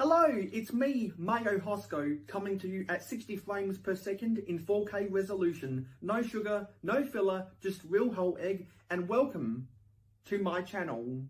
Hello, it's me, mayohosko, coming to you at 60 frames per second in 4K resolution. No sugar, no filler, just real whole egg, and welcome to my channel.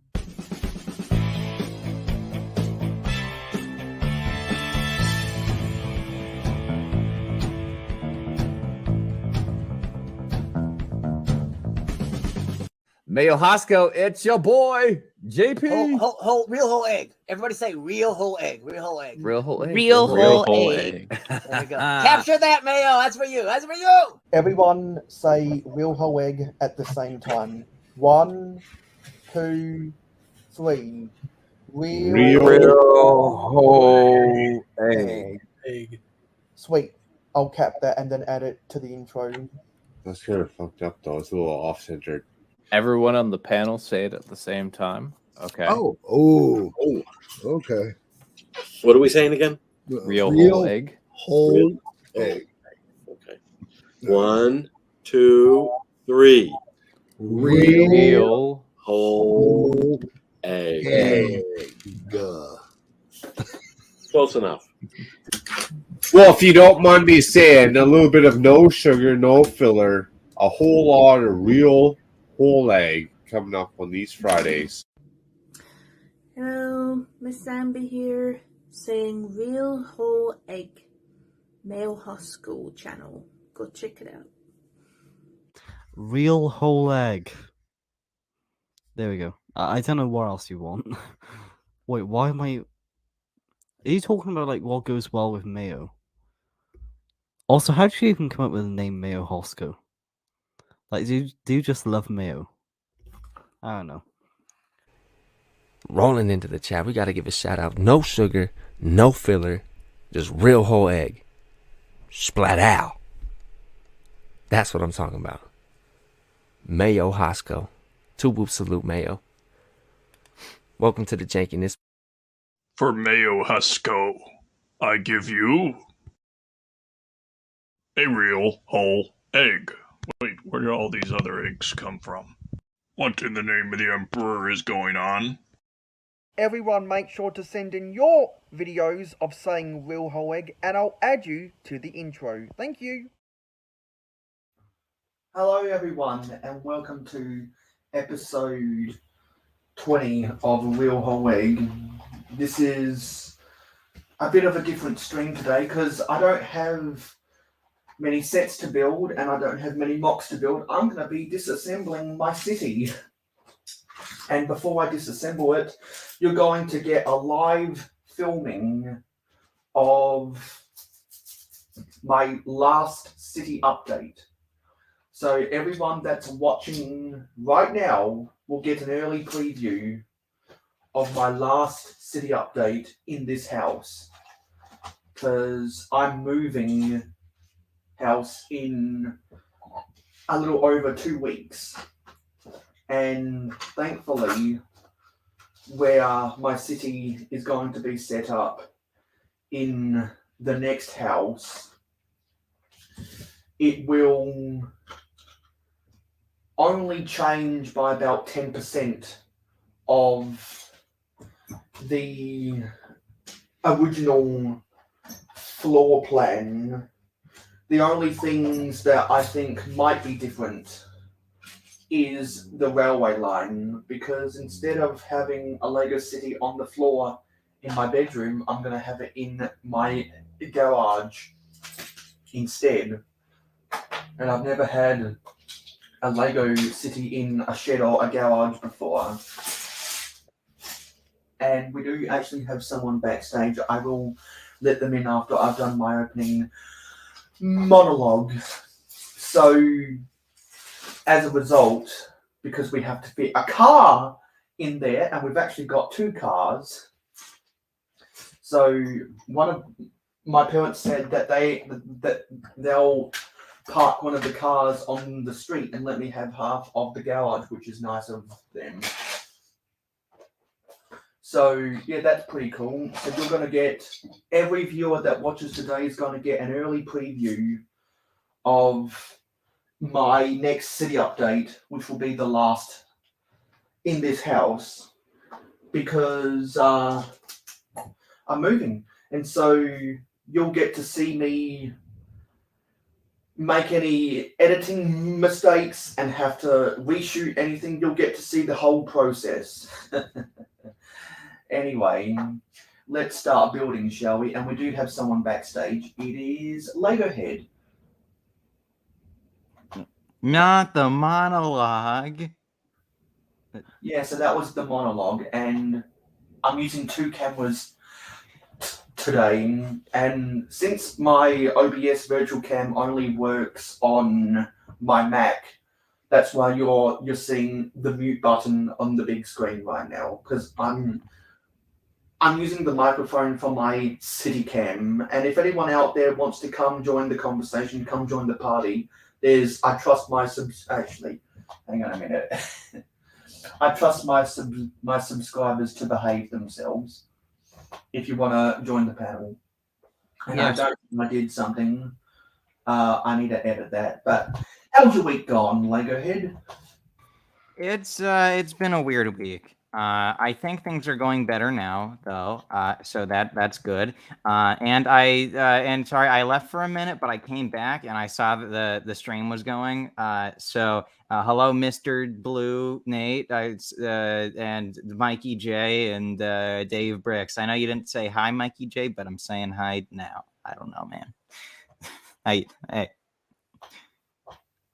Mayohosko, it's your boy, JP. Real whole egg. Everybody say real whole egg. Real whole egg. Real whole egg. Real whole egg. There we go. Capture that, Mayo. That's for you. That's for you. Everyone say real whole egg at the same time. 1, 2, 3. Real whole egg. Sweet. I'll cap that and then add it to the intro. That's kind of fucked up, though. It's a little off-centered. Everyone on the panel say it at the same time. Okay. Oh, okay. What are we saying again? Real whole egg. Whole egg. Okay. 1, 2, 3. Real Whole egg. Egg. Close enough. Well, if you don't mind me saying, a little bit of no sugar, no filler, a whole lot of real whole egg coming up on these Fridays. Hello, Miss Zambi here, saying real whole egg. Mayohosko channel. Go check it out. Real whole egg. There we go. I don't know what else you want. Wait, why am I... Are you talking about like what goes well with mayo? Also, how did you even come up with the name Mayohosko? Like, do you just love mayo? I don't know. Rolling into the chat, we got to give a shout out. No sugar, no filler, just real whole egg. Splat out. That's what I'm talking about. Mayohosko. Two whoop salute, Mayo. Welcome to the jankiness. For Mayohosko, I give you a real whole egg. Wait, where did all these other eggs come from? What in the name of the Emperor is going on? Everyone make sure to send in your videos of saying real whole egg and I'll add you to the intro. Thank you. Hello everyone and welcome to episode 20 of Real Whole Egg. This is a bit of a different stream today because I don't have many sets to build and I don't have many mocks to build. I'm going to be disassembling my city. And before I disassemble it, you're going to get a live filming of my last city update. So everyone that's watching right now will get an early preview of my last city update in this house. Because I'm moving house in a little over 2 weeks. And thankfully, where my city is going to be set up in the next house, it will only change by about 10% of the original floor plan. The only things that I think might be different is the railway line, because instead of having a Lego city on the floor in my bedroom, I'm going to have it in my garage instead. And I've never had a Lego city in a shed or a garage before. And we do actually have someone backstage. I will let them in after I've done my opening monologue. So, as a result, because we have to fit a car in there, and we've actually got 2 cars. So, one of my parents said that they'll park one of the cars on the street and let me have half of the garage, which is nice of them. So, yeah, that's pretty cool. So you're going to get, every viewer that watches today is going to get an early preview of my next city update, which will be the last in this house. Because I'm moving, and so you'll get to see me make any editing mistakes and have to reshoot anything. You'll get to see the whole process. Anyway, let's start building, shall we? And we do have someone backstage. It is Lego Head. Not the monologue. Yeah, so that was the monologue, and I'm using 2 cameras today, and since my OBS virtual cam only works on my Mac, that's why you're seeing the mute button on the big screen right now, because I'm using the microphone for my city cam, and if anyone out there wants to come join the conversation, come join the party, I trust my actually, hang on a minute. I trust my subscribers to behave themselves. If you want to join the panel, and Yes. I did something. I need to edit that. But how's your week gone, Lego Head? It's been a weird week. I think things are going better now, though. So that's good. And sorry, I left for a minute, but I came back and I saw that the stream was going. So hello, Mr. Blue, Nate, and Mikey J, and Dave Bricks. I know you didn't say hi, Mikey J, but I'm saying hi now. I don't know, man. Hey.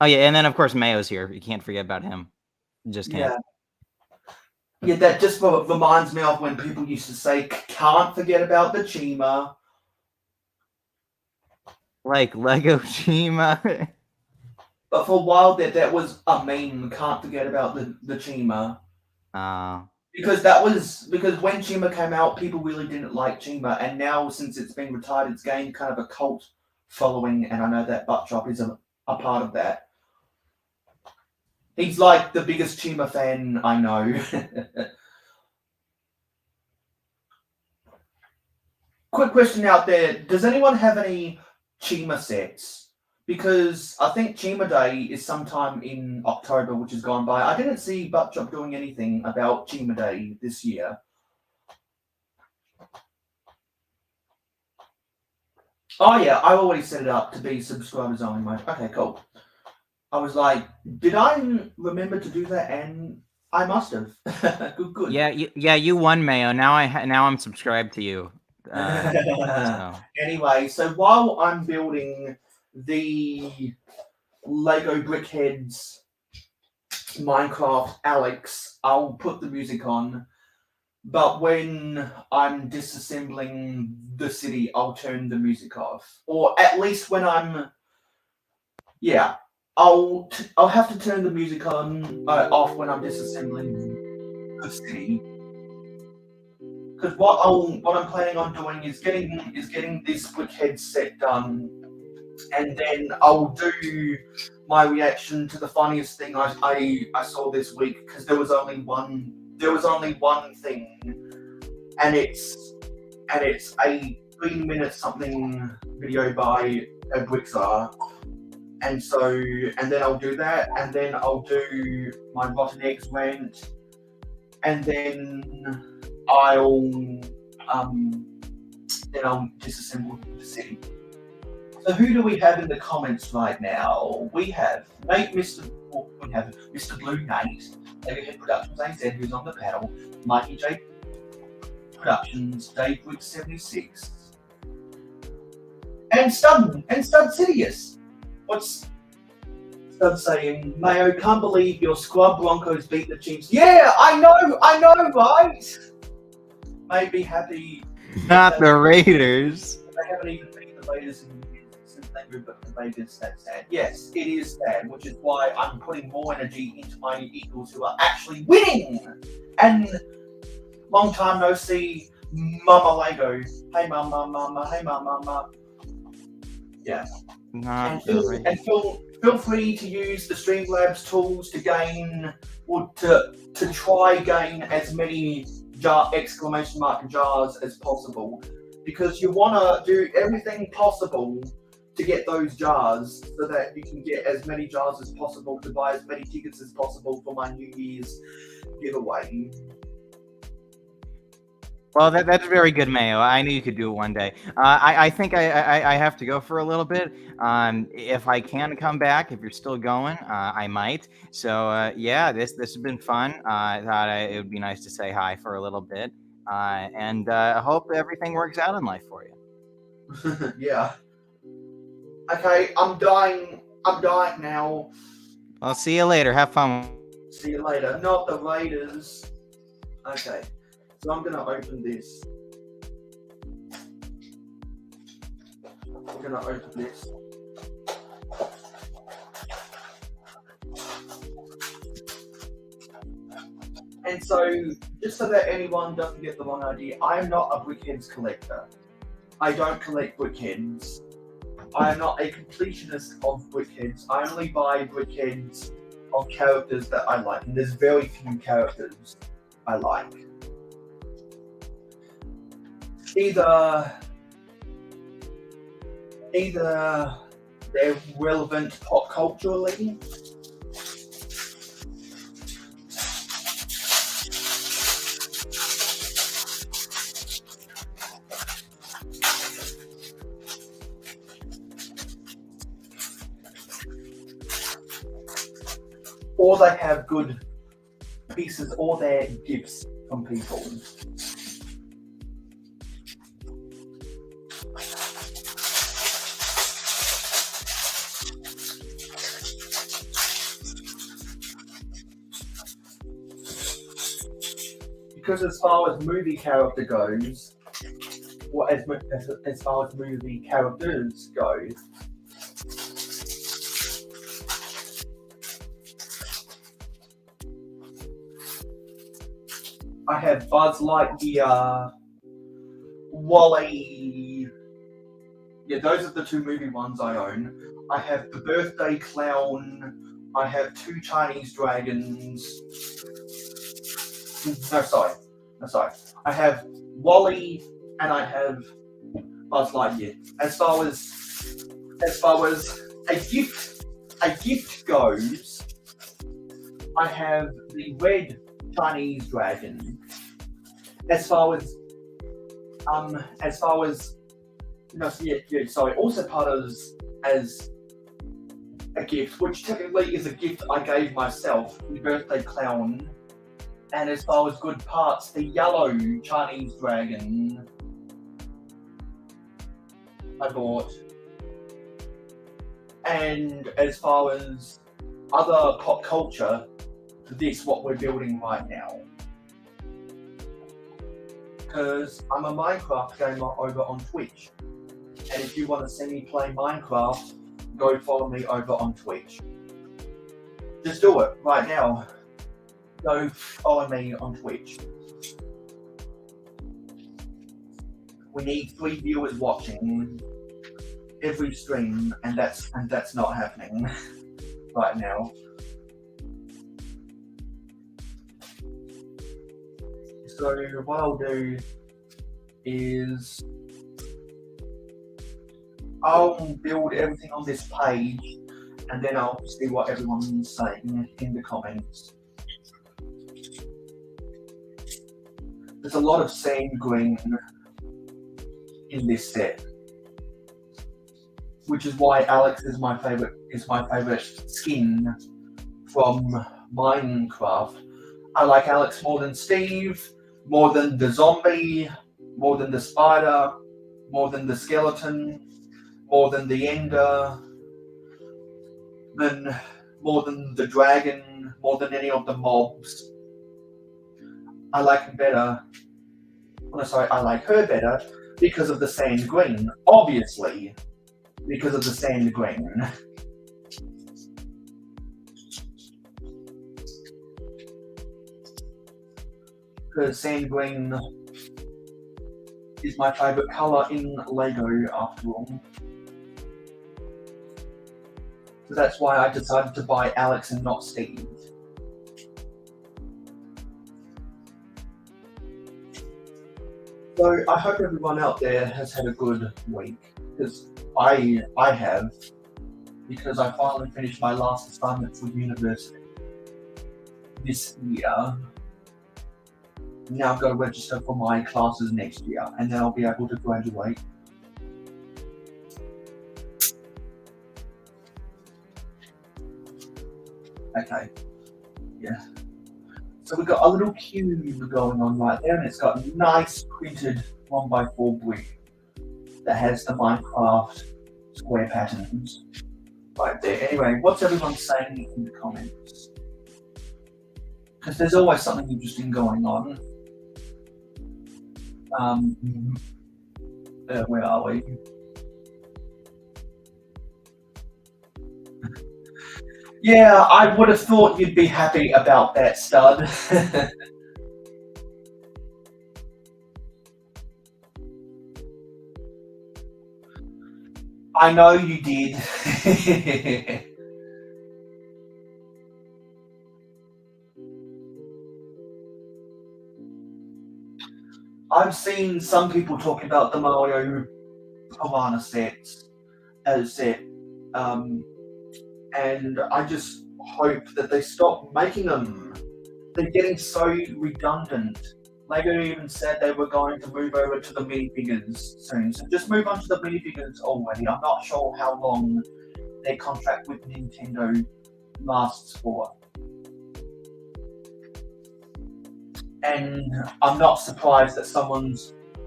Oh yeah, and then of course Mayo's here. You can't forget about him. Just can't. Yeah. Yeah, that just reminds me of when people used to say, "Can't forget about the Chima." Like Lego Chima. But for a while that was a meme. Can't forget about the Chima. Because when Chima came out, people really didn't like Chima, and now since it's been retired, it's gained kind of a cult following, and I know that Butt Chop is a part of that. He's like the biggest Chima fan I know. Quick question out there. Does anyone have any Chima sets? Because I think Chima Day is sometime in October, which has gone by. I didn't see Buttchop doing anything about Chima Day this year. Oh yeah, I already set it up to be subscribers only mode. Okay, cool. I was like, did I remember to do that? And I must have. Good. Yeah, you won, Mayo. Now I'm subscribed to you. Anyway, so while I'm building the Lego Brickheads Minecraft Alex, I'll put the music on. But when I'm disassembling the city, I'll turn the music off. Or at least when I'm... Yeah. I'll have to turn the music off when I'm disassembling the city, because what I'm planning on doing is getting this Brickhead set done, and then I'll do my reaction to the funniest thing I saw this week, because there was only one thing, and it's a 3-minute something video by a Brixar. And then I'll do that, and then I'll do my rotten eggs rant, and then I'll disassemble the city. So who do we have in the comments right now? We have Mr. Blue Nate, Lego Head Productions AZ, who's on the panel, Mikey J Productions, Dave Wick 76, and Stud Sidious. What's Stud saying? Mayo, can't believe your scrub Broncos beat the Chiefs. Yeah, I know, right? May be happy. Not the Raiders. They haven't even beaten the Raiders since they moved up to Vegas. That's sad. Yes, it is sad, which is why I'm putting more energy into my Eagles, who are actually winning. And long time no see, Mama Lego. Hey, Mama. Hey, Mama. Yeah. And feel free to use the Streamlabs tools to gain, or to try gain as many exclamation mark jars as possible, because you want to do everything possible to get those jars so that you can get as many jars as possible to buy as many tickets as possible for my New Year's giveaway. Well, that's very good, Mayo. I knew you could do it one day. I think I have to go for a little bit. If I can come back, if you're still going, I might. So yeah, this has been fun. I thought it would be nice to say hi for a little bit, and I hope everything works out in life for you. Yeah. Okay, I'm dying. I'm dying now. I'll see you later. Have fun. See you later. Not the Raiders. Okay, so I'm gonna open this. I'm gonna open this. And so, just so that anyone doesn't get the wrong idea, I am not a Brickheads collector. I don't collect Brickheads. I am not a completionist of Brickheads. I only buy Brickheads of characters that I like, and there's very few characters I like. Either they're relevant pop culturally, or they have good pieces, or they're gifts from people. Because as far as movie character goes, or as far as movie characters go, I have Buzz Lightyear, Wally. Yeah, those are the two movie ones I own. I have the Birthday Clown. I have two Chinese dragons. No, sorry. I have Wally and I have Buzz Lightyear. As far as a gift goes, I have the red Chinese dragon. Also part as a gift, which technically is a gift I gave myself, the Birthday Clown. And as far as good parts, the yellow Chinese dragon I bought. And as far as other pop culture, this what we're building right now. Because I'm a Minecraft gamer over on Twitch. And if you want to see me play Minecraft, go follow me over on Twitch. Just do it right now. Go follow me on Twitch. We need 3 viewers watching every stream, and that's not happening right now. So what I'll do is I'll build everything on this page, and then I'll see what everyone's saying in the comments. There's a lot of sand green in this set, which is why Alex is my favorite skin from Minecraft. I like Alex more than Steve, more than the zombie, more than the spider, more than the skeleton, more than the ender, more than the dragon, more than any of the mobs. I like him better. I like her better because of the sand green. Obviously, because of the sand green. Because sand green is my favorite color in Lego, after all. So that's why I decided to buy Alex and not Steve. So I hope everyone out there has had a good week, because I have, because I finally finished my last assignment for university this year. now go register for my classes next year, and then I'll be able to graduate. Okay, yeah. So we've got a little cube going on right there, and it's got nice printed 1x4 brick that has the Minecraft square patterns right there. Anyway, what's everyone saying in the comments? Because there's always something interesting going on. Where are we? Yeah, I would have thought you'd be happy about that, stud. I know you did. I've seen some people talking about the Mario Piranha sets as set, and I just hope that they stop making them. They're getting so redundant. Lego even said they were going to move over to the minifigures soon, so just move on to the minifigures already. I'm not sure how long their contract with Nintendo lasts for. And I'm not surprised that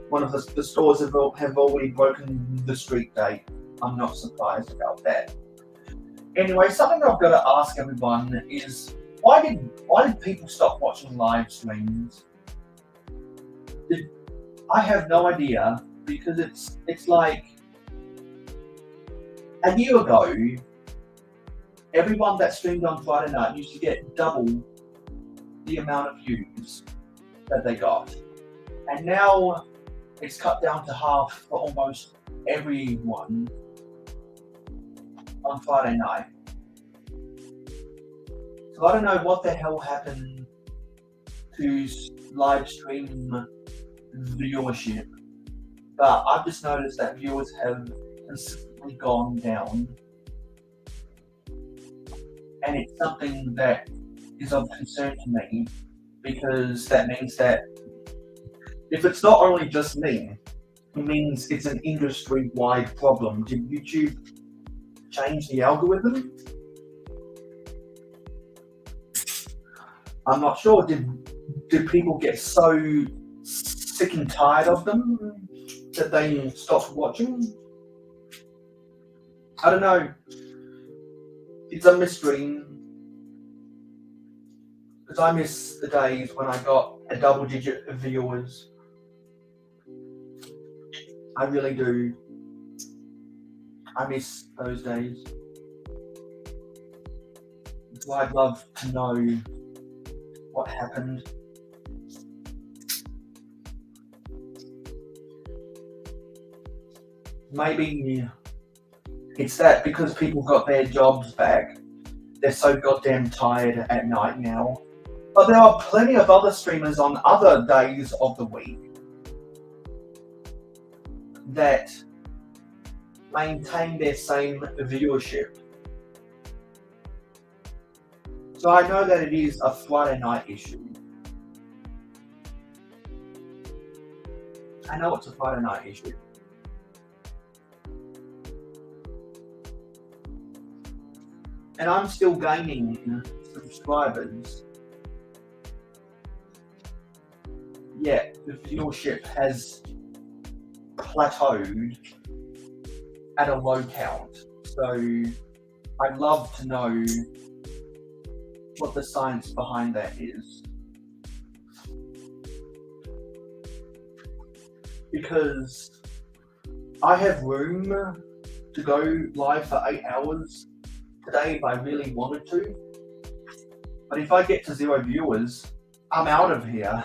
one of the stores have already broken the street date. I'm not surprised about that. Anyway, something I've got to ask everyone is why did people stop watching live streams? I have no idea, because it's like a year ago, everyone that streamed on Friday night used to get double the amount of views that they got, and now it's cut down to half for almost everyone on Friday night. So I don't know what the hell happened to live stream viewership, but I've just noticed that viewers have consistently gone down, and it's something that is of concern to me, because that means that if it's not only just me, it means it's an industry-wide problem. Did YouTube change the algorithm? I'm not sure. Did people get so sick and tired of them that they stopped watching? I don't know. It's a mystery. Because I miss the days when I got a double digit of viewers. I really do. I miss those days. So I'd love to know what happened. Maybe it's that because people got their jobs back, they're so goddamn tired at night now. But there are plenty of other streamers on other days of the week that maintain their same viewership. So I know that it is a Friday night issue. I know it's a Friday night issue. And I'm still gaining subscribers. Yet the viewership has plateaued at a low count. So I'd love to know what the science behind that is. Because I have room to go live for 8 hours today if I really wanted to. But if I get to 0 viewers, I'm out of here.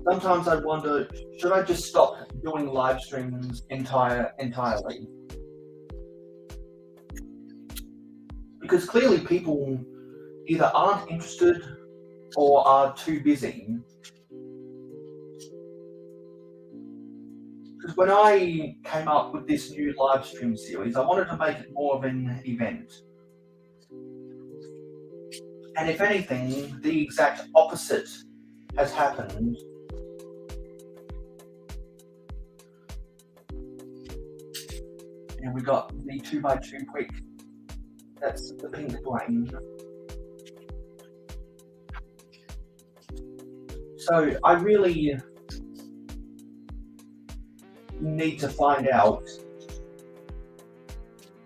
Sometimes I wonder, should I just stop doing live streams entirely? Because clearly people either aren't interested or are too busy. Because when I came up with this new live stream series, I wanted to make it more of an event. And if anything, the exact opposite has happened. And we got the 2x2 quick. That's the pink brain. So I really need to find out,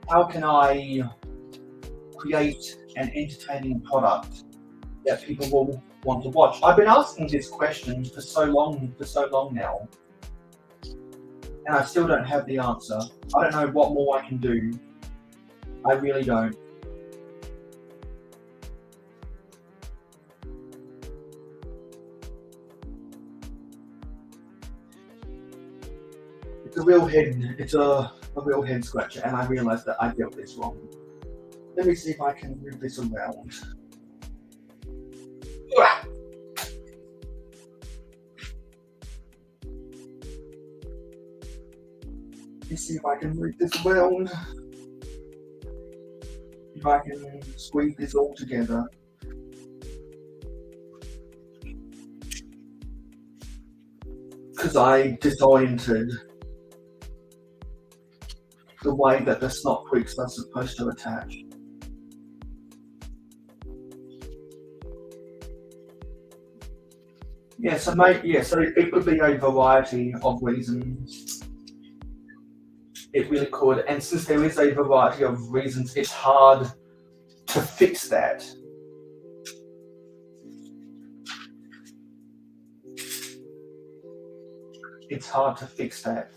how can I create an entertaining product that people will want to watch? I've been asking this question for so long now, and I still don't have the answer. I don't know what more I can do. I really don't. It's a real head scratcher, and I realised that I built this wrong. Let me see if I can move this around. Let's see if I can move this around. If I can squeeze this all together. Because I disoriented the way that the snot quicks are supposed to attach. So it could be a variety of reasons. It really could, and since there is a variety of reasons, it's hard to fix that. It's hard to fix that.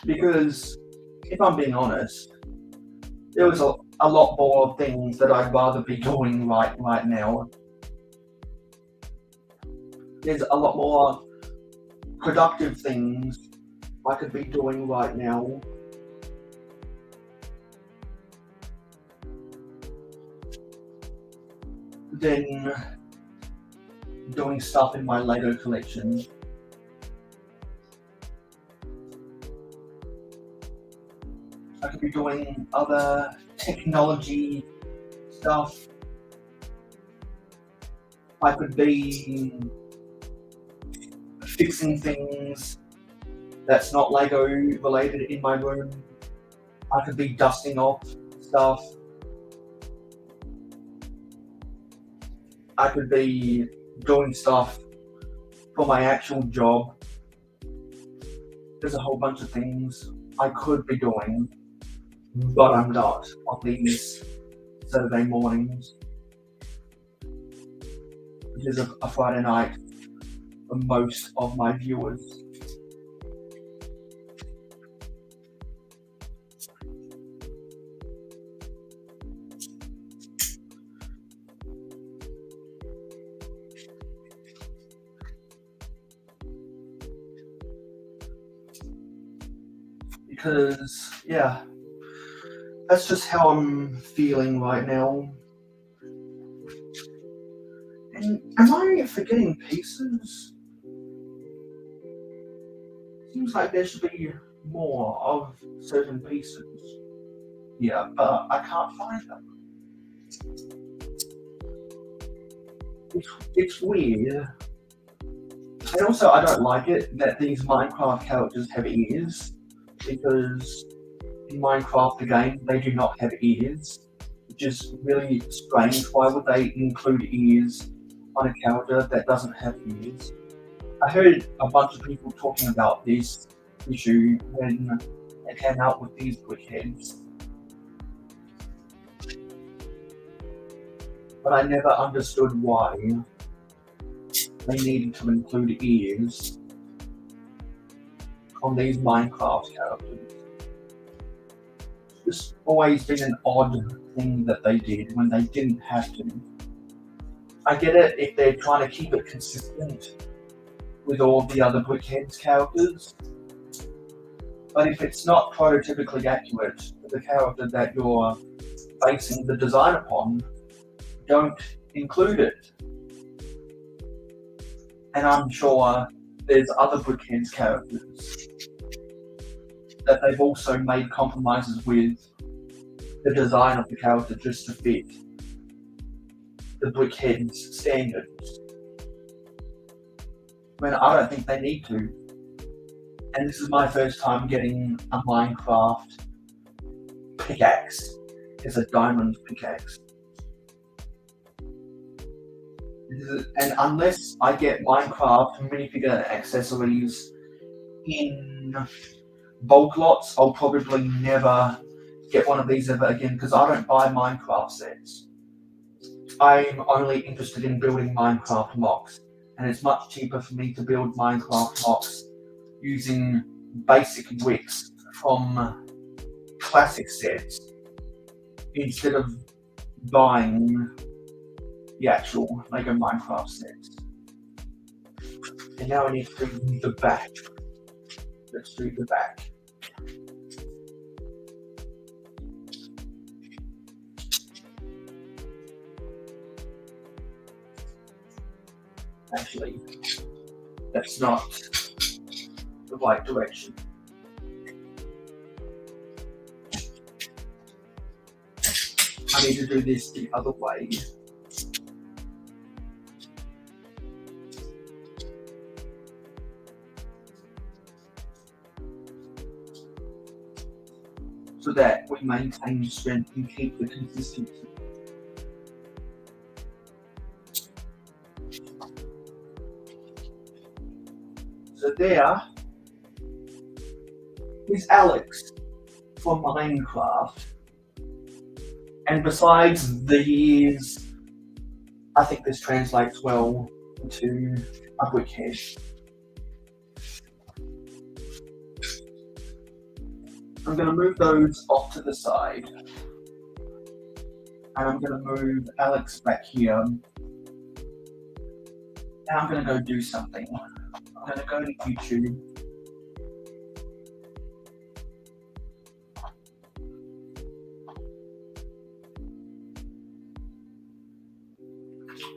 Because, if I'm being honest, there was a lot more things that I'd rather be doing right now. There's a lot more productive things I could be doing right now. Than doing stuff in my Lego collection. I could be doing other technology stuff. I could be fixing things that's not Lego related in my room. I could be dusting off stuff. I could be doing stuff for my actual job. There's a whole bunch of things I could be doing, but I'm not on these Saturday mornings. It is a Friday night for most of my viewers. Because, yeah, that's just how I'm feeling right now. And am I forgetting pieces? Seems like there should be more of certain pieces. Yeah, but I can't find them. It's weird. And also, I don't like it that these Minecraft characters have ears. Because in Minecraft, the game, they do not have ears, which is really strange. Why would they include ears on a character that doesn't have ears? I heard a bunch of people talking about this issue when they came out with these brickheads, but I never understood why they needed to include ears on these Minecraft characters. It's always been an odd thing that they did when they didn't have to. I get it if they're trying to keep it consistent with all the other Brickheads characters, but if it's not prototypically accurate to the character that you're basing the design upon, don't include it. And I'm sure there's other Brickheads characters that they've also made compromises with the design of the character just to fit the Brickheads standards. I mean, I don't think they need to. And this is my first time getting a Minecraft pickaxe. It's a diamond pickaxe. And unless I get Minecraft minifigure accessories in bulk lots, I'll probably never get one of these ever again because I don't buy Minecraft sets. I'm only interested in building Minecraft mocks, and it's much cheaper for me to build Minecraft mocks using basic wicks from classic sets instead of buying the actual Lego Minecraft sets. And now I need to do the back. Let's do the back. Actually, that's not the right direction. I need to do this the other way. So that we maintain strength and keep the consistency. So there is Alex for Minecraft. And besides these, I think this translates well to a Brickhead. I'm going to move those off to the side. And I'm going to move Alex back here. Now I'm going to go do something. I'm going to go to YouTube.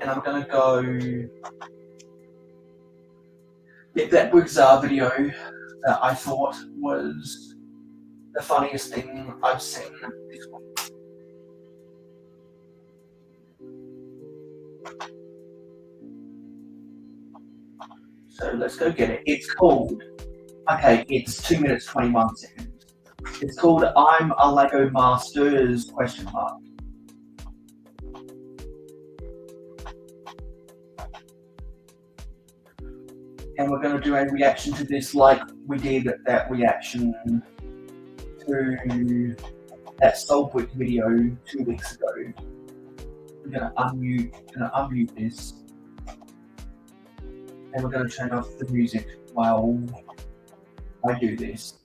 And I'm going to go get that Wixar video that I thought was the funniest thing I've seen this week. So let's go get it. It's called, okay, it's 2 minutes 21 seconds. It's called I'm a Lego Masters ? And we're going to do a reaction to this like we did that reaction to that Soulbrick video 2 weeks ago. We're going to unmute this. And we're going to turn off the music while I do this.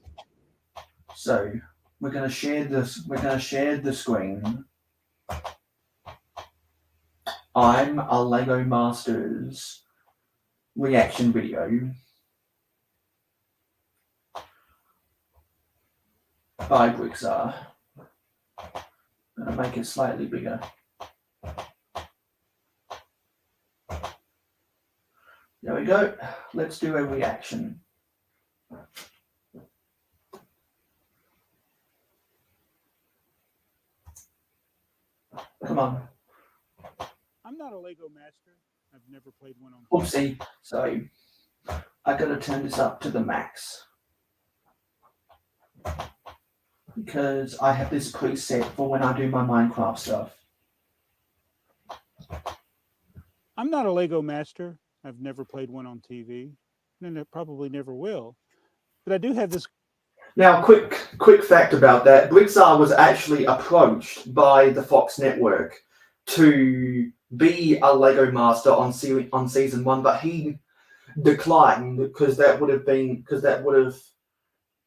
So we're going to share this. We're going to share the screen. I'm a Lego Masters reaction video by Wixar. I'm going to make it slightly bigger. There we go. Let's do a reaction. Come on. I'm not a Lego master. I've never played one on. Oopsie. So I got to turn this up to the max because I have this preset for when I do my Minecraft stuff. I'm not a Lego master. I've never played one on TV, and I probably never will. But I do have this. Now, quick fact about that: Wixar was actually approached by the Fox network to be a Lego master on season 1, but he declined because that would have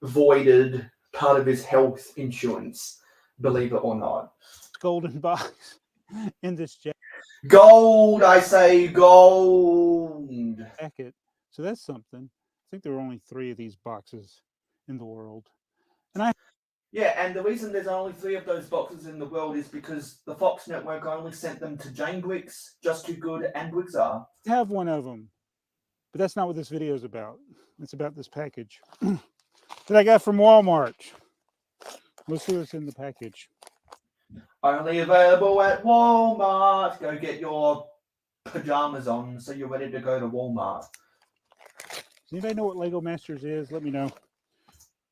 voided part of his health insurance. Believe it or not. Golden box in this jacket. Gold, I say gold. So that's something. I think there are only 3 of these boxes in the world. And and the reason there's only 3 of those boxes in the world is because the Fox network only sent them to Jane Bricks, Just Too Good, and Wixar. I have one of them. But that's not what this video is about. It's about this package that I got from Walmart. Let's see what's in the package. Only available at Walmart. Go get your pajamas on so you're ready to go to Walmart. Does anybody know what Lego Masters is? Let me know.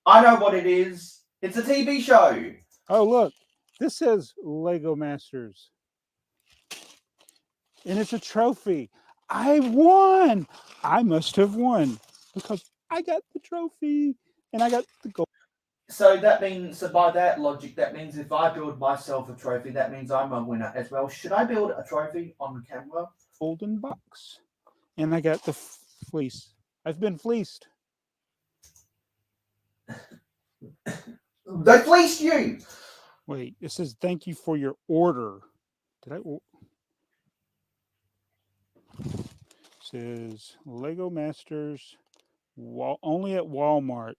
I know what it is. It's a TV show. Oh, look. This says Lego Masters. And it's a trophy. I won. I must have won because I got the trophy and I got the gold. So that means, so by that logic, that means if I build myself a trophy, that means I'm a winner as well. Should I build a trophy on camera? Golden box. And I got the fleece. I've been fleeced. They fleeced you. Wait, it says thank you for your order. Did I? It says Lego Masters only at Walmart.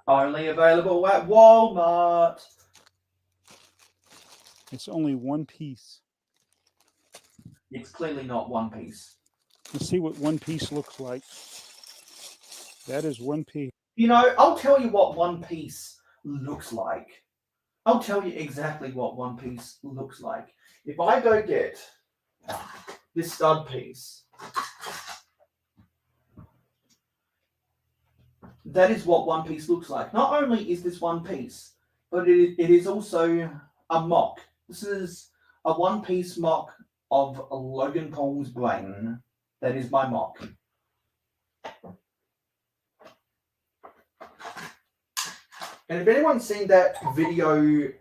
Only available at Walmart. It's only one piece. It's clearly not one piece. Let's see what one piece looks like. That is one piece. You know, I'll tell you what one piece looks like. I'll tell you exactly what one piece looks like. If I go get this stud piece, that is what one piece looks like. Not only is this one piece, but it is also a mock. This is a one-piece mock of Logan Paul's brain. That is my mock. And if anyone's seen that video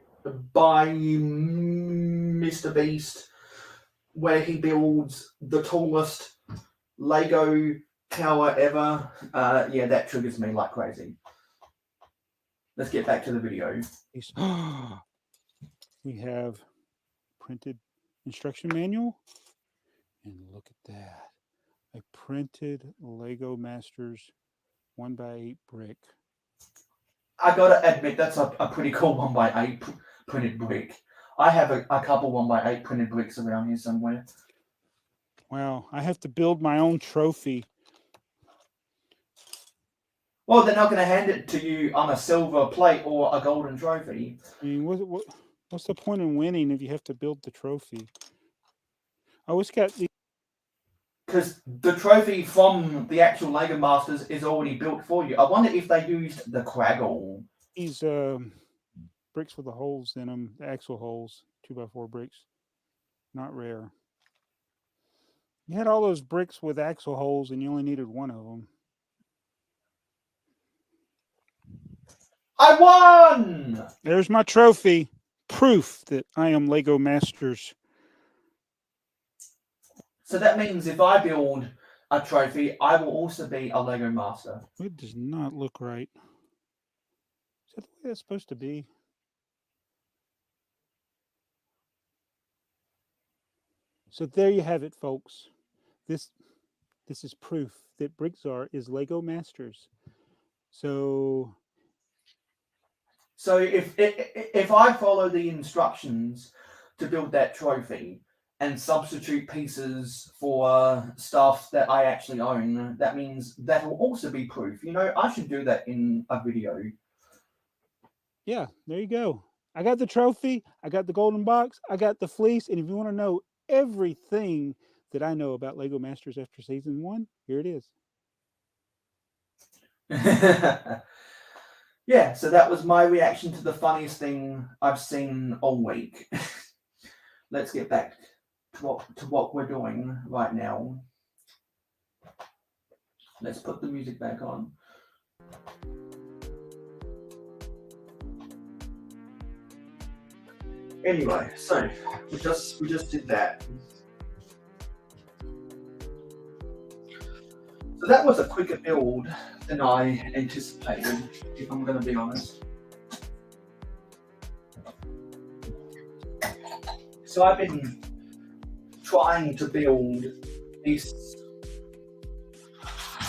by Mr. Beast, where he builds the tallest Lego tower ever, yeah, that triggers me like crazy. Let's get back to the video. We have printed instruction manual. And look at that. A printed Lego Masters 1x8 brick. I gotta admit, that's a pretty cool 1x8 printed brick. I have a couple 1x8 printed bricks around here somewhere. Wow, I have to build my own trophy. Well, they're not going to hand it to you on a silver plate or a golden trophy. I mean, what's the point in winning if you have to build the trophy? Oh, it's got the... Because the trophy from the actual Lego Masters is already built for you. I wonder if they used the Craggle. These bricks with the holes in them, the axle holes, 2x4 bricks. Not rare. You had all those bricks with axle holes and you only needed one of them. I won! There's my trophy. Proof that I am Lego Masters. So that means if I build a trophy, I will also be a Lego Master. It does not look right. Is that the way that's supposed to be? So there you have it, folks. This is proof that Brickzar is Lego Masters. So if I follow the instructions to build that trophy and substitute pieces for stuff that I actually own, that means that will also be proof. You know, I should do that in a video. Yeah, there you go. I got the trophy. I got the golden box. I got the fleece. And if you want to know everything that I know about Lego Masters after season 1, here it is. Yeah, so that was my reaction to the funniest thing I've seen all week. Let's get back to what we're doing right now. Let's put the music back on. Anyway, so we just did that. So that was a quicker build than I anticipated, if I'm going to be honest. So I've been trying to build this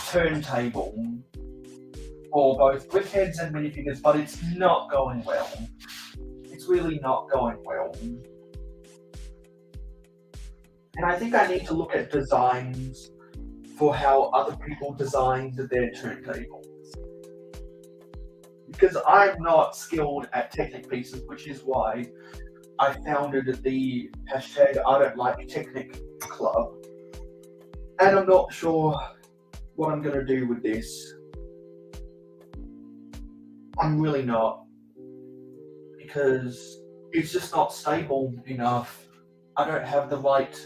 turntable for both brickheads and minifigures, but it's not going well. It's really not going well. And I think I need to look at designs for how other people designed their turntables. Because I'm not skilled at Technic pieces, which is why I founded the hashtag I Don't Like Technic Club. And I'm not sure what I'm going to do with this. I'm really not. Because it's just not stable enough. I don't have the right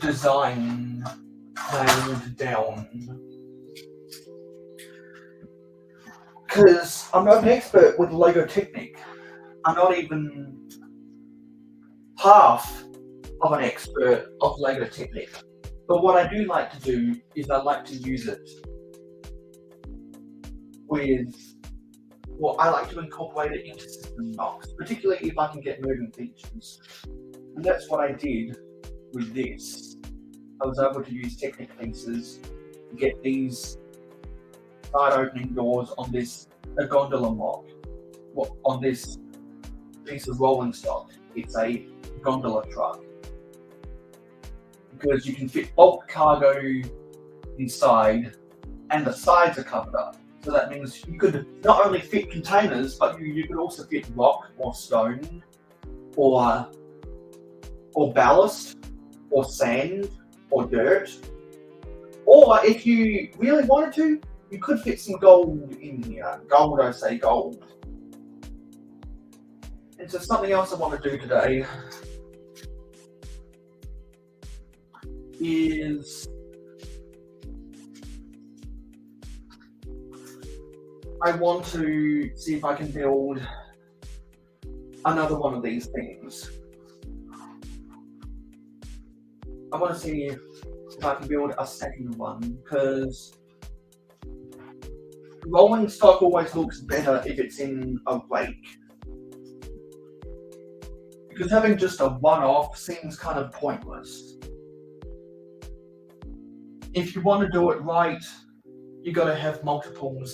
design nailed down. Because I'm not an expert with Lego Technic. I'm not even half of an expert of Lego Technic. But what I do like to do is I like to use it with, well, I like to incorporate it into system knocks, particularly if I can get moving features. And that's what I did with this. I was able to use Technic pieces to get these side opening doors on this a gondola mock. On this piece of rolling stock, it's a gondola truck. Because you can fit bulk cargo inside and the sides are covered up. So that means you could not only fit containers, but you could also fit rock or stone or ballast or sand or dirt. Or if you really wanted to, you could fit some gold in here. Gold, I say gold. And so something else I want to do today is I want to see if I can build another one of these things. I want to see if I can build a second one, because rolling stock always looks better if it's in a rake. Because having just a one-off seems kind of pointless. If you want to do it right, you got to have multiples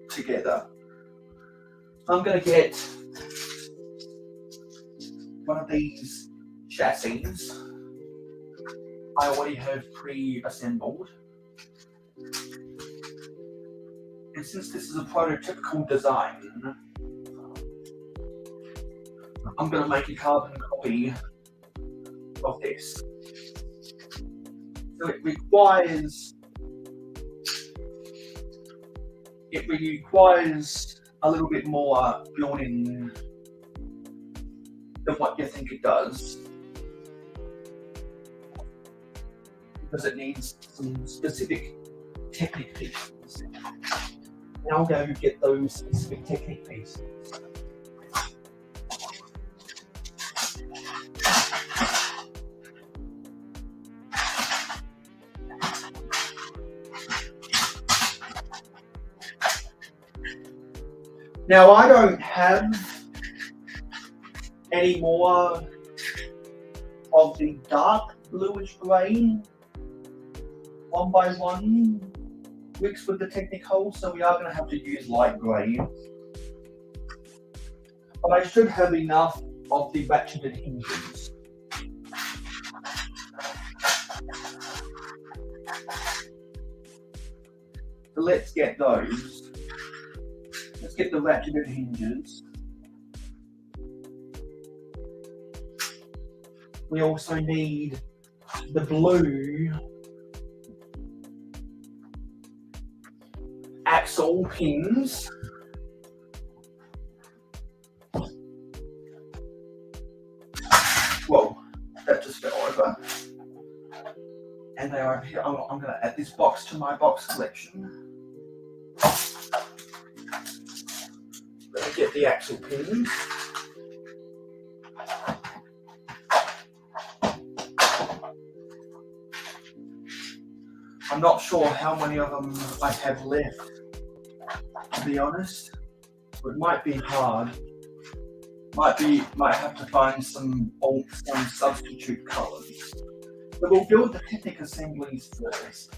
together. I'm going to get one of these chassis. I already have pre-assembled. And since this is a prototypical design, I'm going to make a carbon copy of this. So it requires a little bit more building than what you think it does. Because it needs some specific Technic pieces. And I'll go get those specific Technic pieces. Now I don't have any more of the dark bluish grey 1x1 bricks with the Technic holes, so we are going to have to use light grey. But I should have enough of the ratcheted hinges. So let's get those. Let's get the ratcheted hinges. We also need the blue axle pins. Whoa, that just fell over. And they are over here. I'm going to add this box to my box collection. Let me get the axle pins. I'm not sure how many of them I have left, to be honest. It might be hard. Might have to find some substitute colours. But we'll build the Technic assemblies first.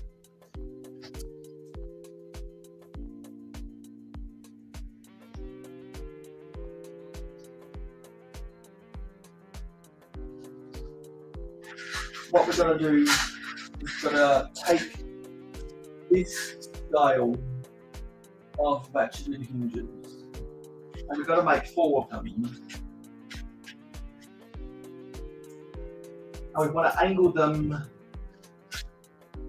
What we're going to do is we're going to take this style of ratcheted hinges. And we've got to make 4 of them. And we want to angle them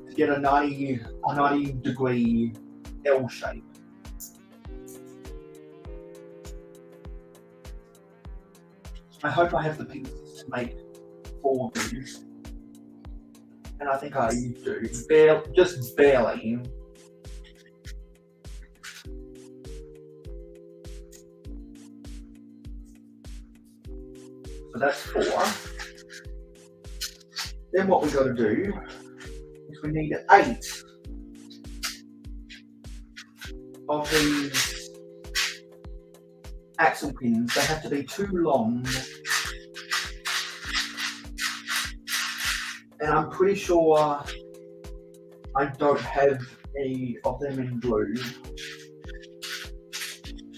to get a 90 degree L shape. I hope I have the pieces to make 4 of these. And I think I do. Just barely. So that's 4. Then what we've got to do is we need 8 of these axle pins. They have to be too long. And I'm pretty sure I don't have any of them in blue.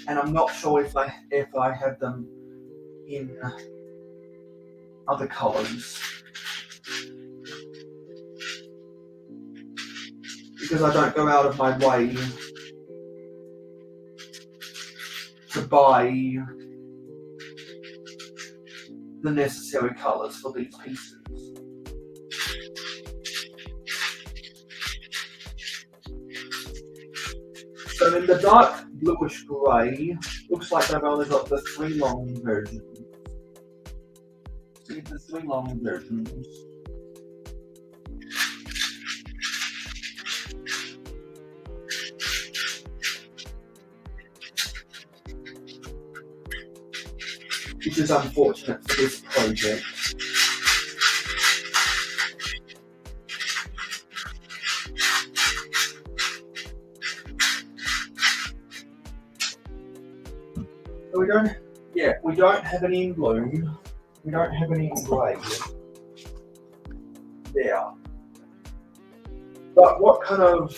And I'm not sure if I have them in other colours. Because I don't go out of my way to buy the necessary colours for these pieces. So in the dark bluish grey, looks like they've only got the 3 long versions. See the 3 long versions. Which is unfortunate for this project. So we don't have any in blue. We don't have any in grey. There. But what kind of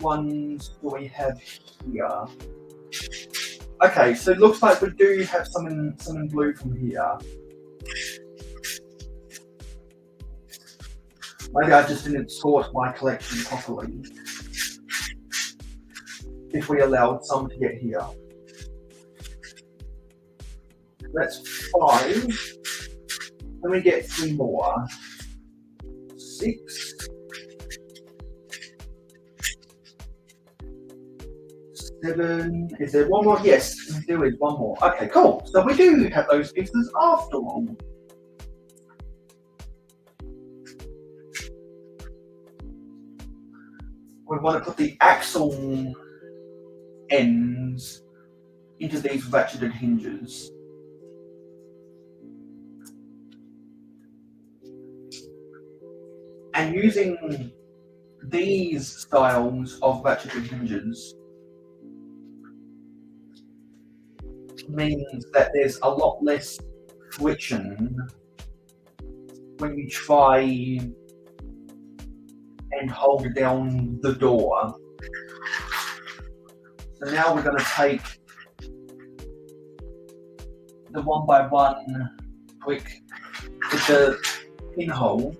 ones do we have here? Okay, so it looks like we do have some in blue from here. Maybe I just didn't sort my collection properly. If we allowed some to get here. That's 5. Then we get 3 more. 6. 7. Is there one more? Yes, there is one more. Okay, cool. So we do have those pieces after all. We want to put the axle ends into these ratcheted hinges. And using these styles of ratcheted hinges means that there's a lot less friction when you try and hold down the door. So now we're going to take the 1x1 brick with the pinhole.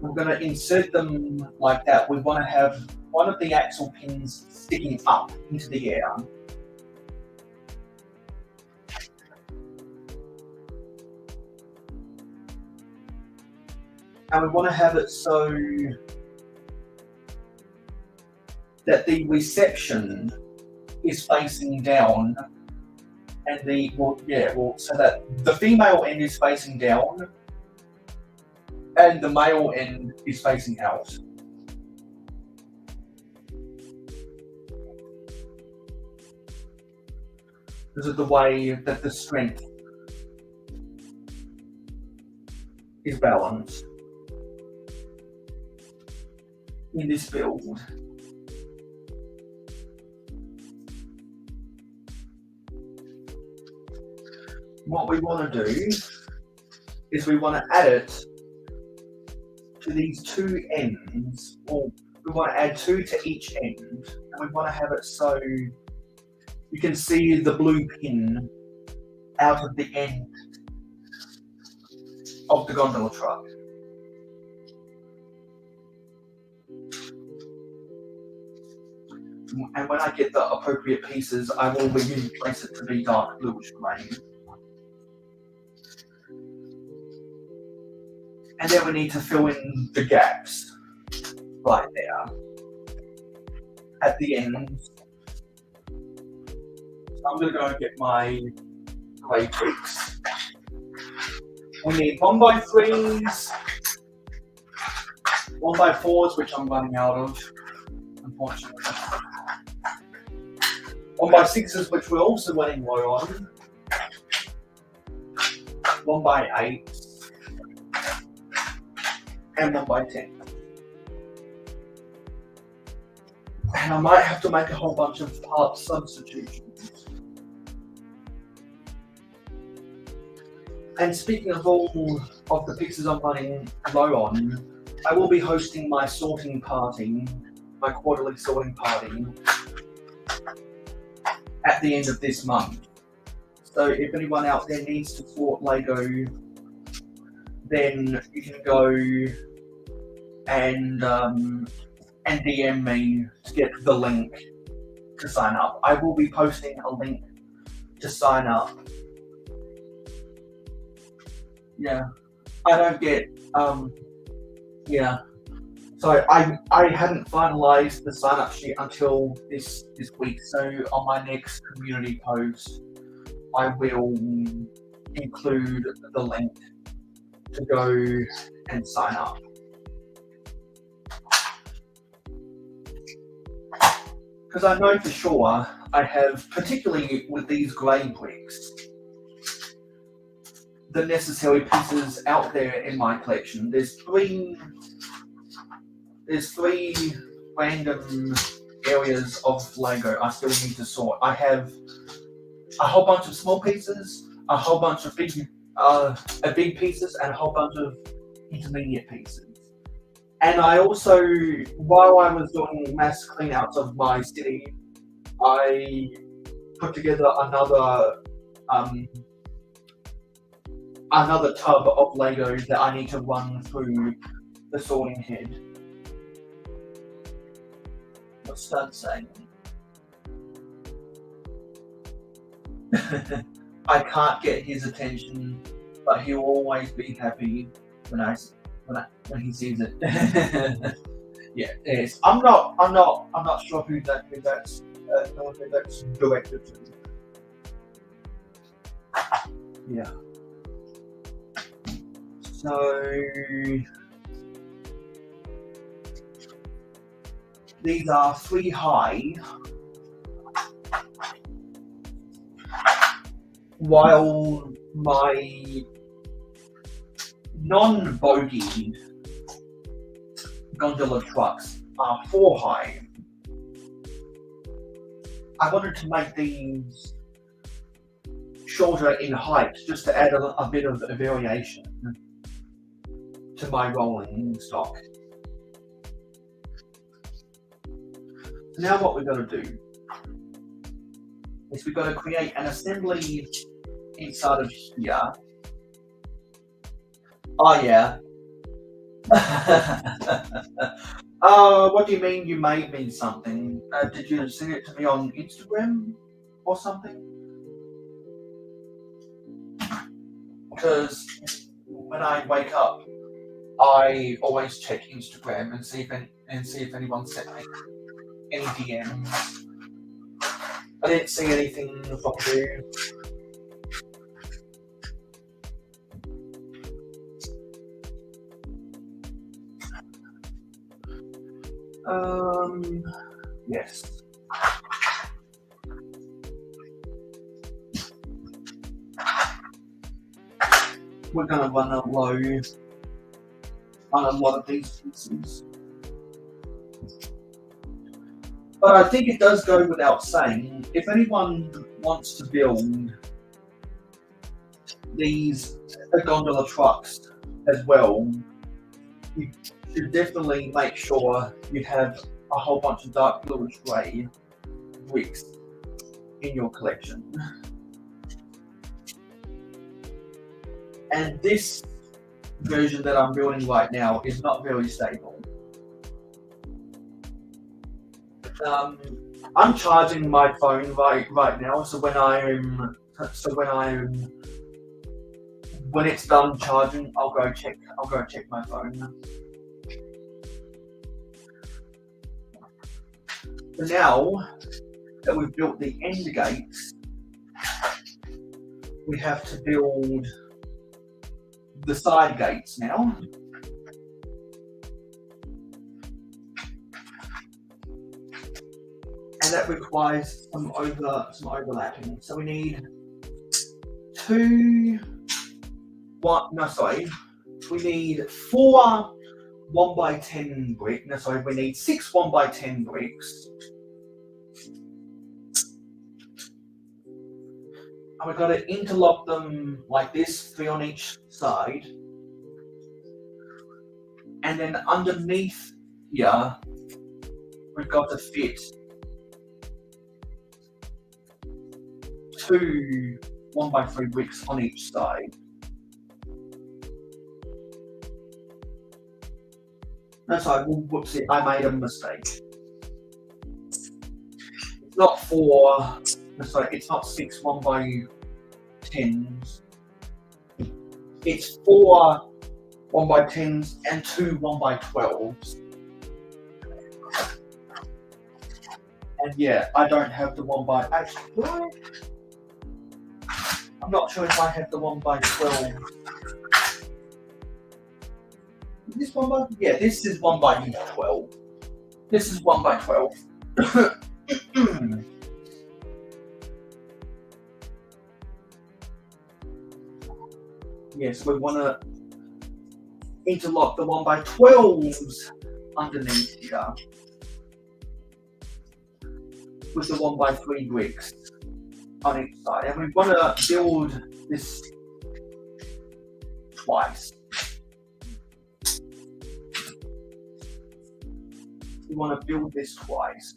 We're going to insert them like that. We want to have one of the axle pins sticking up into the air. And we want to have it so that the reception is facing down and so that the female end is facing down and the male end is facing out. This is the way that the strength is balanced in this build. What we want to do is we want to add it to these 2 ends, or we want to add 2 to each end, and we want to have it so you can see the blue pin out of the end of the gondola truck. And when I get the appropriate pieces, I will replace it to be dark bluish grey. And then we need to fill in the gaps right there at the end. So I'm going to go and get my grey bricks. We need 1x3s, 1x4s, which I'm running out of, unfortunately. 1x6s, which we're also running low on. 1x8s. And 1x10. And I might have to make a whole bunch of part substitutions. And speaking of all of the pieces I'm running low on, I will be hosting my sorting party, my quarterly sorting party, at the end of this month. So if anyone out there needs to sort Lego, then you can go and DM me to get the link to sign up. I will be posting a link to sign up. Yeah, I don't get yeah. So I hadn't finalized the sign up sheet until this week. So on my next community post, I will include the link to go and sign up. Because I know for sure I have, particularly with these grey bricks, the necessary pieces out there in my collection. There's three random areas of Lego I still need to sort. I have a whole bunch of small pieces, a whole bunch of big pieces, and a whole bunch of intermediate pieces. And I also, while I was doing mass cleanouts of my city, I put together another tub of Lego that I need to run through the sorting head. What's Stud saying? I can't get his attention, but he'll always be happy when he sees it. Yeah, it is. I'm not sure who that's directed to. Yeah. So these are 3 high, while my non-bogeyed gondola trucks are 4 high. I wanted to make these shorter in height just to add a bit of a variation to my rolling stock. So now what we've got to do is we've got to create an assembly inside of here. Oh yeah. What do you mean you made me something? Did you send it to me on Instagram or something? Because when I wake up, I always check Instagram and see if anyone sent me any DMs. I didn't see anything from you. Yes. We're gonna run a low on a lot of these pieces. But I think it does go without saying, if anyone wants to build these gondola trucks as well, you should definitely make sure you have a whole bunch of dark bluish grey bricks in your collection. And this version that I'm building right now is not very stable. I'm charging my phone right now, so when it's done charging, I'll go check my phone. So now that we've built the end gates, we have to build the side gates now. And that requires some overlapping. So we need we need 4 1x10 bricks. No, sorry, we need 6 1x10 bricks. And we've got to interlock them like this, 3 on each side. And then underneath here, we've got to fit 2 1x3 bricks on each side. No, sorry, whoopsie, I made a mistake. It's not 4, no, sorry, it's not 6 1x10s. It's 4 1x10s and 2 1x12s. And yeah, I don't have the 1x, actually, do I? I'm not sure if I have the 1x12. This 1x, yeah, this is 1x12. This is 1x12. Yes, we want to interlock the 1x12s underneath here with the 1x3 bricks on each side, and we want to build this twice. We want to build this twice.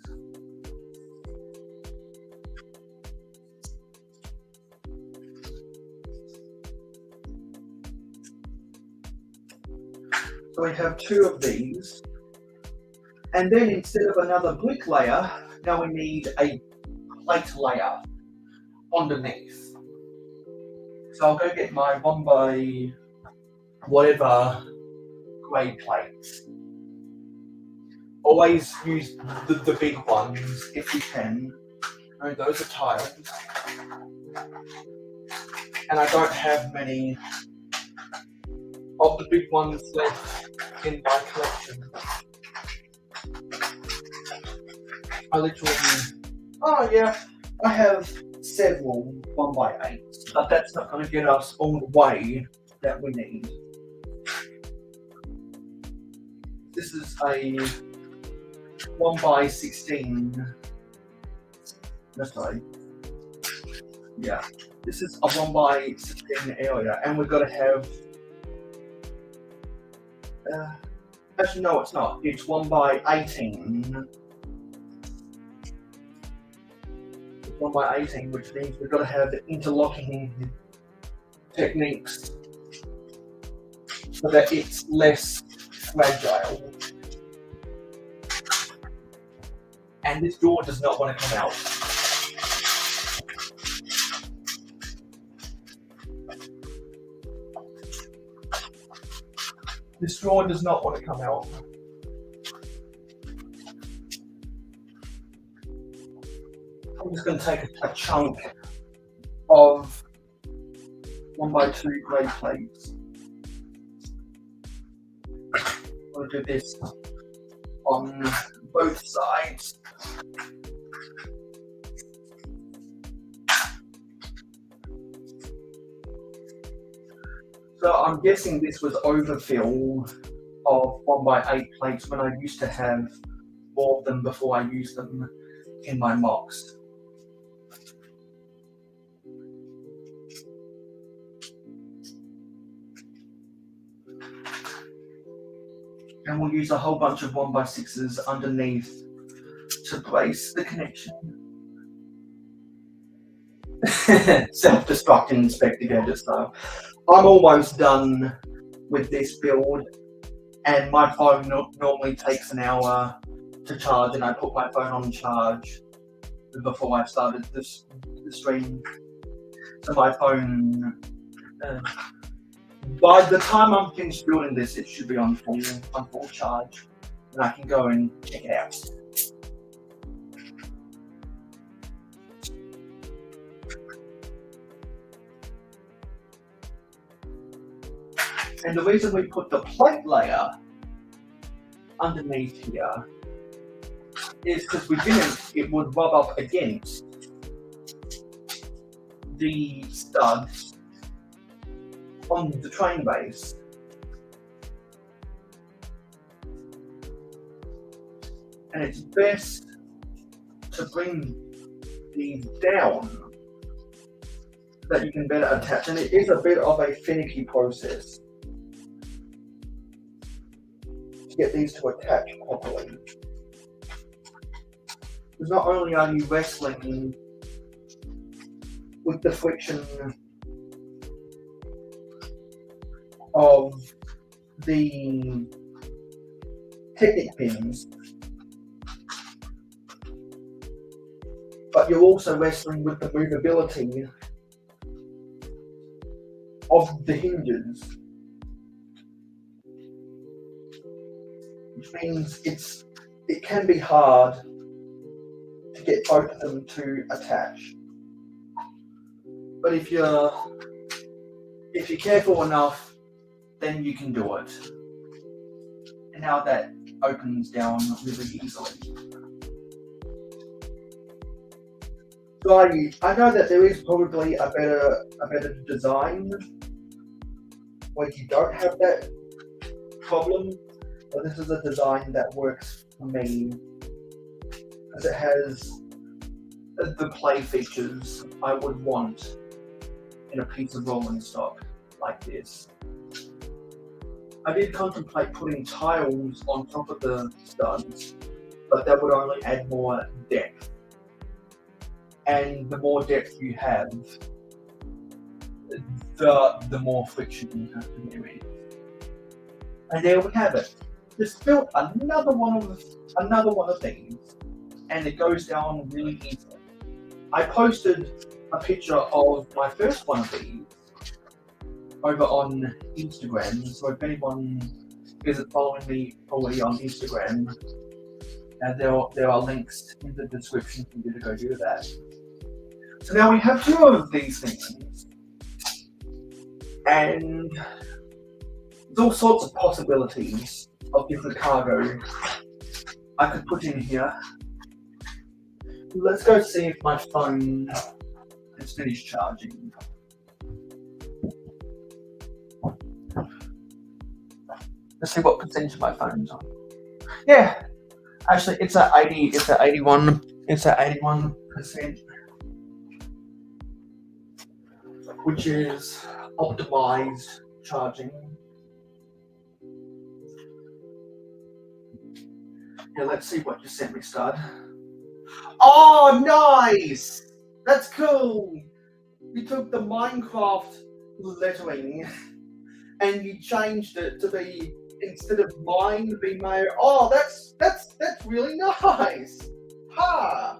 So we have 2 of these, and then instead of another brick layer, now we need a plate layer underneath. So I'll go get my 1x whatever grey plates. Always use the big ones if you can. No, those are tiled. And I don't have many of the big ones left in my collection. I literally, oh yeah, I have several 1x8s, but that's not going to get us all the way that we need. This is a 1x16. No, sorry. Yeah, this is a 1x16 area, and we've got to have. Actually, no, it's not. It's 1x18. It's 1x18, which means we've got to have the interlocking techniques so that it's less fragile. And this door does not want to come out. This drawer does not want to come out. I'm just going to take a chunk of 1x2 grey plates. I'm going to do this on both sides. So I'm guessing this was overfill of 1x8 plates when I used to have more of them before I used them in my mocks. And we'll use a whole bunch of 1x6s underneath to brace the connection. Self-destruct and inspect again, so I'm almost done with this build, and my phone normally takes an hour to charge, and I put my phone on charge before I started this the stream to my phone. By the time I'm finished building this, it should be on full charge, and I can go and check it out. And the reason we put the plate layer underneath here is because we didn't, it would rub up against the studs on the train base. And it's best to bring these down so that you can better attach. And it is a bit of a finicky process to get these to attach properly. Because not only are you wrestling with the friction of the Technic pins, but you're also wrestling with the movability of the hinges, which means it can be hard to get both of them to attach. But if you're careful enough, then you can do it. And now that opens down really easily. So I know that there is probably a better design where you don't have that problem, but this is a design that works for me because it has the play features I would want in a piece of rolling stock like this. I did contemplate putting tiles on top of the studs, but that would only add more depth. And the more depth you have, the more friction you have to do it. And there we have it. Just built another one of these, and it goes down really easily. I posted a picture of my first one of these over on Instagram, so if anyone isn't following me already on Instagram, there are links in the description for you to go do that. So now we have two of these things, and there's all sorts of possibilities of different cargo I could put in here. Let's go see if my phone has finished charging. Let's see what percentage my phone's on. Yeah, actually, it's at 81%, which is optimized charging. Yeah, let's see what you sent me, Stud. Oh, nice! That's cool. You took the Minecraft lettering and you changed it to be, instead of mine, to be mayo. Oh, that's really nice. Ha!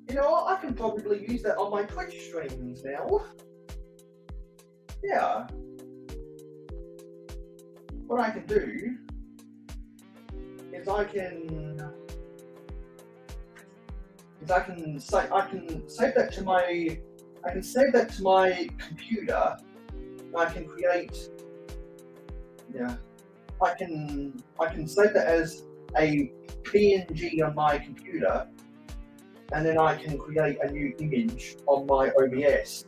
You know what? I can probably use that on my Twitch streams now. Yeah. What I can do is I can save that to my computer. I can create, yeah, I can save that as a PNG on my computer, and then I can create a new image on my OBS,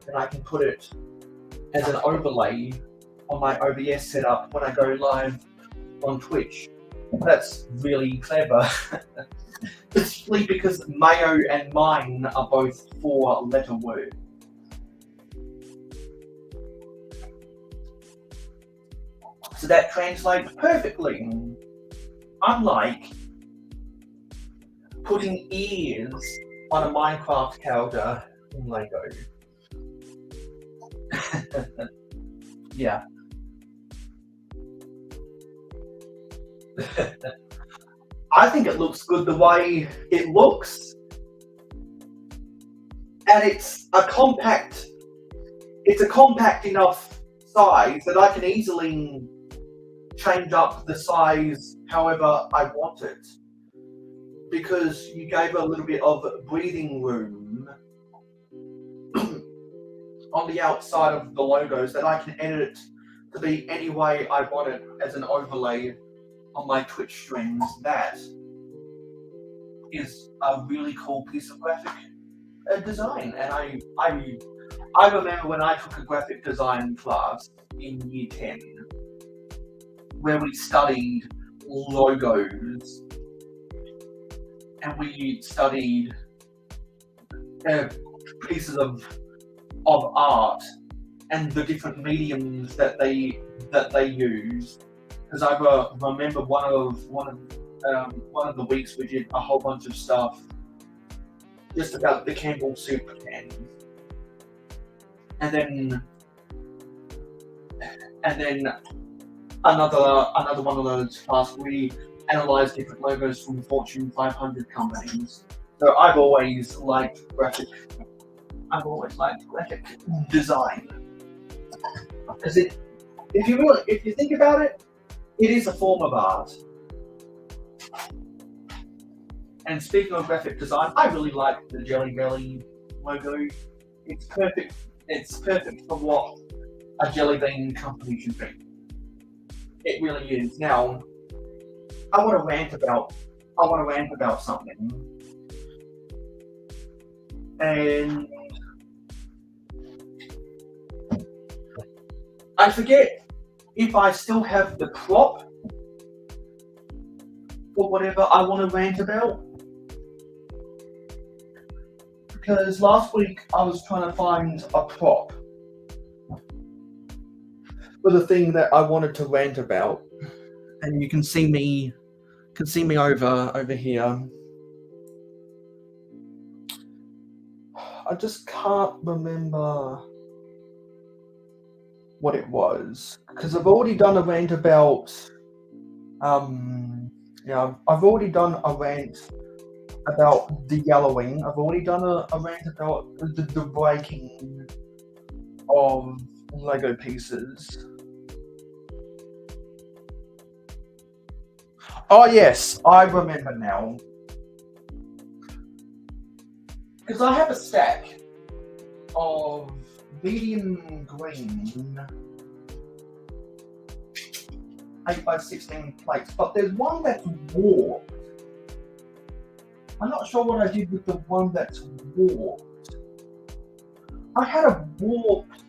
and I can put it as an overlay on my OBS setup when I go live on Twitch. That's really clever. Particularly because mayo and mine are both 4-letter words. So that translates perfectly. Unlike putting ears on a Minecraft character in Lego. Yeah. I think it looks good the way it looks. And it's a compact enough size that I can easily change up the size however I want it. Because you gave a little bit of breathing room on the outside of the logos that I can edit it to be any way I want it as an overlay on my Twitch streams. That is a really cool piece of graphic design. And I remember when I took a graphic design class in year 10 where we studied logos and we studied pieces of art and the different mediums that they use. Because I remember one of the weeks we did a whole bunch of stuff just about the Campbell soup cans, and then another one of those classes we analysed different logos from Fortune 500 companies. So I've always liked graphic design. Because if you think about it, it is a form of art. And speaking of graphic design, I really like the Jelly Belly logo. It's perfect. It's perfect for what a jelly bean company should be. It really is. Now, I want to rant about something. And I forget if I still have the prop for whatever I want to rant about. Because last week I was trying to find a prop for the thing that I wanted to rant about. And you can see me over here. I just can't remember what it was, because I've already done a rant about I've already done a rant about the yellowing. I've already done a rant about the breaking of Lego pieces. Oh yes, I remember now. Because I have a stack of medium green 8x16 plates, but there's one that's warped. I'm not sure what I did with the one that's warped. I had a warped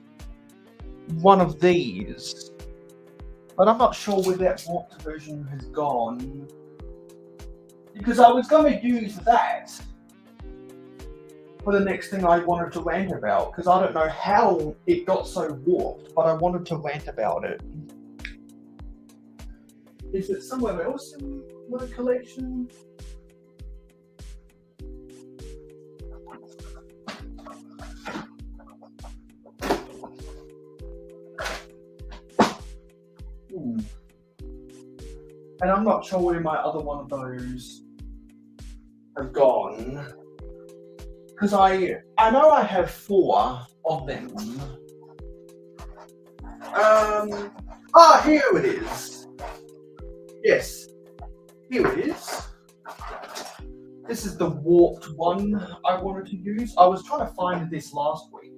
one of these, but I'm not sure where that warped version has gone. Because I was going to use that for the next thing I wanted to rant about, because I don't know how it got so warped, but I wanted to rant about it. Is it somewhere else in my collection? And I'm not sure where my other one of those have gone. Because I know I have 4 of them. Here it is. Yes, here it is. This is the warped one I wanted to use. I was trying to find this last week.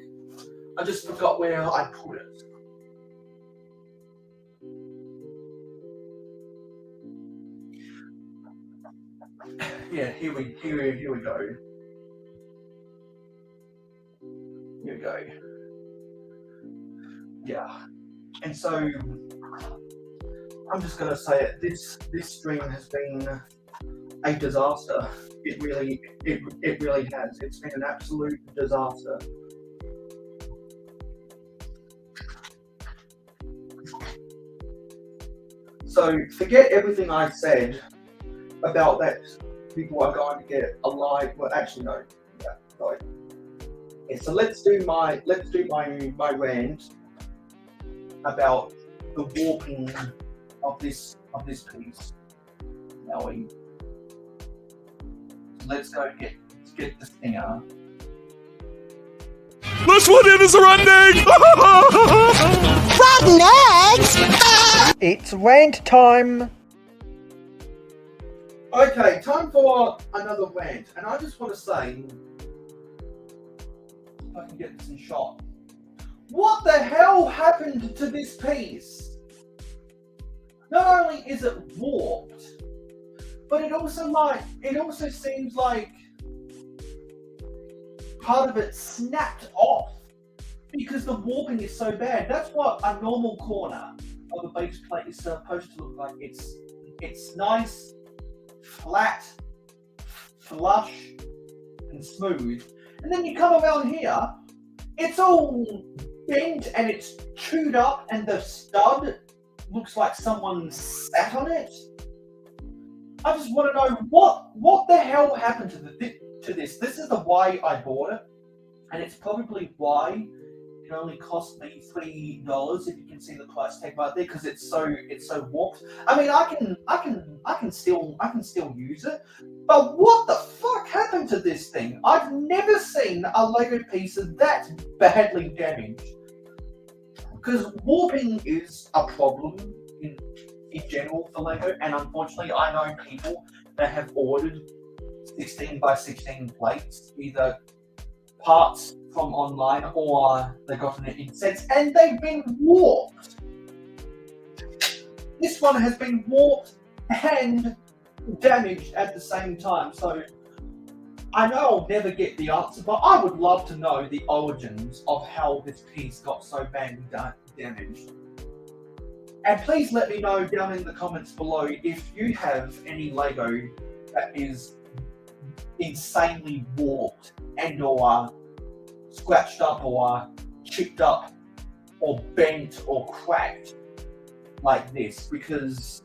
I just forgot where I put it. Yeah, here we go. Here we go. Yeah. And so I'm just gonna say it, this stream has been a disaster. It really has. It's been an absolute disaster. So forget everything I said about that people are going to get a like. Well, actually no. Yeah, sorry. Yeah, so let's do my rant about the warping of this piece. let's go get this thing out. This one in is a rotten egg! Rotten eggs! It's rant time. Okay, time for another rant, and I just want to say, if I can get this in shot. What the hell happened to this piece? Not only is it warped, but it also seems like part of it snapped off because the warping is so bad. That's what a normal corner of a base plate is supposed to look like. It's nice, flat, flush, and smooth. And then you come around here, it's all bent and it's chewed up, and the stud looks like someone sat on it. I just want to know what the hell happened to this. This is the why I bought it, and it's probably why it only cost me $3 if you can see the price tag right there, because it's so warped. I mean, I can still use it, but what the fuck happened to this thing? I've never seen a Lego piece that badly damaged. Because warping is a problem in general for Lego, and unfortunately I know people that have ordered 16 by 16 plates, either parts from online or they got it in sets, and they've been warped. This one has been warped and damaged at the same time, so I know I'll never get the answer, but I would love to know the origins of how this piece got so badly damaged. And please let me know down in the comments below if you have any Lego that is insanely warped and or scratched up or chipped up or bent or cracked like this, because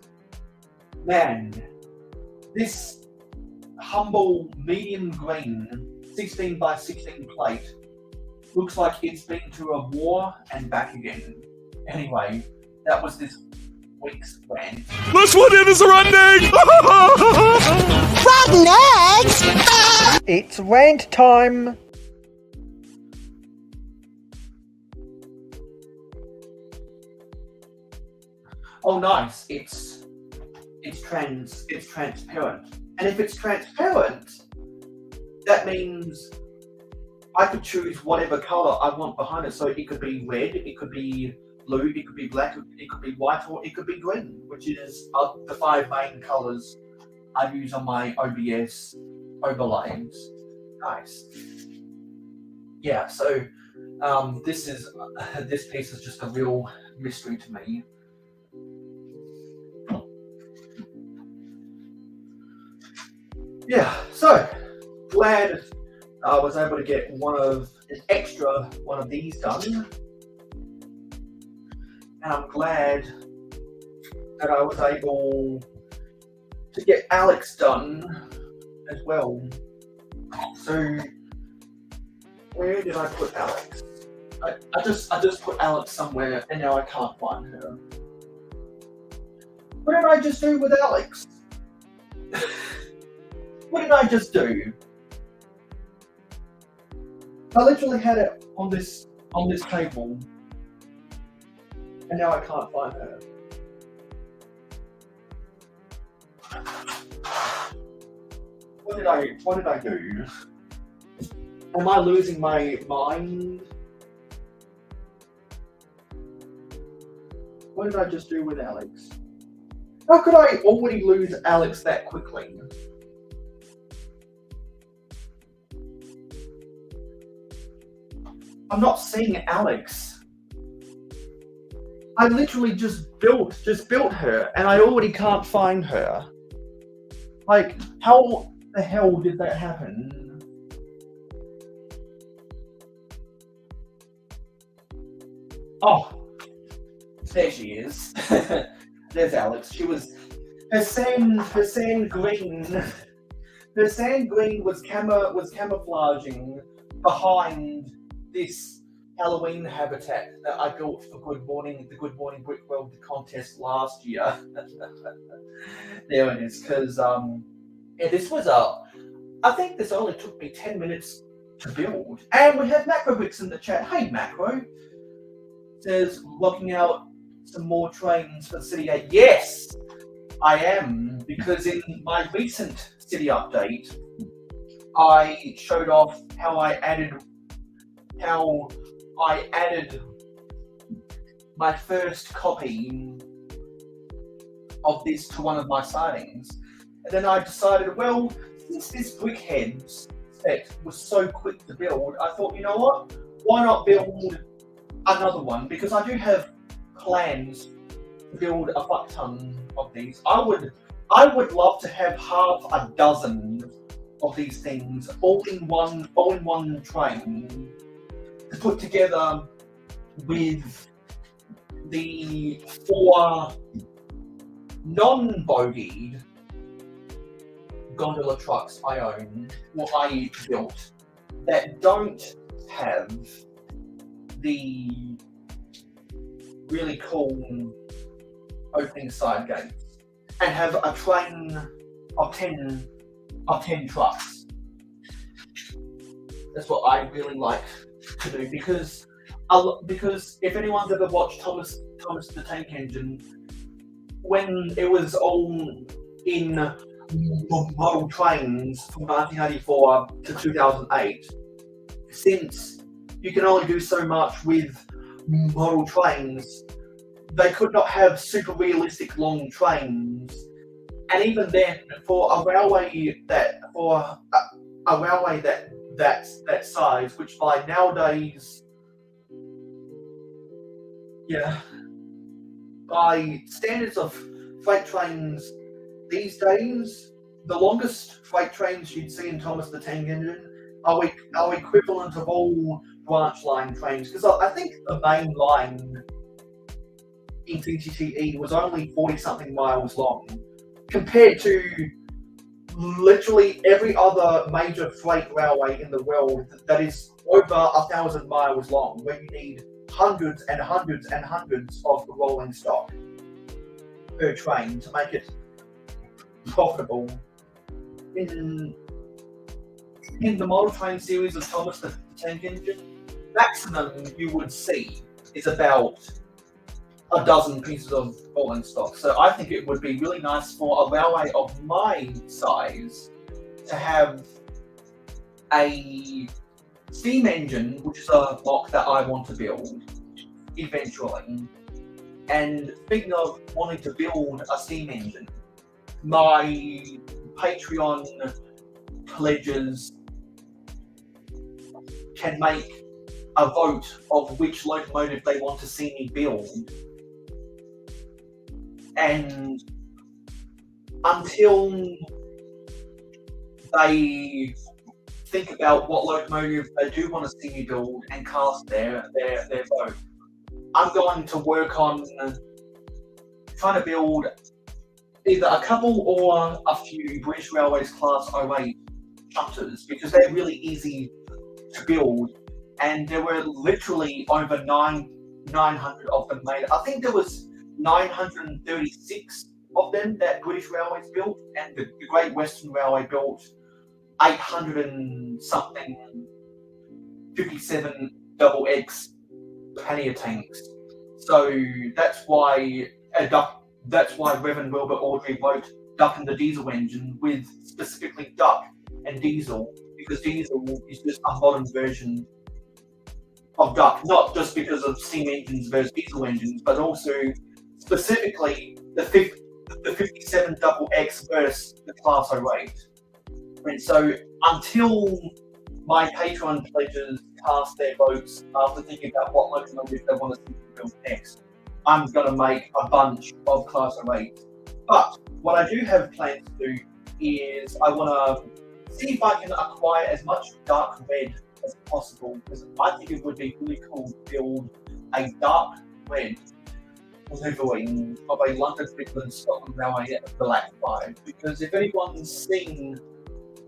man, this humble medium green 16 by 16 plate looks like it's been to a war and back again. Anyway, that was this week's rant. This one in is a rotten egg! Rotten eggs! It's rant time. Oh nice, it's transparent. And if it's transparent, that means I could choose whatever color I want behind it. So it could be red, it could be blue, it could be black, it could be white, or it could be green, which is the 5 main colors I use on my OBS overlays. Nice. Yeah, so this piece is just a real mystery to me. Yeah, so glad I was able to get an extra one of these done, and I'm glad that I was able to get Alex done as well. So where did I put Alex? I just put Alex somewhere, and now I can't find her. What did I just do with Alex? What did I just do? I literally had it on this table, and now I can't find her. What did I do? Am I losing my mind? What did I just do with Alex? How could I already lose Alex that quickly? I'm not seeing Alex. I literally just built her, and I already can't find her. Like, how the hell did that happen? Oh, there she is. There's Alex. She was her sand green. Her sand green was camouflaging behind this Halloween habitat that I built for the Good Morning Brick World contest last year. There it is, because yeah, this was I think this only took me 10 minutes to build. And we have Macro Bricks in the chat. Hey, Macro. Says, locking out some more trains for City 8. Yes, I am. Because in my recent City update, I showed off how I added my first copy of this to one of my sightings. And then I decided, well, since this Brickheads set was so quick to build, I thought, you know what? Why not build another one? Because I do have plans to build a fuck ton of these. I would love to have half a dozen of these things all in one train to put together with the 4 non-bogeyed gondola trucks I own, or I built, that don't have the really cool opening side gates, and have a train of 10 trucks. That's what I really like to do, because if anyone's ever watched Thomas the Tank Engine, when it was all in model trains from 1984 to 2008, since you can only do so much with model trains, they could not have super realistic long trains. And even then, for a railway that size, which by nowadays, by standards of freight trains these days, the longest freight trains you'd see in Thomas the Tank Engine are equivalent of all branch line trains, because I think the main line in TTTE was only 40-something miles long, compared to literally every other major freight railway in the world that is over 1,000 miles long, where you need hundreds and hundreds and hundreds of rolling stock per train to make it profitable. In the model train series of Thomas the Tank Engine, maximum you would see is about a dozen pieces of rolling stock. So I think it would be really nice for a railway of my size to have a steam engine, which is a block that I want to build eventually. And speaking of wanting to build a steam engine, my Patreon pledges can make a vote of which locomotive they want to see me build. And until they think about what locomotive they do want to see me build and cast their vote, I'm going to work on trying to build either a couple or a few British Railways Class 08 shunters, because they're really easy to build, and there were literally over 900 of them made. I think there was 936 of them that British Railways built, and the Great Western Railway built 800 and something 57 XX pannier tanks. So that's why Reverend Wilbur Audrey wrote Duck and the Diesel Engine, with specifically Duck and Diesel, because Diesel is just a modern version of Duck, not just because of steam engines versus diesel engines, but also specifically the 57 XX versus the Class 08. And so until my Patreon pledges cast their votes after thinking about what locomotive they want to see build next, I'm going to make a bunch of Class 08. But what I do have plans to do is I want to see if I can acquire as much dark red as possible, because I think it would be really cool to build a dark red livery of a London Midland Scotland Railway Black 5. Because if anyone's seen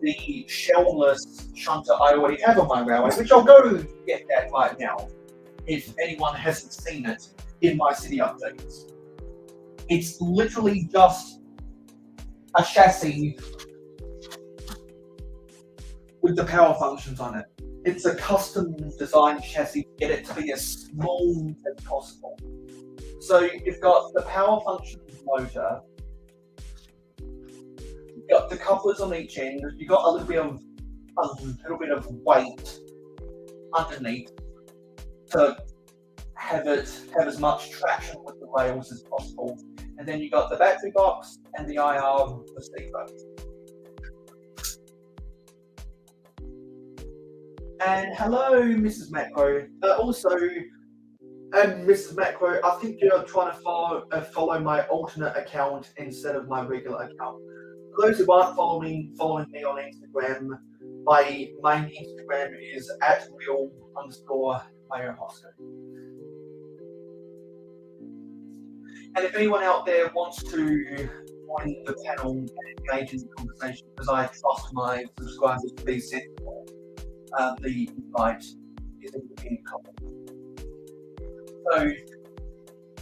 the shellless shunter I already have on my railway, which I'll go get that right now, if anyone hasn't seen it in my city updates, it's literally just a chassis with the power functions on it. It's a custom designed chassis to get it to be as small as possible. So you've got the power function motor, you've got the couplers on each end, you've got a little bit of weight underneath to have as much traction with the rails as possible. And then you got the battery box and the IR receiver. And hello, Mrs. Macro. Mrs. Macro, I think you're trying to follow my alternate account instead of my regular account. For those who aren't following me on Instagram, my main Instagram is @real_mayohosko. And if anyone out there wants to join the panel and engage in the conversation, because I trust my subscribers to be sensible, the invite is in the pinned comment. So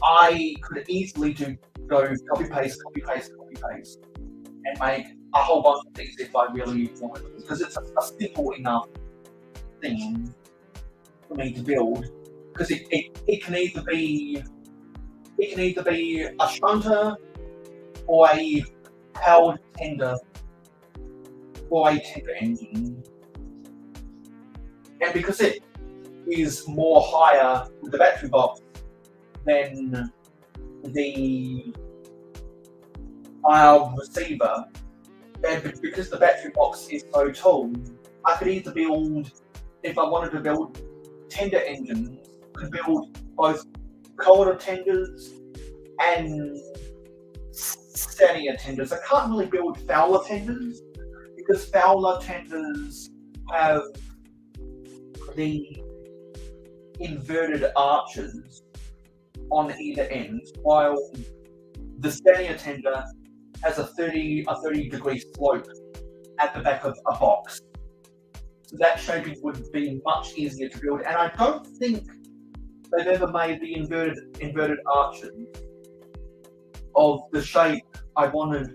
I could easily go copy paste, and make a whole bunch of things if I really wanted, because it's a simple enough thing for me to build. Because it can either be a shunter or a powered tender or a tender engine. And because it is more higher with the battery box than the IR receiver, and because the battery box is so tall, I could either build, if I wanted to build tender engines, I could build both colder tenders and steadier tenders. I can't really build Fowler tenders because Fowler tenders have the inverted arches on either end, while the steadier tender has a 30 degree slope at the back of a box. So that shaping would be much easier to build, and I don't think they've ever made the inverted arches of the shape I would want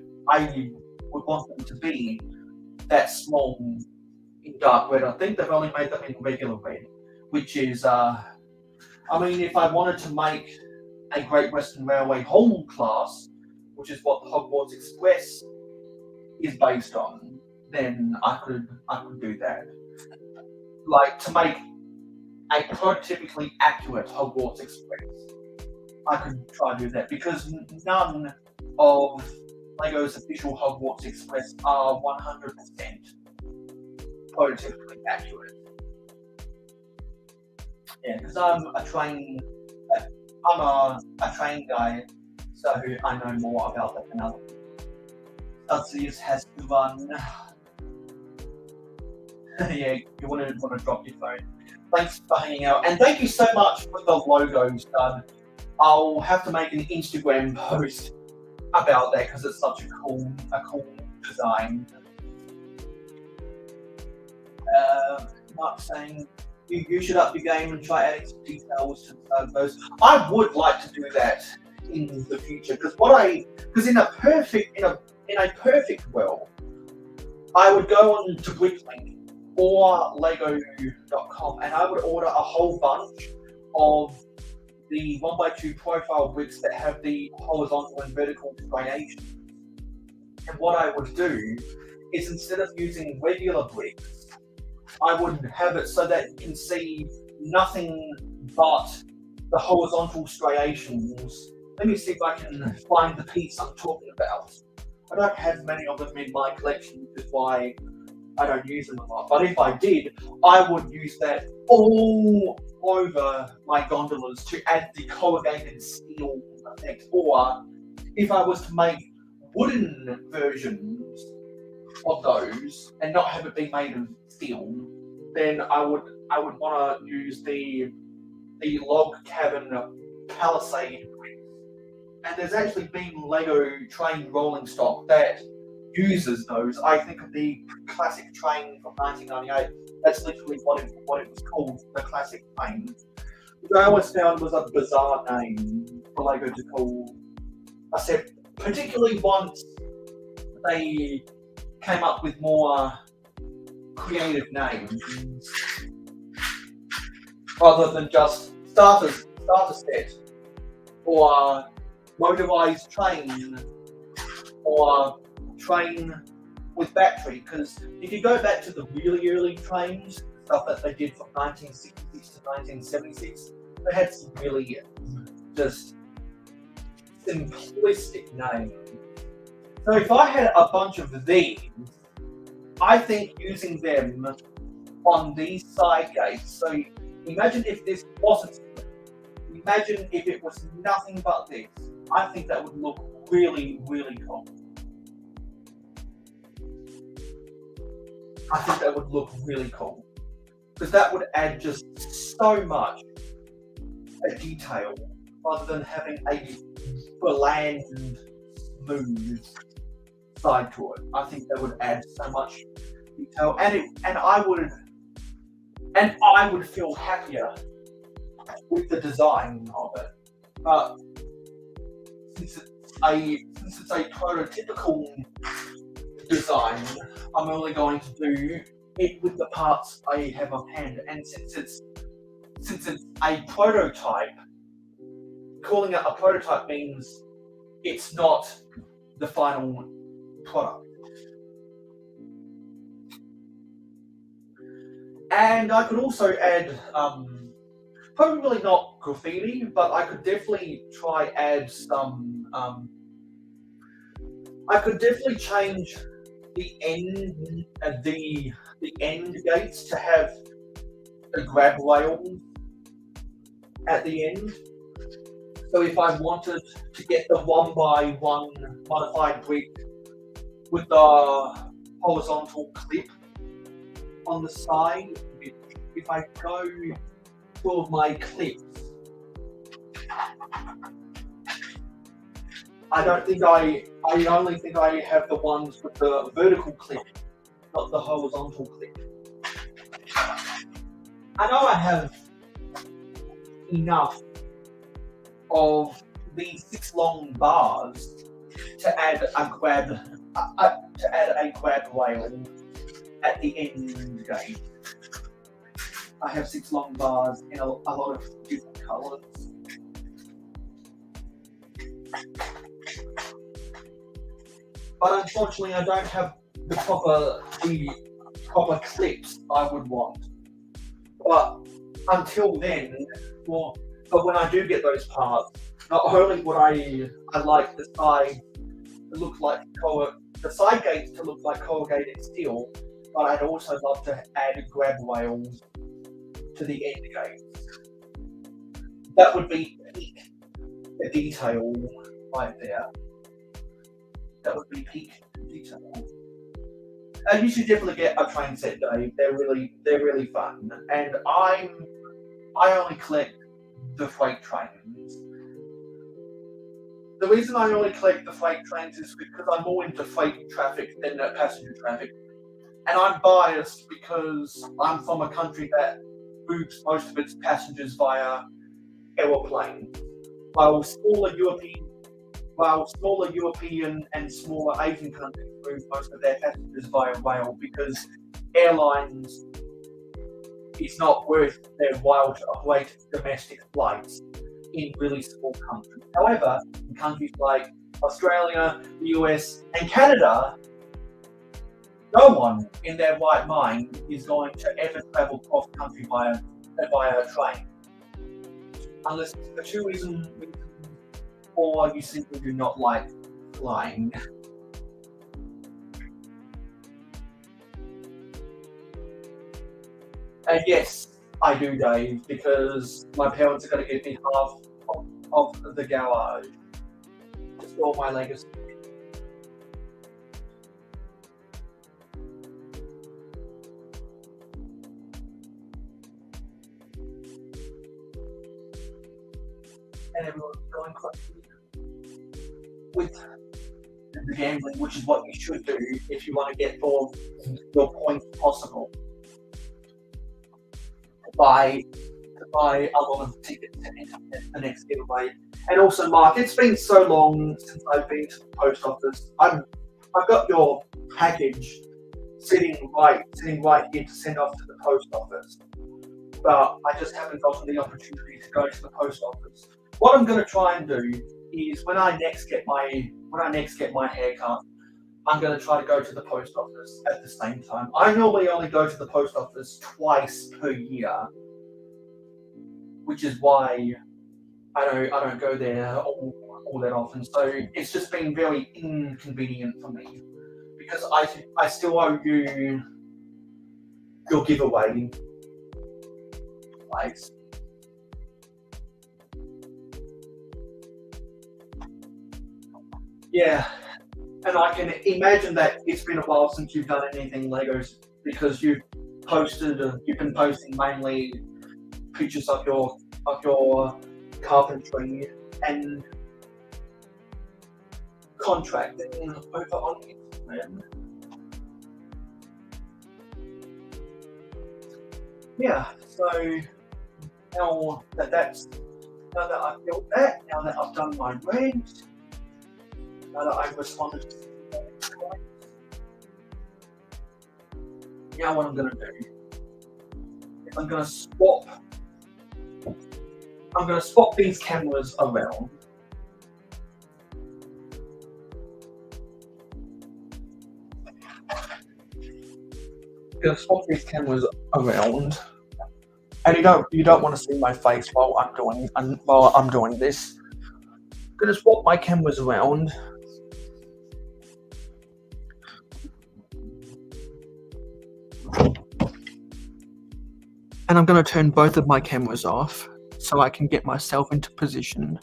them to be that small in dark red. I think they've only made them in regular red, which is, if I wanted to make a Great Western Railway Hall class, which is what the Hogwarts Express is based on, then I could do that. Like, to make a prototypically accurate Hogwarts Express, I could try to do that, because none of LEGO's official Hogwarts Express are 100% prototypically accurate. Yeah, because I'm a train guy, so I know more about that than others. Celsius has to run. Yeah, you want to drop your phone. Thanks for hanging out, and thank you so much for the logo, Stud. I'll have to make an Instagram post about that because it's such a cool design. Mark saying you should up your game and try adding some details to those. I would like to do that in the future, because in a perfect world, I would go on to Bricklink or Lego.com and I would order a whole bunch of the 1x2 profile bricks that have the horizontal and vertical striations. And what I would do is, instead of using regular bricks, I would have it so that you can see nothing but the horizontal striations. Let me see if I can find the piece I'm talking about. I don't have many of them in my collection, which is why I don't use them a lot. But if I did, I would use that all over my gondolas to add the corrugated steel effect. Or if I was to make wooden versions of those and not have it be made of steel, then I would want to use the log cabin palisade bricks. And there's actually been Lego train rolling stock that uses those. I think of the classic train from 1998. That's literally what it was called, the classic train. Which I always found was a bizarre name for Lego to call a set, particularly once they came up with more creative names rather than just starter set or motorized train or train with battery. Because if you go back to the really early trains, stuff that they did from 1966 to 1976, they had some really just simplistic names. So if I had a bunch of these, I think using them on these side gates. So imagine if this wasn't, imagine if it was nothing but this. I think that would look really, really cool. I think that would look really cool. Because that would add just so much detail rather than having a bland, smooth side to it. I think that would add so much detail, and I would feel happier with the design of it. But since it's a prototypical design, I'm only going to do it with the parts I have on hand, and since it's a prototype, calling it a prototype means it's not the final product. And I could also add, probably not graffiti, but I could definitely try add some. I could definitely change the end gates to have a grab rail at the end. So if I wanted to get the 1x1 modified brick with the horizontal clip on the side, if I go to all of my clips, I only think I have the ones with the vertical clip, not the horizontal clip. I know I have enough of these 6 long bars to add a grab rail at the end gate. I have 6 long bars in a lot of different colours. But unfortunately, I don't have the proper clips I would want. But until then, but when I do get those parts, not only would I like the side to look like the side gates to look like corrugated steel, but I'd also love to add grab rails to the end gates. That would be peak detail right there. That would be peak detail. And you should definitely get a train set, Dave. They're really fun. And I only collect the freight trains. The reason I only collect the freight trains is because I'm more into freight traffic than passenger traffic. And I'm biased because I'm from a country that moves most of its passengers via aeroplane, while smaller European and smaller Asian countries move most of their passengers via rail because airlines is not worth their while to operate domestic flights in really small countries. However, in countries like Australia, the US, and Canada, no one in their right mind is going to ever travel cross country via a train. Unless for 2 reasons, or you simply do not like flying. And yes, I do, Dave, because my parents are going to give me half of the garage to store my legacy. And everyone's going crazy with the gambling, which is what you should do if you want to get all your points possible. Buy a lot of tickets to enter the next giveaway. And also, Mark, it's been so long since I've been to the post office. I've got your package sitting right here to send off to the post office. But I just haven't gotten the opportunity to go to the post office. What I'm going to try and do is when I next get my haircut, I'm going to try to go to the post office at the same time. I normally only go to the post office twice per year, which is why I don't go there all that often. So it's just been very inconvenient for me because I still owe you your giveaway. Place. Yeah, and I can imagine that it's been a while since you've done anything Legos because you've been posting mainly pictures of your carpentry and contracting over on Instagram. Yeah, so now that I've built that, now that I've done my rent, now that I've responded to comments, now what I'm going to do is I'm going to swap these cameras around. I'm going to swap these cameras around. And you don't want to see my face while I'm doing this. I'm gonna swap my cameras around. And I'm gonna turn both of my cameras off so I can get myself into position.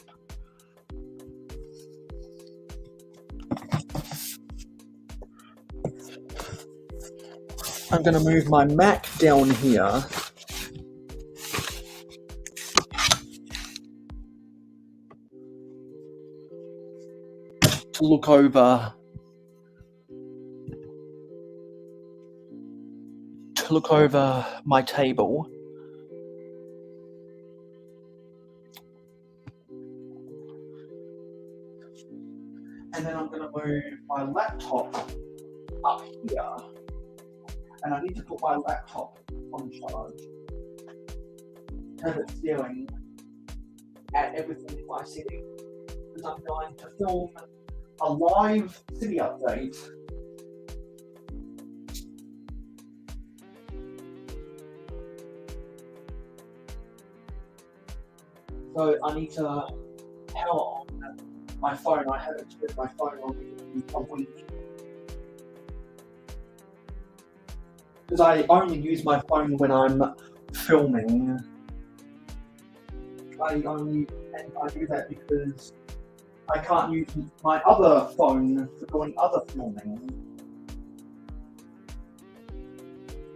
I'm gonna move my Mac down here. To look over my table. And then I'm going to move my laptop up here. And I need to put my laptop on charge. Have it staring at everything in my city. Because I'm going to film a live city update. So I need to power on my phone. I haven't turned my phone on in a week. Because I only use my phone when I'm filming. I do that because I can't use my other phone for doing other filming.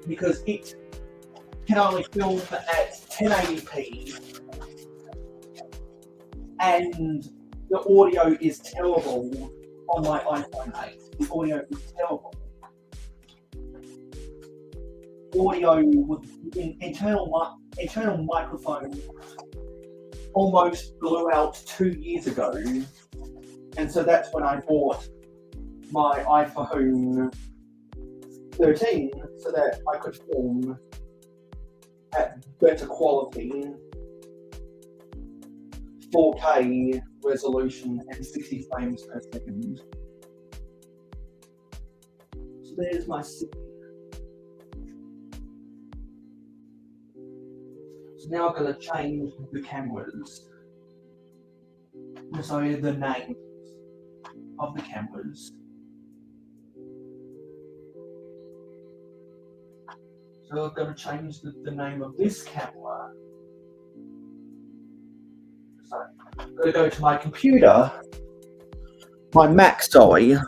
Because it can only film at 1080p. And the audio is terrible on my iPhone 8. The audio is terrible. Audio with internal microphone almost blew out 2 years ago. And so that's when I bought my iPhone 13 so that I could film at better quality, 4K resolution and 60 frames per second. So there's my city. So now I'm going to change the cameras. Sorry, the names of the cameras. So I'm going to change the name of this camera. So I'm going to go to my computer, my Mac, sorry, and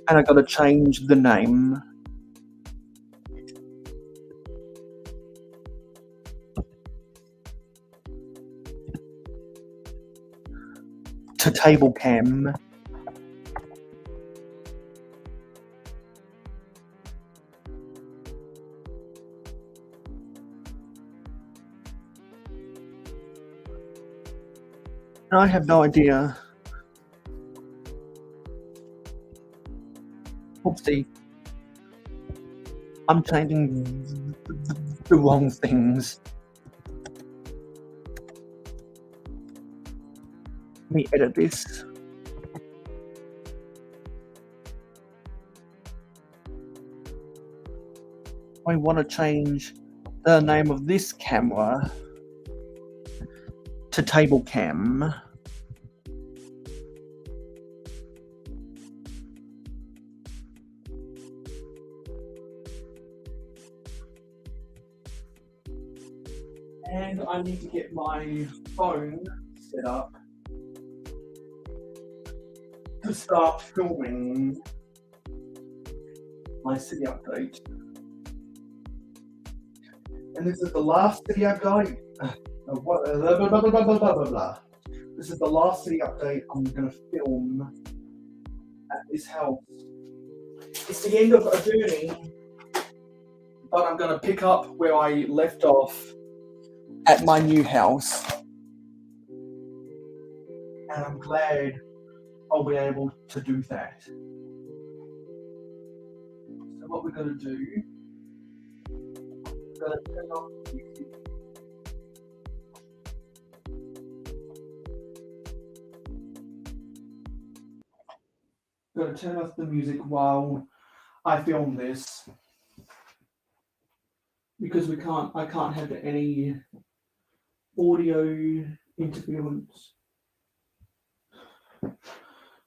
I'm going to change the name to Table Cam. I have no idea. Oops. See, I'm changing the wrong things. Let me edit this. I want to change the name of this camera to table cam. And I need to get my phone set up to start filming my city update. And this is the last city update. This is the last city update I'm going to film at this house. It's the end of a journey, but I'm going to pick up where I left off at my new house. And I'm glad I'll be able to do that. So what we're going to do, we're going to turn off the music. I'm going to turn off the music while I film this, because I can't have any audio interference.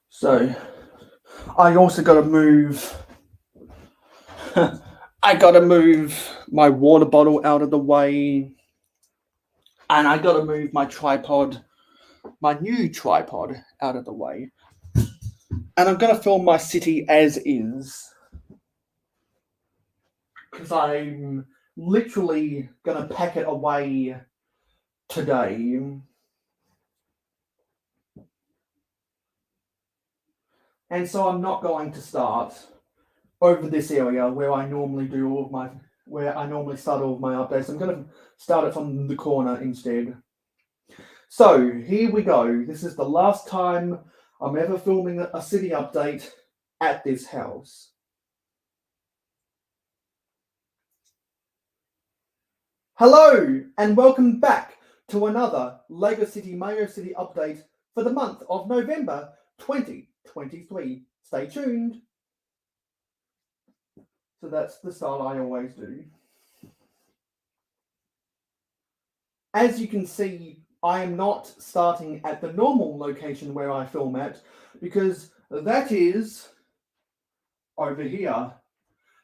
So I also got to move. I got to move my water bottle out of the way, and I got to move my tripod, my new tripod, out of the way. And I'm going to film my city as is, because I'm literally going to pack it away today. And so I'm not going to start over this area where I normally do all of my, where I normally start all of my updates. I'm going to start it from the corner instead. So here we go. This is the last time I'm ever filming a city update at this house. Hello and welcome back to another Lego City Mayo City update for the month of November 2023. Stay tuned. So that's the style I always do. As you can see, I am not starting at the normal location where I film at, because that is over here.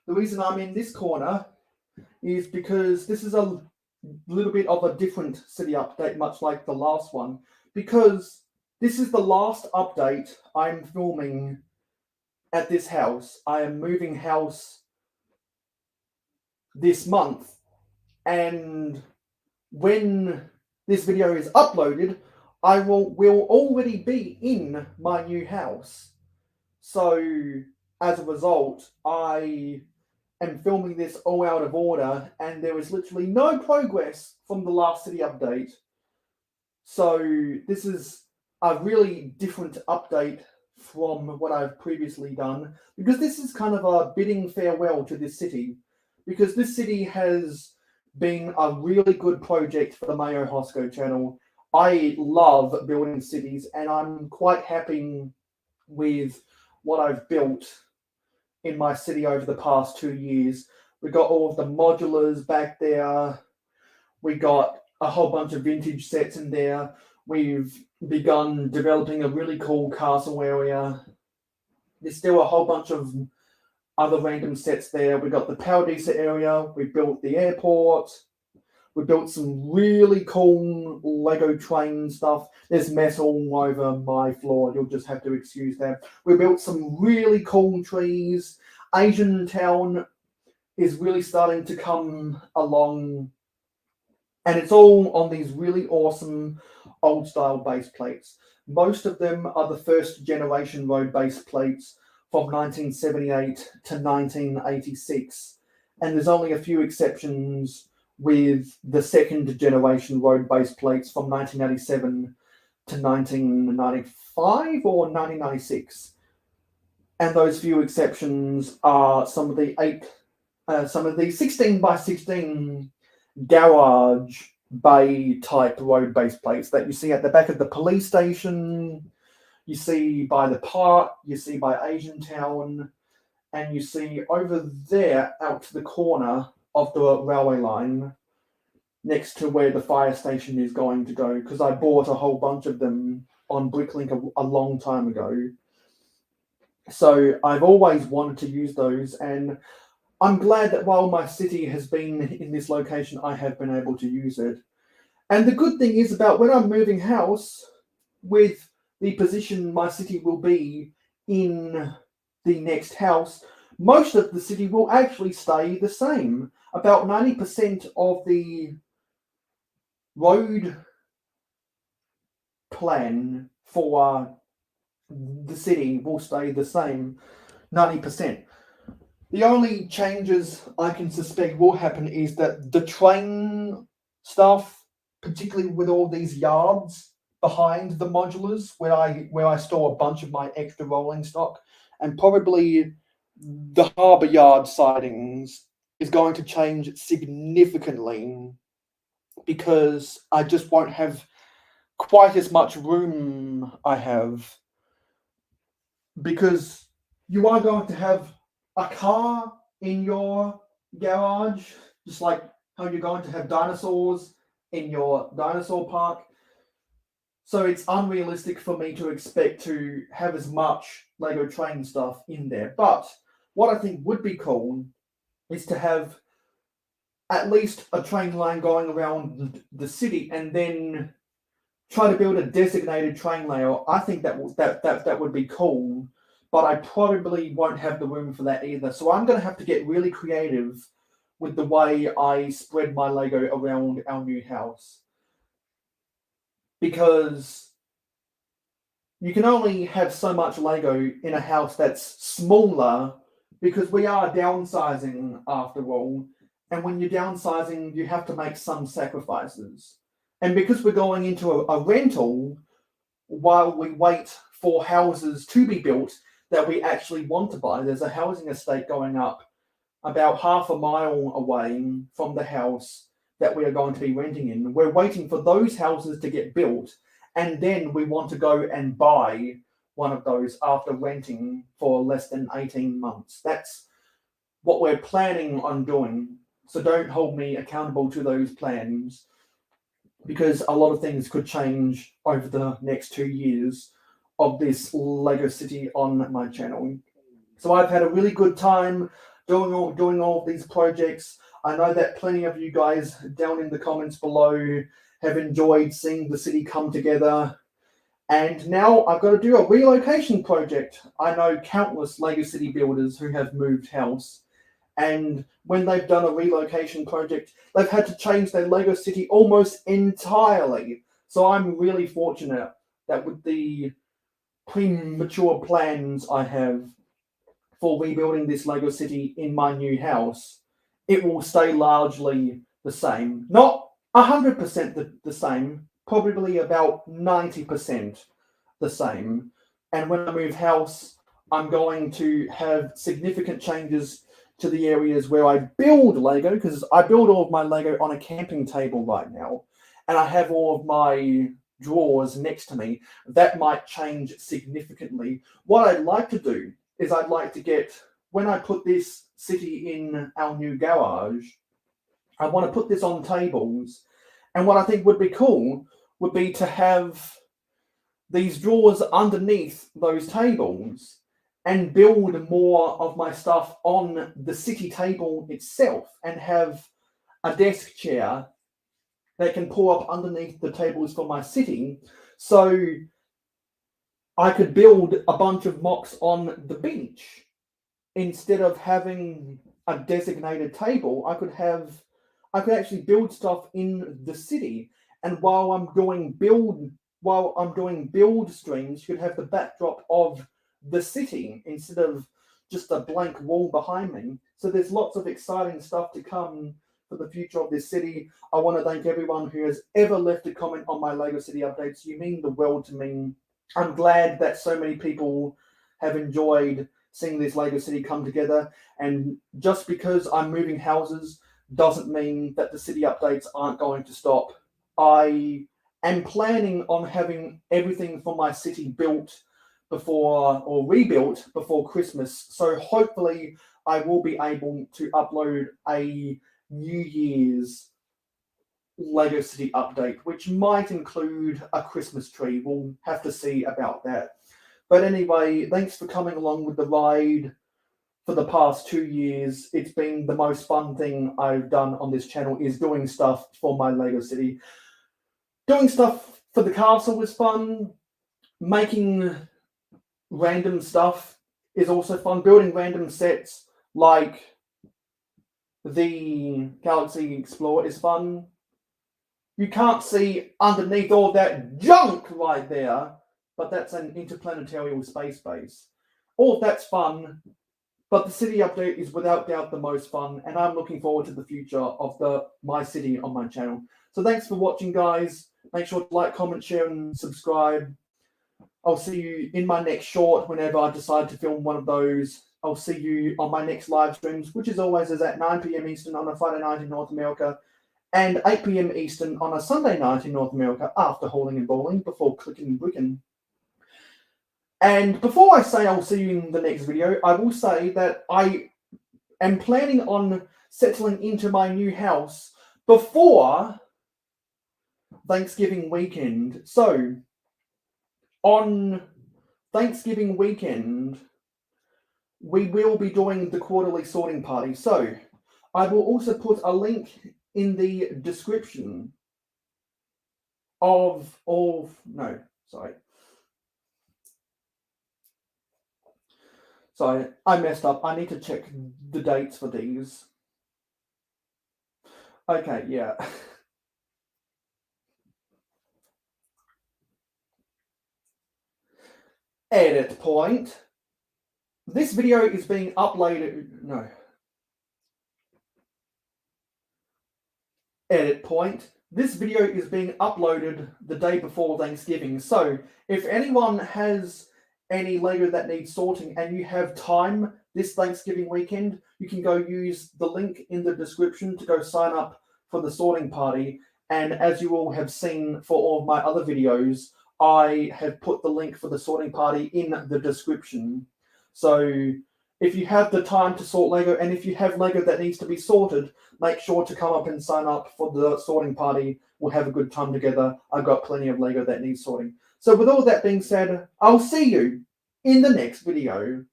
The reason I'm in this corner is because this is a little bit of a different city update, much like the last one, because this is the last update I'm filming at this house. I am moving house this month, and when this video is uploaded, I will already be in my new house. So as a result, I am filming this all out of order, and there is literally no progress from the last city update. So this is a really different update from what I've previously done, because this is kind of a bidding farewell to this city, because this city has been a really good project for the mayohosko channel. I love building cities, and I'm quite happy with what I've built in my city over the past 2 years. We got all of the modulars back there. We got a whole bunch of vintage sets in there. We've begun developing a really cool castle area. There's still a whole bunch of other random sets there. We got the Paradisa area. We built the airport. We built some really cool Lego train stuff. There's mess all over my floor. You'll just have to excuse that. We built some really cool trees. Asian Town is really starting to come along. And it's all on these really awesome old style base plates. Most of them are the first generation road base plates from 1978 to 1986. And there's only a few exceptions with the second generation road base plates from 1987 to 1995 or 1996. and those few exceptions are some of the 16 by 16 garage bay type road base plates that you see at the back of the police station, you see by the park, you see by Asian Town, and you see over there out to the corner of the railway line next to where the fire station is going to go, because I bought a whole bunch of them on Bricklink a long time ago. So I've always wanted to use those, and I'm glad that while my city has been in this location, I have been able to use it. And the good thing is about when I'm moving house, with the position my city will be in the next house, most of the city will actually stay the same. About 90% of the road plan for the city will stay the same, 90%. The only changes I can suspect will happen is that the train stuff, particularly with all these yards behind the modulars where I store a bunch of my extra rolling stock, and probably the harbour yard sidings is going to change significantly, because I just won't have quite as much room I have, because you are going to have a car in your garage, just like how you're going to have dinosaurs in your dinosaur park. So it's unrealistic for me to expect to have as much Lego train stuff in there. But what I think would be cool is to have at least a train line going around the city, and then try to build a designated train layout. I think that would be cool, but I probably won't have the room for that either. So I'm going to have to get really creative with the way I spread my Lego around our new house, because you can only have so much Lego in a house that's smaller, because we are downsizing after all. And when you're downsizing, you have to make some sacrifices. And because we're going into a rental while we wait for houses to be built that we actually want to buy, there's a housing estate going up about half a mile away from the house that we are going to be renting in. We're waiting for those houses to get built, and then we want to go and buy one of those after renting for less than 18 months. That's what we're planning on doing. So don't hold me accountable to those plans, because a lot of things could change over the next 2 years of this Lego City on my channel. So I've had a really good time doing all of these projects. I know that plenty of you guys down in the comments below have enjoyed seeing the city come together. And now I've got to do a relocation project. I know countless Lego City builders who have moved house, and when they've done a relocation project, they've had to change their Lego City almost entirely. So I'm really fortunate that with the premature plans I have for rebuilding this Lego City in my new house, it will stay largely the same. Not 100% the same, probably about 90% the same. And when I move house, I'm going to have significant changes to the areas where I build Lego, because I build all of my Lego on a camping table right now, and I have all of my drawers next to me. That might change significantly. What I'd like to do is I'd like to get, when I put this city in our new garage, I want to put this on tables. And what I think would be cool would be to have these drawers underneath those tables and build more of my stuff on the city table itself, and have a desk chair that can pull up underneath the tables for my city. So I could build a bunch of mocks on the beach. Instead of having a designated table, I could actually build stuff in the city. And while I'm doing build streams, you could have the backdrop of the city instead of just a blank wall behind me. So there's lots of exciting stuff to come for the future of this city. I want to thank everyone who has ever left a comment on my Lego City updates. You mean the world to me. I'm glad that so many people have enjoyed seeing this Lego city come together. And just because I'm moving houses doesn't mean that the city updates aren't going to stop. I am planning on having everything for my city built before, or rebuilt before Christmas. So hopefully I will be able to upload a New Year's Lego City update, which might include a Christmas tree. We'll have to see about that. But anyway, thanks for coming along with the ride for the past 2 years. It's been the most fun thing I've done on this channel, is doing stuff for my Lego City. Doing stuff for the castle was fun. Making random stuff is also fun. Building random sets like the Galaxy Explorer is fun. You can't see underneath all that junk right there, but that's an interplanetary space base. All of that's fun, but the city update is without doubt the most fun, and I'm looking forward to the future of my city on my channel. So thanks for watching, guys. Make sure to like, comment, share, and subscribe. I'll see you in my next short whenever I decide to film one of those. I'll see you on my next live streams, which is always at 9 p.m. Eastern on a Friday night in North America, and 8 p.m. Eastern on a Sunday night in North America after hauling and bowling before clicking and bricking. And before I say I'll see you in the next video, I will say that I am planning on settling into my new house before Thanksgiving weekend. So, on Thanksgiving weekend, we will be doing the quarterly sorting party. So, I will also put a link in the description of Sorry, I messed up. I need to check the dates for these. Okay, yeah. Edit point. This video is being uploaded. No. Edit point. This video is being uploaded the day before Thanksgiving. So, if anyone has any Lego that needs sorting and you have time this Thanksgiving weekend, you can go use the link in the description to go sign up for the sorting party. And as you all have seen for all of my other videos, I have put the link for the sorting party in the description. So if you have the time to sort Lego, and if you have Lego that needs to be sorted, make sure to come up and sign up for the sorting party. We'll have a good time together. I've got plenty of Lego that needs sorting. So with all that being said, I'll see you in the next video.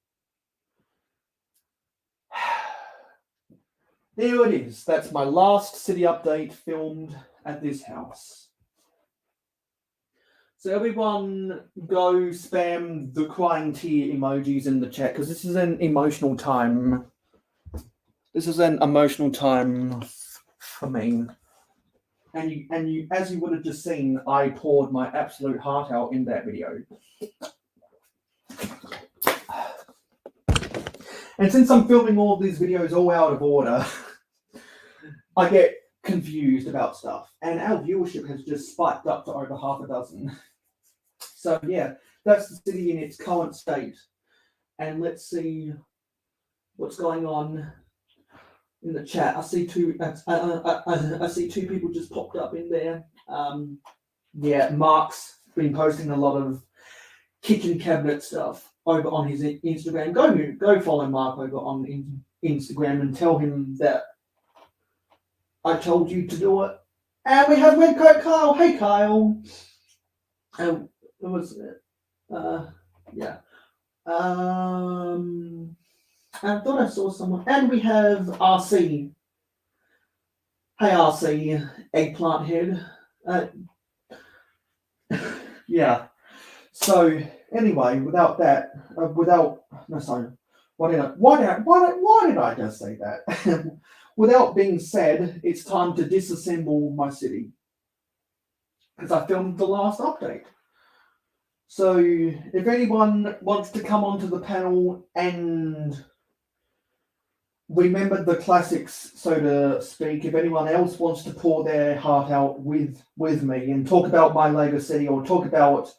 There it is. That's my last city update filmed at this house. So everyone go spam the crying tear emojis in the chat, because this is an emotional time. This is an emotional time for me. And you, as you would have just seen, I poured my absolute heart out in that video. And since I'm filming all of these videos all out of order, I get confused about stuff. And our viewership has just spiked up to over half a dozen. So yeah, that's the city in its current state. And let's see what's going on in the chat. I see two. I see two people just popped up in there. Yeah, Mark's been posting a lot of kitchen cabinet stuff over on his Instagram. Go follow Mark over on Instagram and tell him that I told you to do it. And we have Red Coat Kyle. Hey Kyle. What was it? Yeah. I thought I saw someone. And we have RC. Hey RC, eggplant head. Yeah. So anyway, without that, why did I just say that? Without being said, it's time to disassemble my city, because I filmed the last update. So if anyone wants to come onto the panel and remember the classics, so to speak, if anyone else wants to pour their heart out with me and talk about my Lego City, or talk about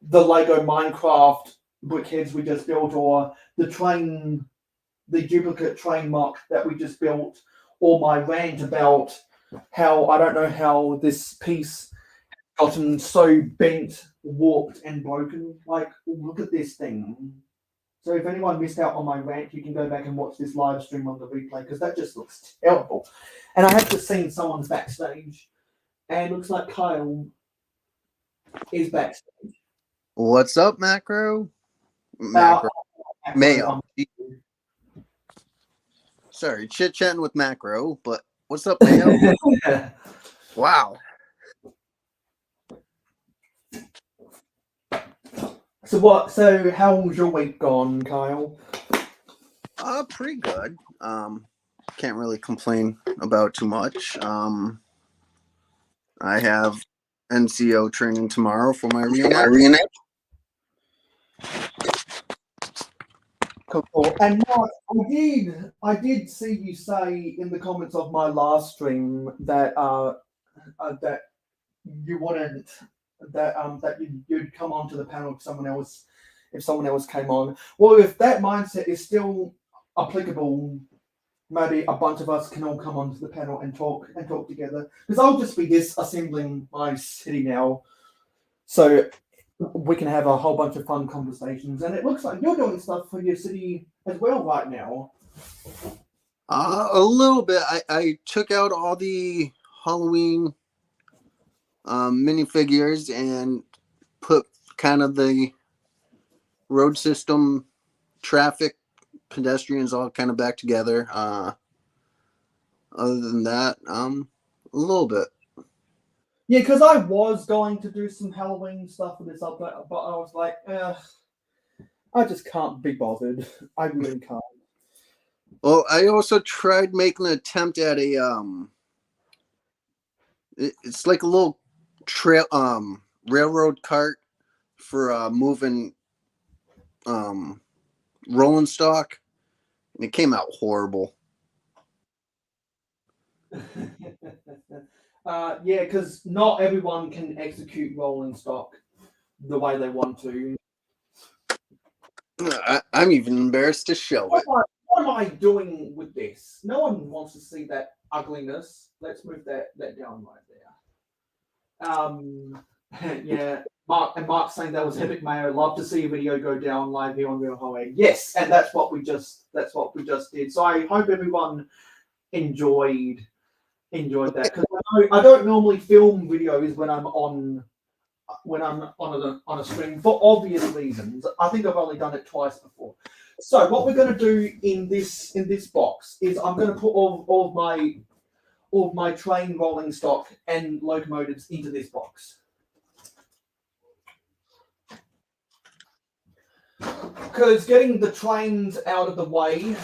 the Lego Minecraft brickheads we just built, or the duplicate train mock that we just built, or my rant about how I don't know how this piece gotten so bent, warped, and broken. Like, look at this thing. So if anyone missed out on my rant, you can go back and watch this live stream on the replay, because that just looks terrible. And I have just seen someone's backstage, and it looks like Kyle is backstage. What's up, Macro? Macro. Mayo. Sorry, chit-chatting with Macro, but what's up, Mayo? Wow. So how's your week gone, Kyle? Pretty good. Can't really complain about too much. I have NCO training tomorrow for my reenact. Cool. And Mark, I did see you say in the comments of my last stream that that you wouldn't that you'd come onto the panel if someone else came on. Well, if that mindset is still applicable, maybe a bunch of us can all come onto the panel and talk together. Because I'll just be disassembling my city now, so we can have a whole bunch of fun conversations. And it looks like you're doing stuff for your city as well right now. A little bit. I took out all the Halloween minifigures and put kind of the road system, traffic, pedestrians all kind of back together. Other than that, a little bit. Yeah, because I was going to do some Halloween stuff for this, but I was like, I just can't be bothered. I really can't. Well, I also tried making an attempt at a it's like a little trail railroad cart for moving rolling stock, and it came out horrible. Yeah, because not everyone can execute rolling stock the way they want to. I'm even embarrassed to show it. What am I doing with this? No one wants to see that ugliness. Let's move that down right there. Yeah, Mark's saying that was epic, Mayo. Love to see a video go down live here on Real Highway. Yes, and that's what we just did. So I hope everyone enjoyed that, because I don't normally film videos when I'm on a stream for obvious reasons. I think I've only done it twice before. So what we're going to do in this box is I'm going to put all of my train rolling stock and locomotives into this box. Because getting the trains out of the way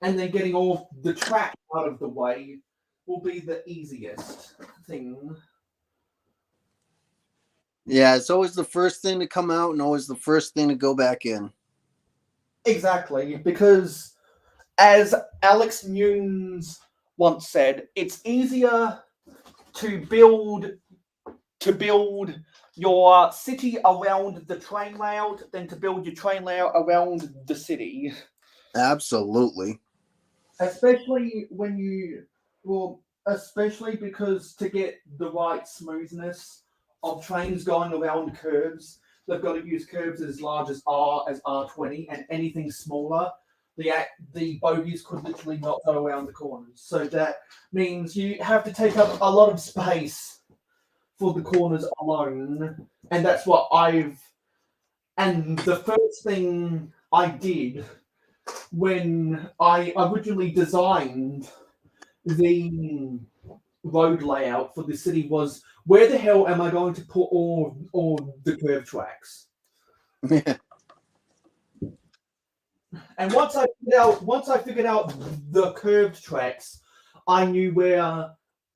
and then getting all the track out of the way will be the easiest thing. Yeah, it's always the first thing to come out and always the first thing to go back in. Exactly, because as Alex Nunes once said, it's easier to build your city around the train layout than to build your train layout around the city. Absolutely. Especially because to get the right smoothness of trains going around curves, they've got to use curves as large as R20, and anything smaller, the bogies could literally not go around the corners. So that means you have to take up a lot of space for the corners alone, and that's what and the first thing I did when I originally designed the road layout for the city was, where the hell am I going to put all the curve tracks? And once I figured out the curved tracks, I knew where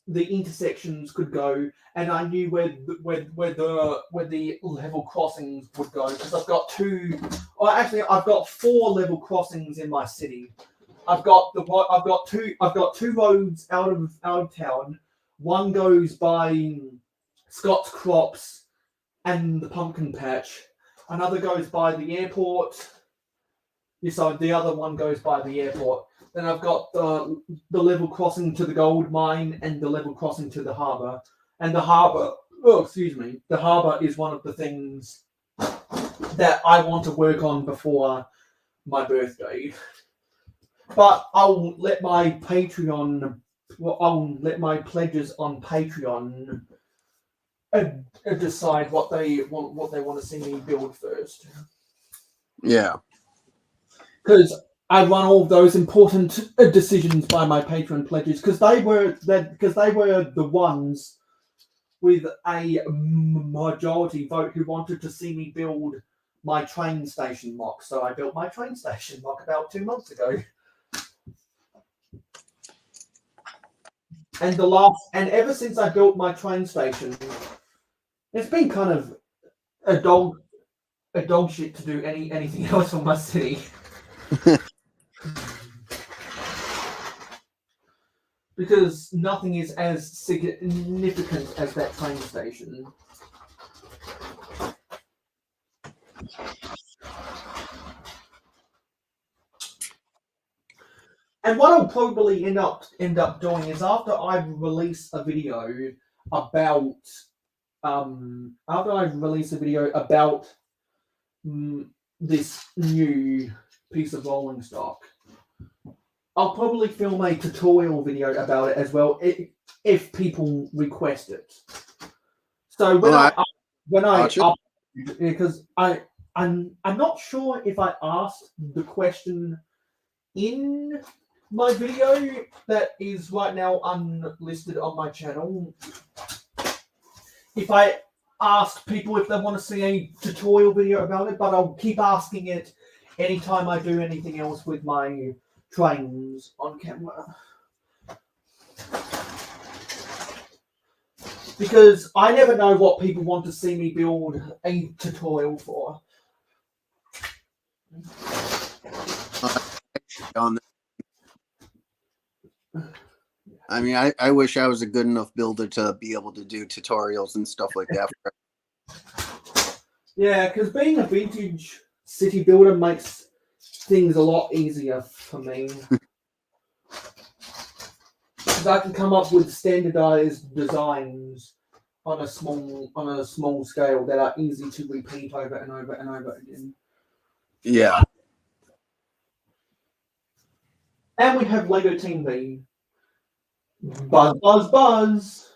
the intersections could go, and I knew where the level crossings would go, because I've got I've got 4 level crossings in my city. I've got two roads out of town. One goes by Scott's Crops and the Pumpkin Patch, Another goes by the airport. So the other one goes by the airport. Then I've got the level crossing to the gold mine and the level crossing to the harbour. And the harbour, the harbour is one of the things that I want to work on before my birthday. But I'll let my pledges on Patreon decide what they want to see me build first. Yeah. Because I run all those important decisions by my Patreon pledges, because they were the ones with a majority vote who wanted to see me build my train station mock. So I built my train station mock about 2 months ago. And ever since I built my train station, it's been kind of a dog shit to do anything else for my city. Because nothing is as significant as that train station. And what I'll probably end up doing is after I release a video about this new piece of rolling stock, I'll probably film a tutorial video about it as well if people request it. So because I'm not sure if I asked the question in my video that is right now unlisted on my channel. If I asked people if they want to see a tutorial video about it, but I'll keep asking it anytime I do anything else with my trains on camera. Because I never know what people want to see me build a tutorial for. I mean, I wish I was a good enough builder to be able to do tutorials and stuff like that. Yeah, because being a vintage city builder makes things a lot easier for me. Because I can come up with standardized designs on a small scale that are easy to repeat over and over and over again. Yeah. And we have Lego Team B. Buzz, buzz, buzz.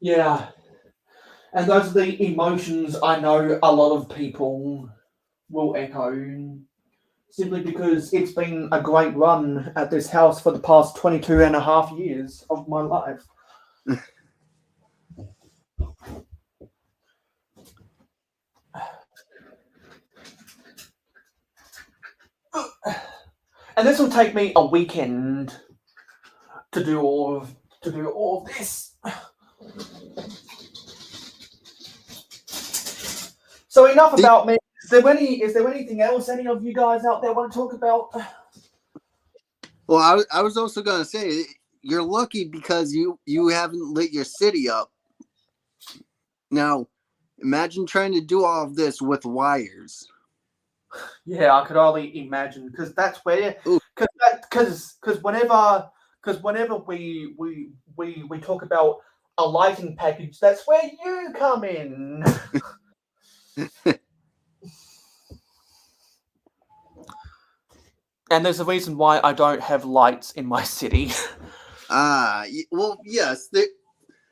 Yeah. And those are the emotions I know a lot of people will echo, simply because it's been a great run at this house for the past 22 and a half years of my life. And this will take me a weekend to do all of this. So enough about me. Is there anything else any of you guys out there want to talk about? Well, I was also gonna say you're lucky because you haven't lit your city up. Now, imagine trying to do all of this with wires. Yeah, I could only imagine, because that's where because whenever we talk about a lighting package, that's where you come in. And there's a reason why I don't have lights in my city. Well, yes.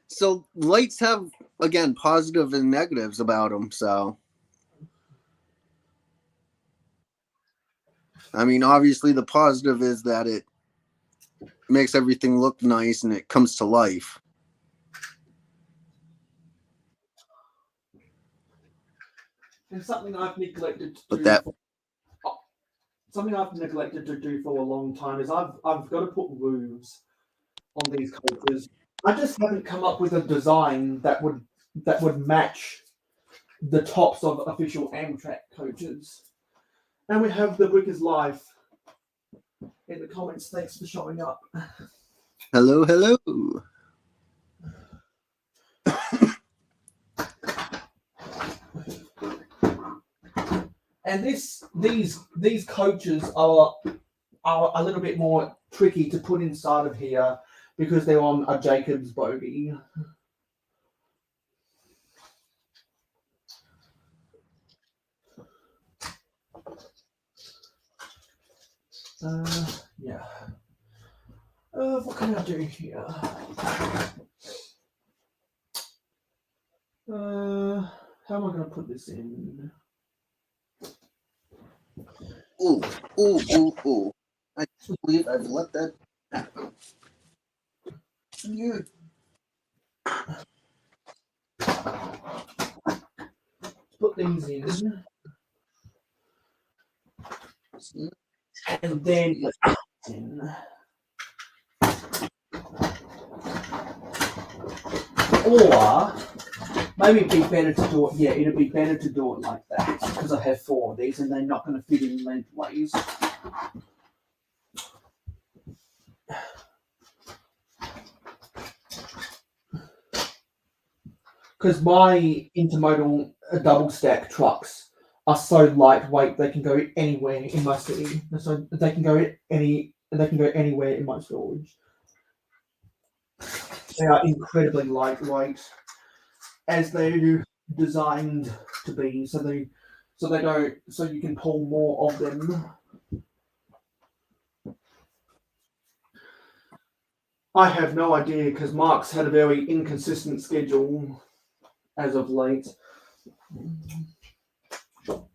So lights have, again, positive and negatives about them. So, I mean, obviously the positive is that it makes everything look nice and it comes to life. And something I've neglected to But do. Something I've neglected to do for a long time is I've got to put roofs on these coaches. I just haven't come up with a design that would match the tops of official Amtrak coaches. And we have the Brick is Life in the comments. Thanks for showing up. Hello, hello. And these coaches are a little bit more tricky to put inside of here because they're on a Jacobs bogey. Yeah. What can I do here? How am I going to put this in? Ooh, ooh, ooh, ooh. I can't believe I've let that happen. You. Put these in. And then in. Or maybe it'd be better to do it. Yeah, it'd be better to do it like that because I have 4 of these and they're not going to fit in lengthways. Because my intermodal double stack trucks are so lightweight they can go anywhere in my city. So they can go anywhere in my storage. They are incredibly lightweight, as they're designed to be. So you can pull more of them. I have no idea because Mark's had a very inconsistent schedule as of late. So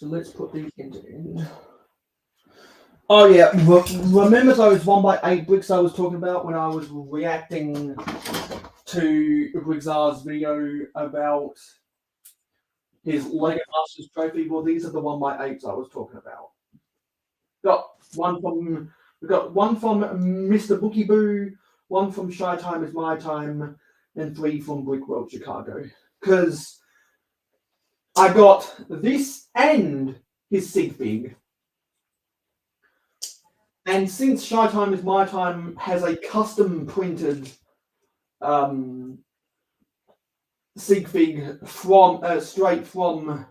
let's put these in. Oh yeah, remember those 1x8 bricks I was talking about when I was reacting to Briggsar's video about his Lego Masters trophy? Well, these are the 1x8s I was talking about. We've got one from Mr. Bookie Boo, one from Shy Time Is My Time, and 3 from Brick World Chicago. Because I got this and his sig fig. And since Shy Time Is My Time has a custom printed sig fig from straight from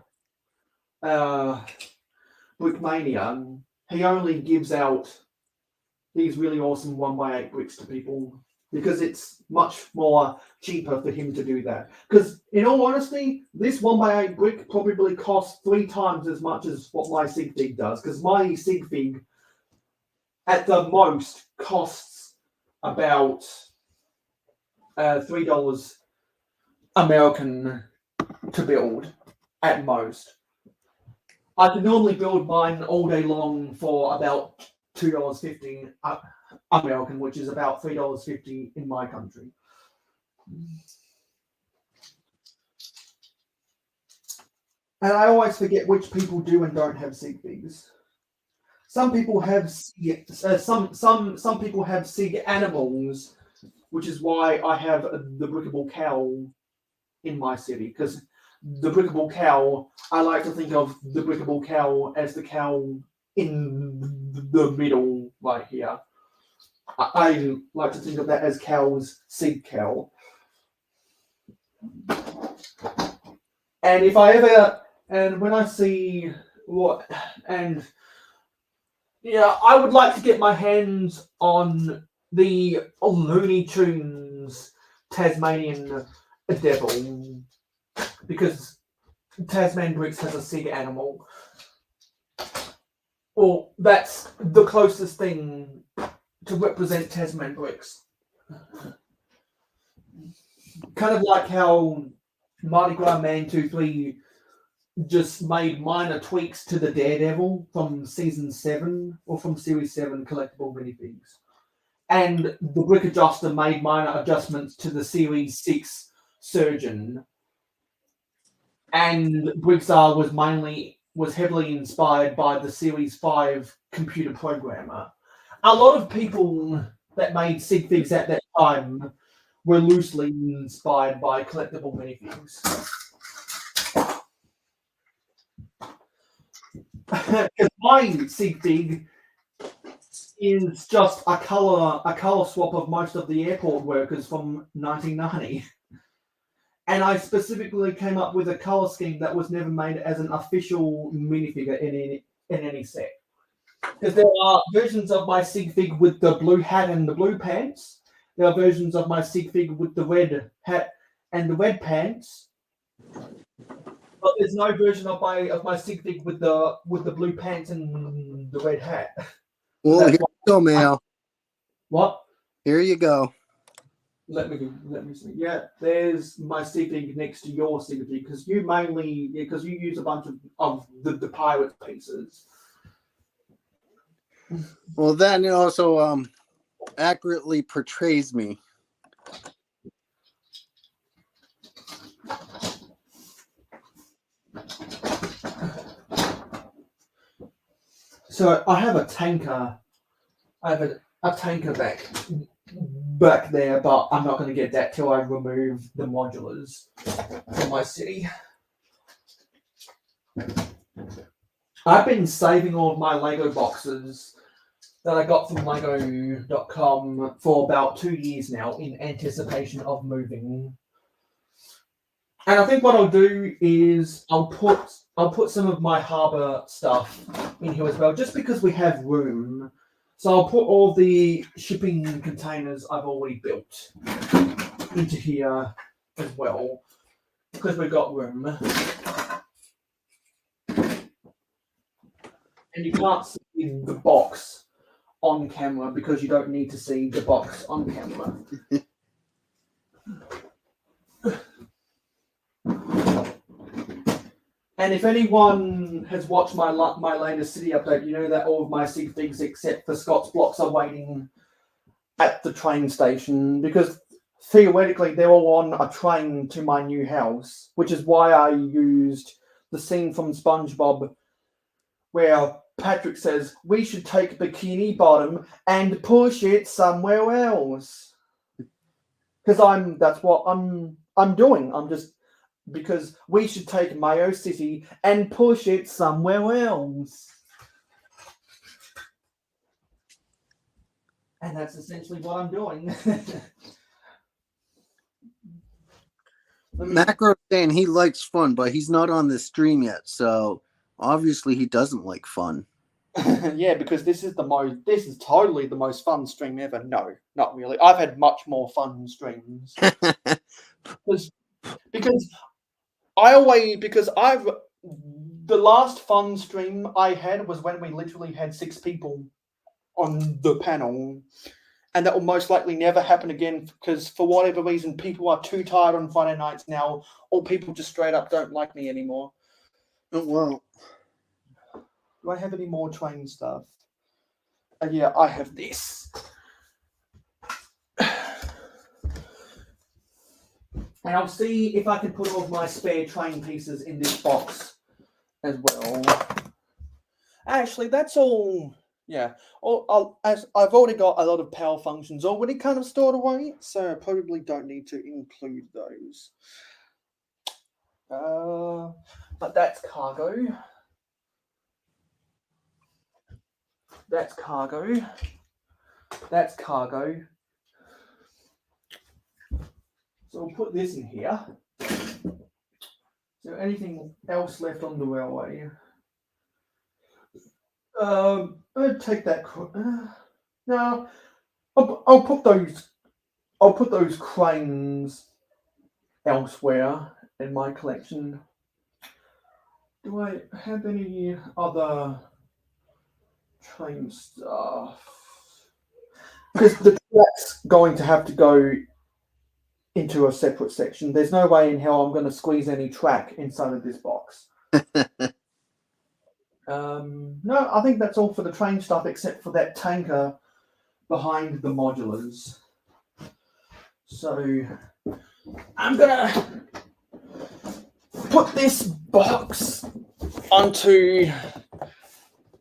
Brickmania, he only gives out these really awesome 1x8 bricks to people because it's much more cheaper for him to do that. Because in all honesty, this 1x8 brick probably costs 3 times as much as what my sig fig does. Because my sig fig at the most costs about $3 American to build at most. I can normally build mine all day long for about $2.50 American, which is about $3.50 in my country. And I always forget which people do and don't have sig figs. Some people have some people have sig animals, which is why I have the brickable cow in my city. Because the brickable cow, I like to think of the brickable cow as the cow in the middle right here. I like to think of that as cow's sig cow. And if I ever, and when I see what, and yeah, I would like to get my hands on the Looney Tunes Tasmanian Devil, because Tasman Bricks has a sig animal. Well, that's the closest thing to represent Tasman Bricks. Kind of like how Mardi Gras Man 2-3 just made minor tweaks to the Daredevil from season 7 or from series 7 collectible minifigs. And the Brick Adjuster made minor adjustments to the series 6 Surgeon. And Briggsar was heavily inspired by the series 5 computer programmer. A lot of people that made sig figs at that time were loosely inspired by collectible minifigs. Because my sig fig is just a color swap of most of the airport workers from 1990. And I specifically came up with a color scheme that was never made as an official minifigure in any set. Because there are versions of my sig fig with the blue hat and the blue pants. There are versions of my sig fig with the red hat and the red pants. But there's no version of my sig fig with the blue pants and the red hat. Well, here you go, Mayo. What? Here you go. Let me see. Yeah, there's my sig fig next to your sig fig because you use a bunch of the pirate pieces. Well, that also accurately portrays me. So I have a tanker. I have a tanker back there, but I'm not going to get that till I remove the modulars from my city. I've been saving all of my Lego boxes that I got from Lego.com for about 2 years now in anticipation of moving. And I think what I'll do is I'll put some of my harbour stuff in here as well, just because we have room. So I'll put all the shipping containers I've already built into here as well, because we've got room. And you can't see the box on camera because you don't need to see the box on camera. And if anyone has watched my latest city update, you know that all of my sig figs except for Scott's blocks are waiting at the train station because theoretically they're all on a train to my new house, which is why I used the scene from SpongeBob where Patrick says we should take Bikini Bottom and push it somewhere else. Because that's what I'm doing. I'm just because we should take Mayo City and push it somewhere else. And that's essentially what I'm doing. Macro saying he likes fun, but he's not on this stream yet, so obviously he doesn't like fun. Yeah, because this is totally the most fun stream ever. No, not really. I've had much more fun streams. because the last fun stream I had was when we literally had 6 people on the panel. And that will most likely never happen again because for whatever reason, people are too tired on Friday nights now, or people just straight up don't like me anymore. Oh, well. Do I have any more train stuff? Yeah, I have this. And I'll see if I can put all of my spare train pieces in this box as well. Actually, that's all. Yeah. As I've already got a lot of power functions already kind of stored away, so I probably don't need to include those. But that's cargo. That's cargo. That's cargo. So we'll put this in here. So anything else left on the railway? I'd take that. No, I'll put those. I'll put those cranes elsewhere in my collection. Do I have any other train stuff? Because the track's going to have to go into a separate section. There's no way in hell I'm going to squeeze any track inside of this box. No, I think that's all for the train stuff except for that tanker behind the modulars. So I'm gonna put this box onto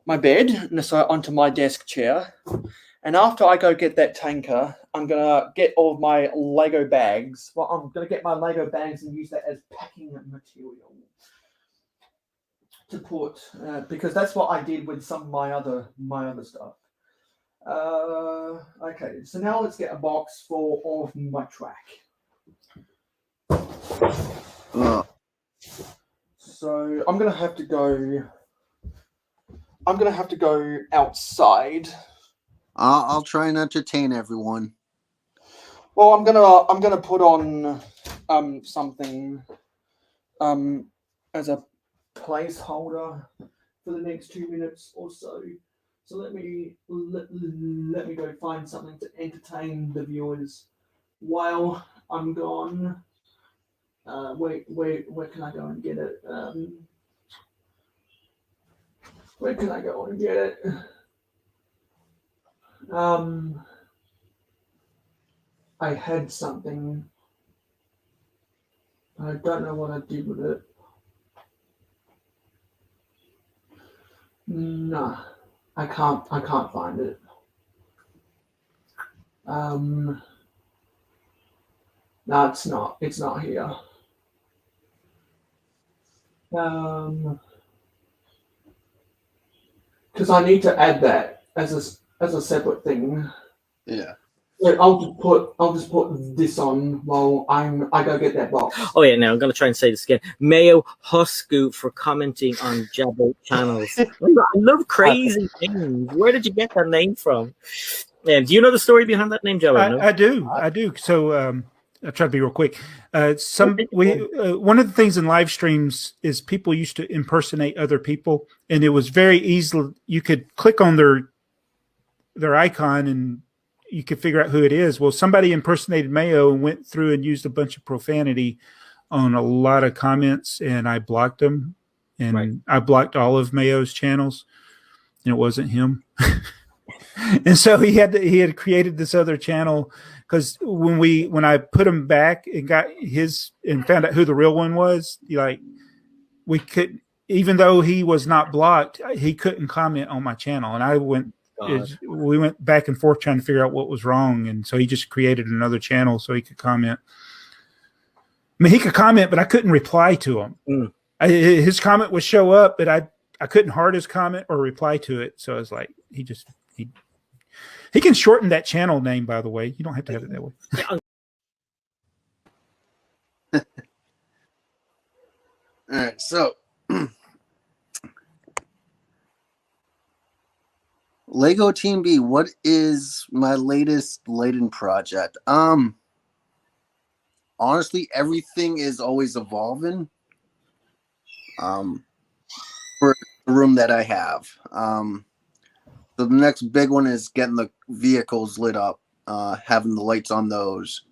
my bed, so onto my desk chair. And after I go get that tanker, I'm gonna get all of my Lego bags. Well, I'm gonna get my Lego bags and use that as packing material to put, because that's what I did with some of my other stuff. Okay, so now let's get a box full of my track. So I'm gonna have to go. I'm gonna have to go outside. I'll try and entertain everyone. Well, I'm gonna put on something as a placeholder for the next 2 minutes or so. So let me go find something to entertain the viewers while I'm gone. Where can I go and get it? Where can I go and get it? I had something. I don't know what I did with it. No, I can't find it. No, it's not. It's not here. Because I need to add that as a separate thing. Yeah. So I'll just put this on while I go get that box. Oh yeah, now I'm gonna try and say this again. Mayohosko for commenting on Jabbo channels. I love crazy names. Where did you get that name from? And do you know the story behind that name, Jabbo? No? I do. So I'll try to be real quick. One of the things in live streams is people used to impersonate other people, and it was very easy. You could click on their icon and you could figure out who it is. Well, somebody impersonated Mayo and went through and used a bunch of profanity on a lot of comments, and I blocked them. And I blocked all of Mayo's channels, and it wasn't him. And so he had created this other channel because when I put him back and got his and found out who the real one was, we could, even though he was not blocked, he couldn't comment on my channel, and we went back and forth trying to figure out what was wrong, and so he just created another channel so he could comment. I mean, he could comment, but I couldn't reply to him. His comment would show up, but I couldn't heart his comment or reply to it. So I was like, he can shorten that channel name, by the way. You don't have to have it that way. All right, so Lego Team B, what is my latest Layton project? Honestly, everything is always evolving. For the room that I have. The next big one is getting the vehicles lit up, having the lights on those.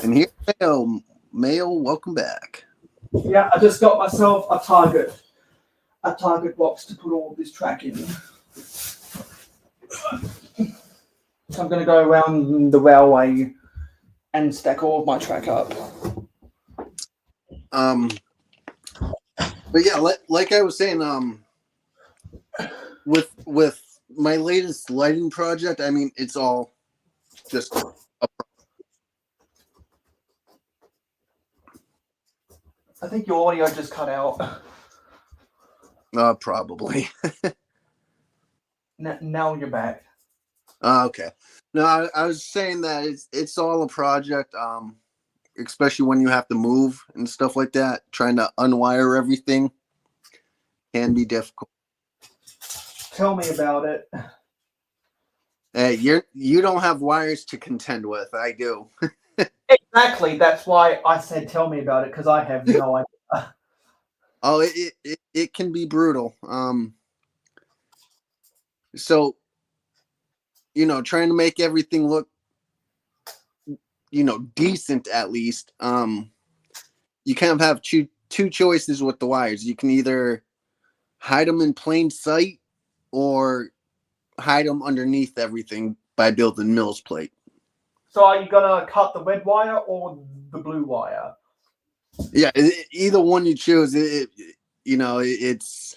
And here, Mayo, welcome back. Yeah, I just got myself a target box to put all this track in. So I'm going to go around the railway and stack all of my track up. But yeah, like I was saying, with my latest lighting project, I mean, it's all just I think your audio just cut out. Probably. Now you're back. Okay. No, I was saying that it's all a project. Especially when you have to move and stuff like that, trying to unwire everything can be difficult. Tell me about it. Hey, you don't have wires to contend with. I do. Exactly. That's why I said tell me about it, because I have no idea. Oh, it can be brutal. So, trying to make everything look, decent at least. You kind of have two choices with the wires. You can either hide them in plain sight or hide them underneath everything by building Mills plate. So are you gonna cut the red wire or the blue wire? Yeah, either one you choose, it's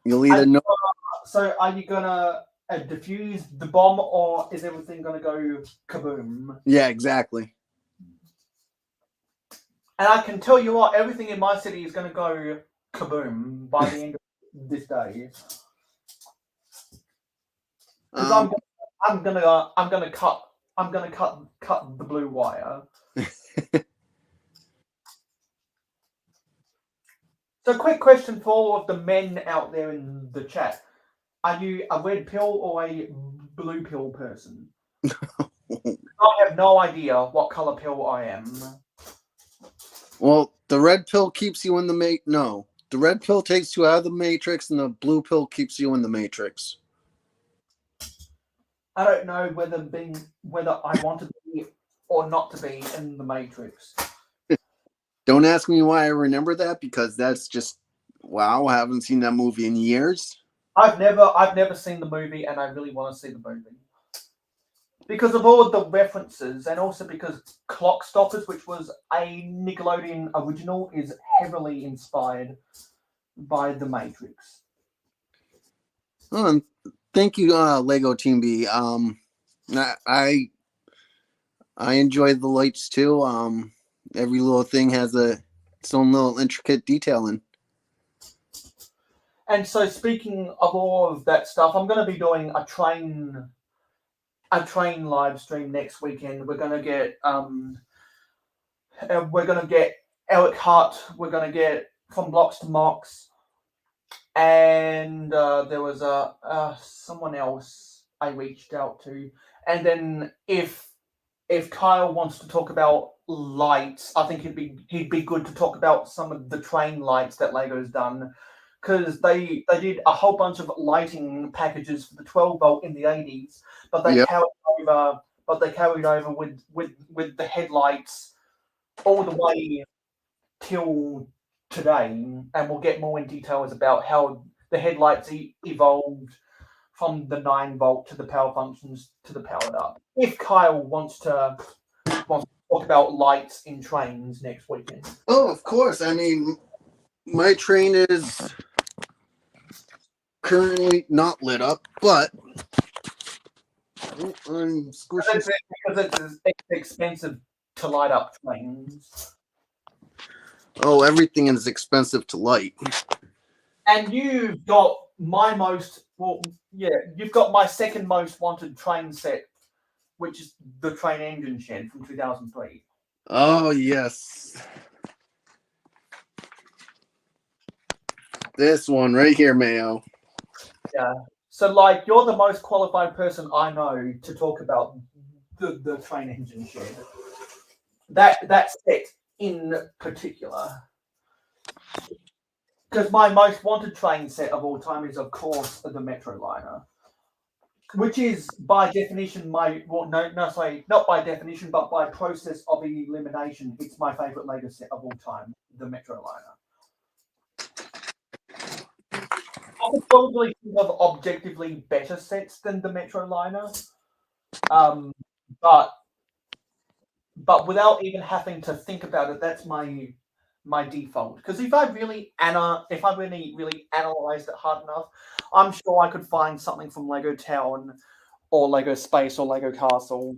you'll either know. So are you gonna defuse the bomb, or is everything gonna go kaboom? Yeah, exactly. And I can tell you what, everything in my city is gonna go kaboom by the end of this day. Because I'm gonna cut the blue wire. So, quick question for all of the men out there in the chat: are you a red pill or a blue pill person? I have no idea what color pill I am. Well, the red pill keeps you in the No, the red pill takes you out of the matrix, and the blue pill keeps you in the matrix. I don't know whether I want to be or not to be in the matrix. Don't ask me why I remember that, because that's just wow. I haven't seen that movie in years. I've never seen the movie, and I really want to see the movie because of all the references, and also because Clock Stoppers, which was a Nickelodeon original, is heavily inspired by the Matrix. Oh, and thank you, Lego Team B. I enjoy the lights too. Every little thing has its own little intricate detailing. And so, speaking of all of that stuff, I'm going to be doing a train live stream next weekend. We're going to get Eric Hart. We're going to get From Blocks to Mocks, and there was someone else I reached out to. And then if Kyle wants to talk about lights, I think he'd be good to talk about some of the train lights that Lego's done, because they did a whole bunch of lighting packages for the 12-volt in the 80s, but they carried over with the headlights all the way till today, and we'll get more in details about how the headlights evolved from the 9-volt to the power functions to the powered up. If Kyle wants to talk about lights in trains next weekend. Oh, of course. I mean, my train is currently not lit up, but I'm squishing. Because it's expensive to light up trains. Oh, everything is expensive to light. And you've got you've got my second most wanted train set, which is the Train Engine Shed from 2003. Oh, yes. This one right here, Mayo. Yeah. So, like, you're the most qualified person I know to talk about the Train Engine Shed. That set in particular. Because my most wanted train set of all time is, of course, the Metroliner. Which is, by definition, not by definition, but by process of elimination, it's my favourite Lego set of all time, the Metroliner. I could probably think of objectively better sets than the Metroliner, but without even having to think about it, that's my default. Because if I really analyzed it hard enough, I'm sure I could find something from Lego Town or Lego Space or Lego Castle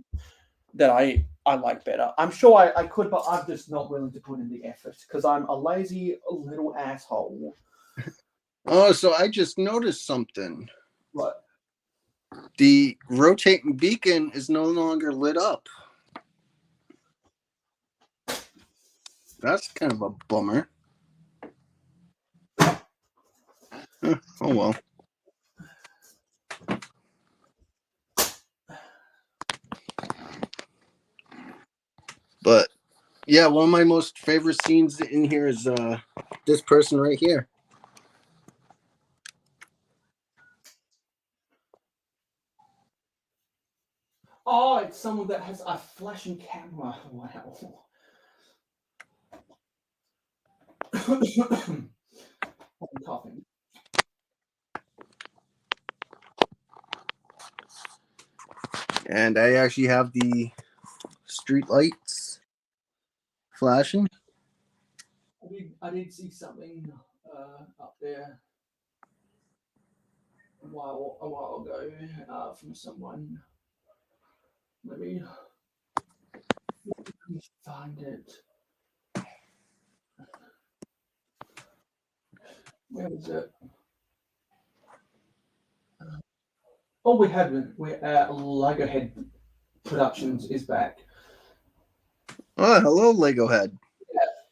that I like better. I'm sure I could, but I'm just not willing to put in the effort because I'm a lazy little asshole. Oh, so I just noticed something. What? The rotating beacon is no longer lit up. That's kind of a bummer. Oh well. But yeah, one of my most favorite scenes in here is this person right here. Oh, it's someone that has a flashing camera. Wow. I'm coughing. And I actually have the street lights flashing. I did see something up there a while ago from someone. Let me find it. Where is it? Oh, we haven't. We Lego Head Productions is back. Oh, hello, Lego Head.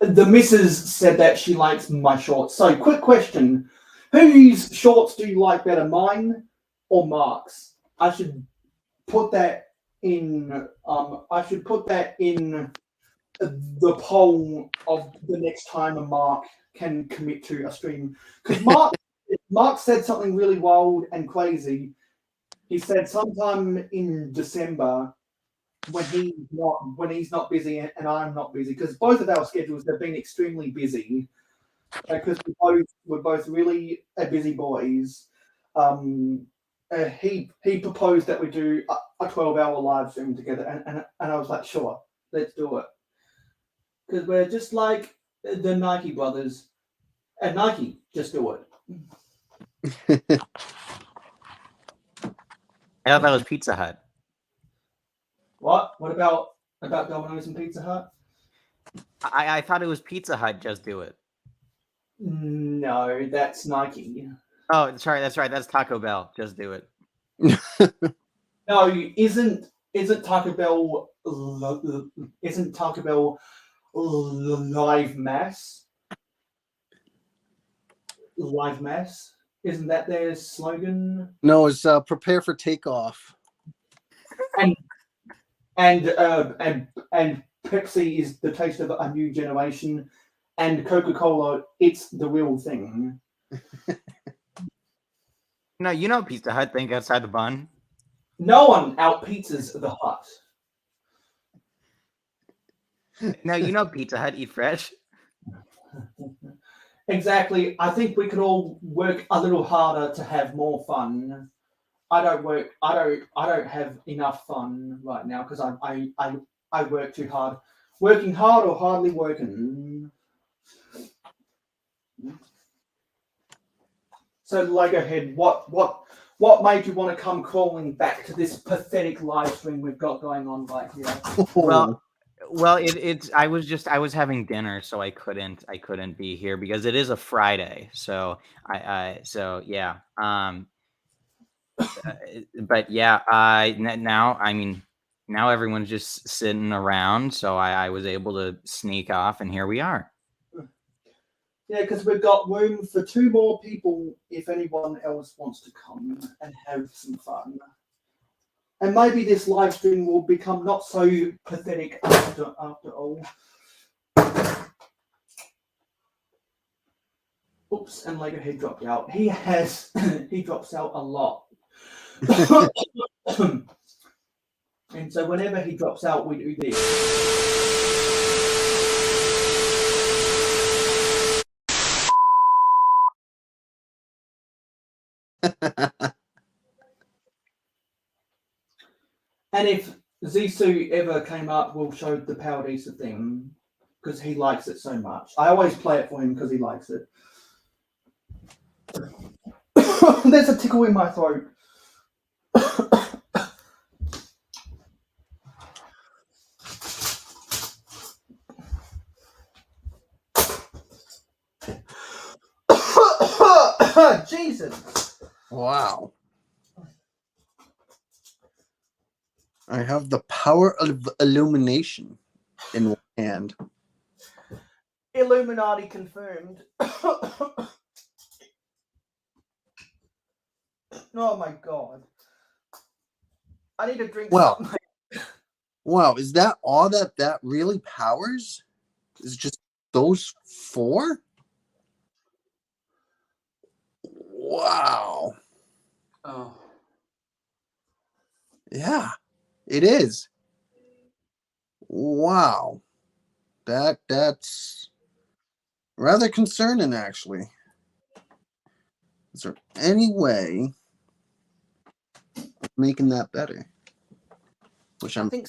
The missus said that she likes my shorts. So, quick question: whose shorts do you like better, mine or Mark's? I should put that in. I should put that in the poll of the next time a Mark can commit to a stream. Because Mark said something really wild and crazy. He said sometime in December when he's not busy and I'm not busy, because both of our schedules have been extremely busy because we're both really busy boys. He proposed that we do a 12-hour live stream together, and I was like, sure, let's do it, because we're just like the Nike brothers, and Nike, just do it. I thought that was Pizza Hut. What? What about Domino's and Pizza Hut? I thought it was Pizza Hut. Just do it. No, that's Nike. Oh, sorry. That's right. That's Taco Bell. Just do it. No, isn't Taco Bell live mass? Live mass? Isn't that their slogan? No, it's prepare for takeoff. And Pepsi is the taste of a new generation, and Coca-Cola, it's the real thing. No, you know Pizza Hut. Think outside the bun. No one out pizzas the hut. No, you know Pizza Hut. Eat fresh. Exactly. I think we could all work a little harder to have more fun. I don't have enough fun right now because I work too hard. Working hard or hardly working. So Lego Head, what made you want to come crawling back to this pathetic live stream we've got going on right here? Well, it's. I was having dinner, so I couldn't be here because it is a Friday. So so yeah. But yeah. Now everyone's just sitting around, so I was able to sneak off, and here we are. Yeah, because we've got room for 2 more people if anyone else wants to come and have some fun. And maybe this live stream will become not so pathetic after all. Oops, and Lego Head dropped out. He drops out a lot. And so whenever he drops out, we do this. And if Zissou ever came up, we'll show the Paradisa thing because he likes it so much. I always play it for him because he likes it. There's a tickle in my throat. Jesus. Wow. I have the power of illumination in one hand. Illuminati confirmed. Oh my god. I need to drink something. Wow, is that all that really powers? Is just those 4? Wow. Oh. Yeah, it is. Wow. That's rather concerning, actually. Is there any way of making that better? I think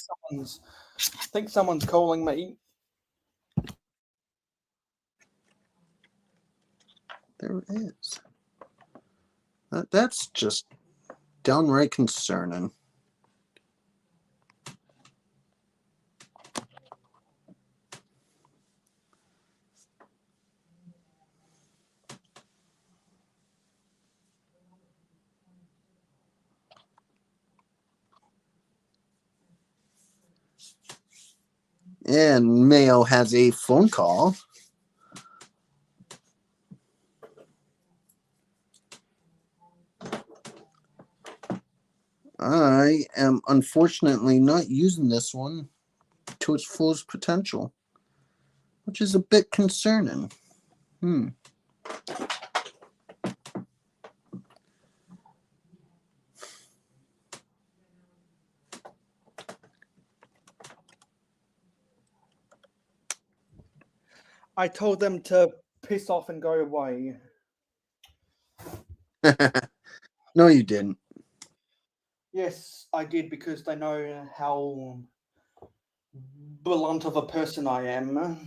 someone's calling me. There is. That's just downright concerning. And Mayo has a phone call. I am unfortunately not using this one to its fullest potential, which is a bit concerning. I told them to piss off and go away. No, you didn't. Yes, I did, because they know how blunt of a person I am.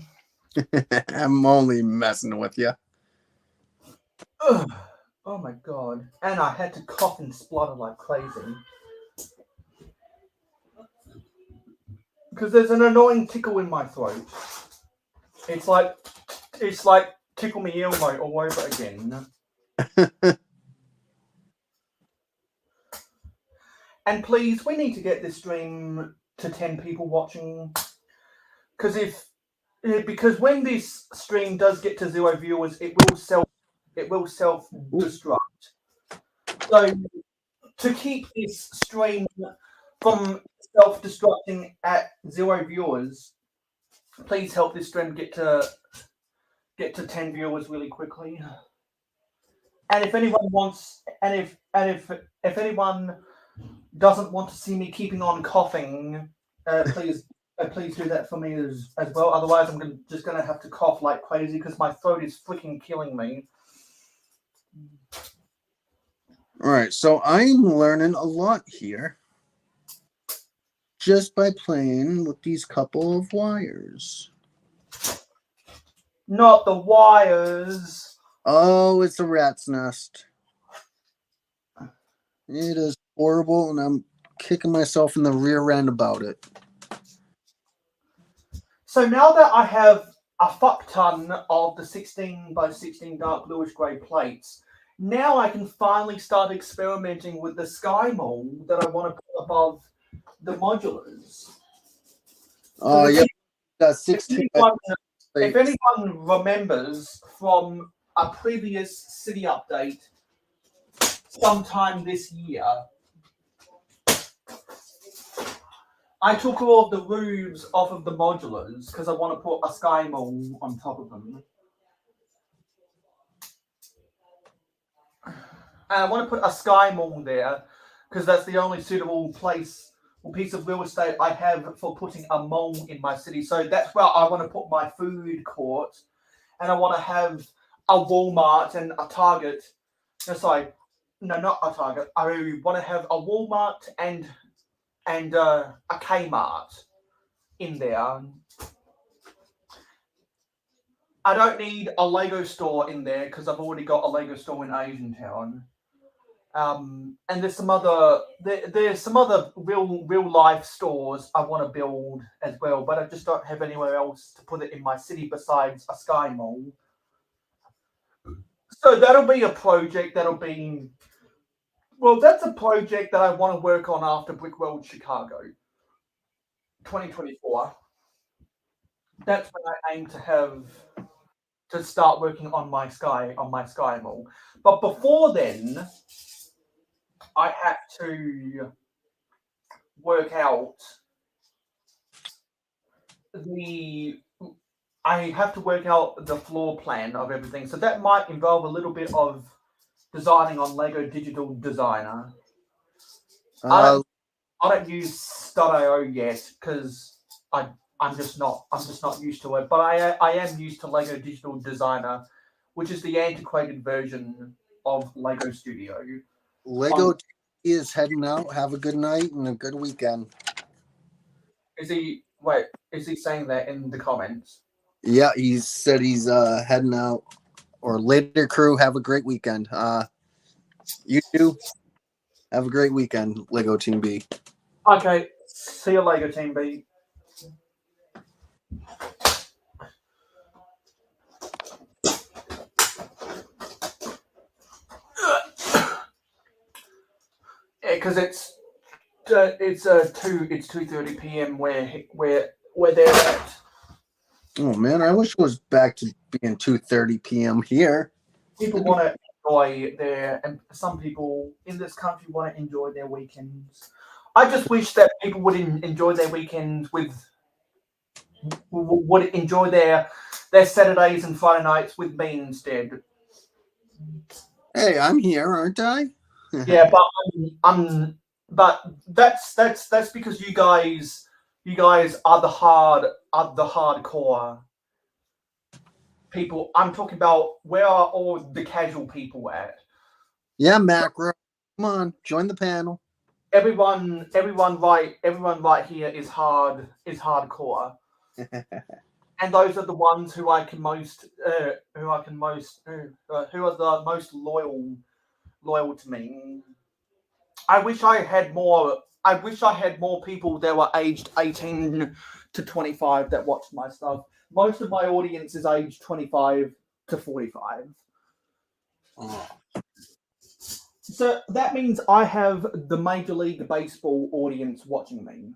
I'm only messing with you. Ugh. Oh my god. And I had to cough and splutter like crazy. Because there's an annoying tickle in my throat. It's like tickle me Elmo all over again. And please, we need to get this stream to 10 people watching. Because when this stream does get to 0 viewers, it will self-destruct. So to keep this stream from self-destructing at 0 viewers, please help this stream get to 10 viewers really quickly. And if anyone wants, and if anyone doesn't want to see me keeping on coughing, please do that for me as well. Otherwise, I'm just going to have to cough like crazy because my throat is freaking killing me. All right, so I'm learning a lot here just by playing with these couple of wires. Not the wires. Oh, it's a rat's nest. It is horrible, and I'm kicking myself in the rear end about it. So now that I have a fuck ton of the 16 by 16 dark bluish grey plates, now I can finally start experimenting with the sky mold that I want to put above the modulars. Oh, yeah. That's 16. If anyone remembers from a previous city update sometime this year, I took all of the roofs off of the modulars because I want to put a sky mall on top of them. And I want to put a sky mall there because that's the only suitable place or piece of real estate I have for putting a mall in my city. So that's where I want to put my food court, and I want to have a Walmart and a Target. No, sorry, no, not a Target. I want to have a Walmart and a Kmart in there. I don't need a Lego store in there because I've already got a Lego store in Asian Town. And there's some other real life stores I want to build as well, but I just don't have anywhere else to put it in my city besides a Sky Mall. So that'll be a project that's a project that I want to work on after Brickworld Chicago 2024. That's when I aim to start working on my Sky Mall. But before then, I have to work out the floor plan of everything. So that might involve a little bit of designing on Lego Digital Designer. I don't use Stud.io yet because I'm just not used to it. But I am used to Lego Digital Designer, which is the antiquated version of Lego Studio. Lego is heading out. Have a good night and a good weekend. Is he saying that in the comments? Yeah, he said he's heading out. Or later, crew, have a great weekend. You too. Have a great weekend, Lego Team B. Okay, see you, Lego Team B. Because it's It's 2:30 p.m. where they're at. Oh man, I wish it was back to being 2:30 p.m. here. People want to enjoy and some people in this country want to enjoy their weekends. I just wish that people would enjoy their weekends would enjoy their Saturdays and Friday nights with me instead. Hey, I'm here, aren't I? Yeah, but but that's because you guys are the hardcore people. I'm talking about where are all the casual people at? Yeah, Macro. Come on, join the panel. Everyone right here is hardcore. And those are the ones who are the most loyal to me. I wish I had more people that were aged 18 to 25 that watched my stuff. Most of my audience is aged 25 to 45. Oh. So that means I have the Major League Baseball audience watching me.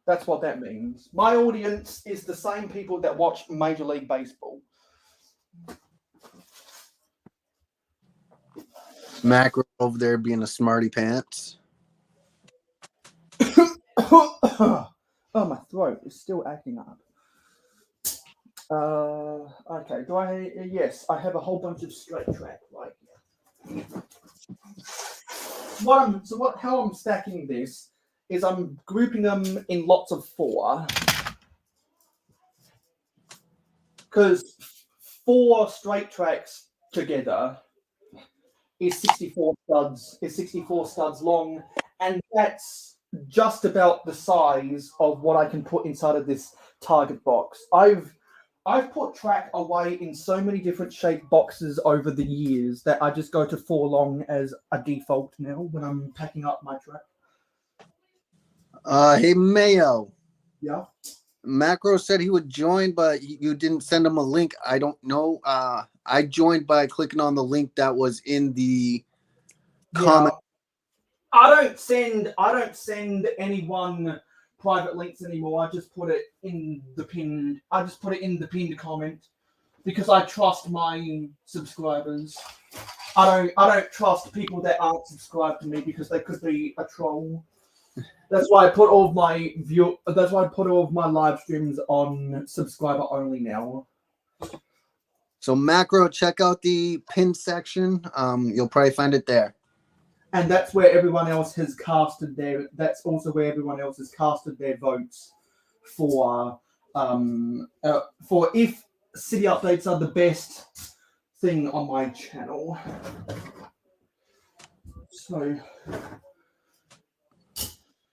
That's what that means. My audience is the same people that watch Major League Baseball. Macro over there being a smarty pants. Oh, my throat is still acting up. Okay. Yes, I have a whole bunch of straight track right here. How I'm stacking this is I'm grouping them in lots of 4. Because 4 straight tracks together is 64 studs long, and that's just about the size of what I can put inside of this target box. I've put track away in so many different shaped boxes over the years that I just go to 4 long as a default now when I'm packing up my track. Hey Mayo. Yeah. Macro said he would join, but you didn't send him a link. I don't know. I joined by clicking on the link that was in the comment. I don't send anyone private links anymore. I just put it in the pinned comment because I trust my subscribers. I don't trust people that aren't subscribed to me because they could be a troll. That's why I put all of my live streams on subscriber only now. So Macro, check out the pin section. You'll probably find it there. And that's where everyone else has casted their. That's also where everyone else has casted their votes for if city updates are the best thing on my channel. So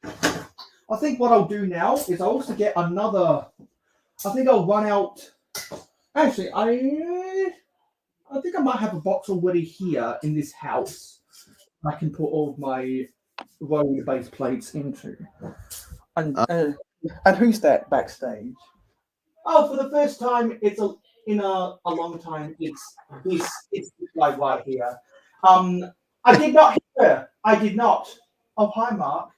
I think what I'll do now is I'll also get another. I think I'll run out. Actually, I think I might have a box already here in this house. I can put all of my roller base plates into. And who's that backstage? Oh, for the first time, in a long time. It's this guy right here. I did not hear. I did not. Oh, hi, Mark.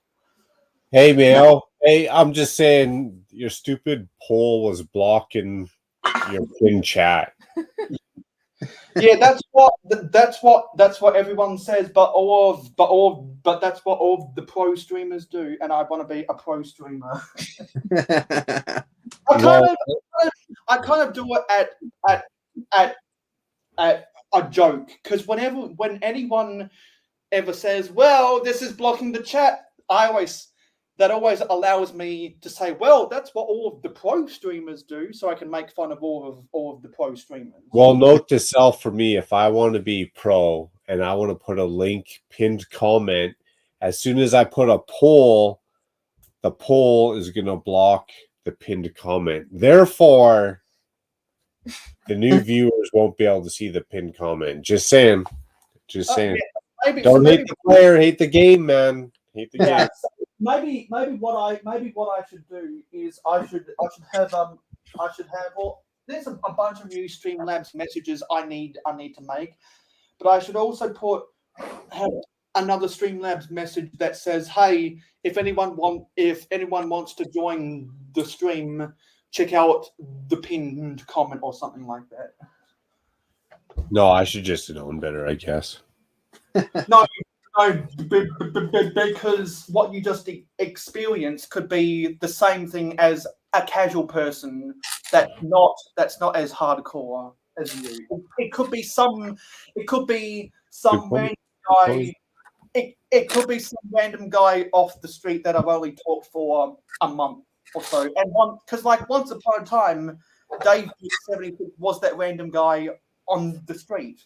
Hey, Mayo. Hey, I'm just saying your stupid poll was blocking your pin chat. Yeah, that's what everyone says, but that's what all the pro streamers do, and I want to be a pro streamer. I kind of do it at a joke because when anyone ever says, "Well, this is blocking the chat," that always allows me to say, "Well, that's what all of the pro streamers do," so I can make fun of all of the pro streamers. Well, note to self for me, if I want to be pro and I want to put a link pinned comment, as soon as I put a poll, the poll is going to block the pinned comment. Therefore, the new viewers won't be able to see the pinned comment. Just saying. Just saying. Yeah, Don't hate the player, hate the game, man. Hate the game. Maybe what I should do is I should have there's a bunch of new Streamlabs messages I need to make, but I should also have another Streamlabs message that says, "Hey, if anyone wants to join the stream, check out the pinned comment," or something like that. No, I should just have known better, I guess. No, because what you just experienced could be the same thing as a casual person that's not as hardcore as you. It could be some random guy. It could be some random guy off the street that I've only talked for a month or so, and because once upon a time, Dave 76 was that random guy on the street,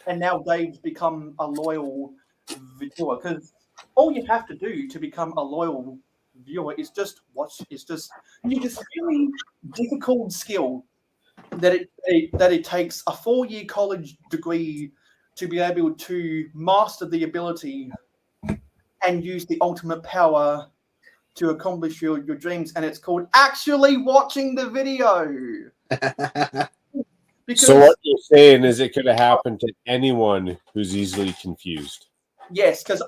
and now Dave's become a loyal viewer. Because all you have to do to become a loyal viewer is just watch. It's just this really difficult skill that it takes a 4-year college degree to be able to master the ability and use the ultimate power to accomplish your dreams, and it's called actually watching the video. So what you're saying is it could have happened to anyone who's easily confused. Yes, because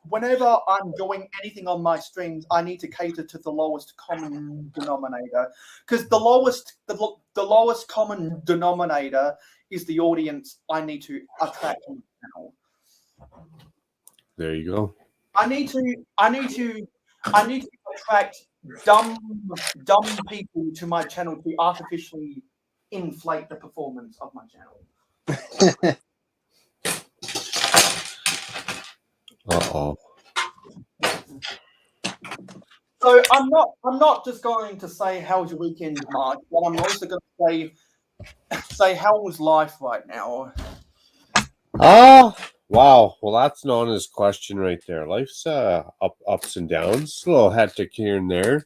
whenever I'm doing anything on my streams, I need to cater to the lowest common denominator. Because the lowest common denominator is the audience I need to attract on the channel. There you go. I need to attract dumb people to my channel to artificially inflate the performance of my channel. Uh-oh. So I'm not just going to say how's your weekend, Mark, but I'm also going to say how was life right now. Wow. Well, that's an honest question right there. Life's ups and downs, a little hectic here and there.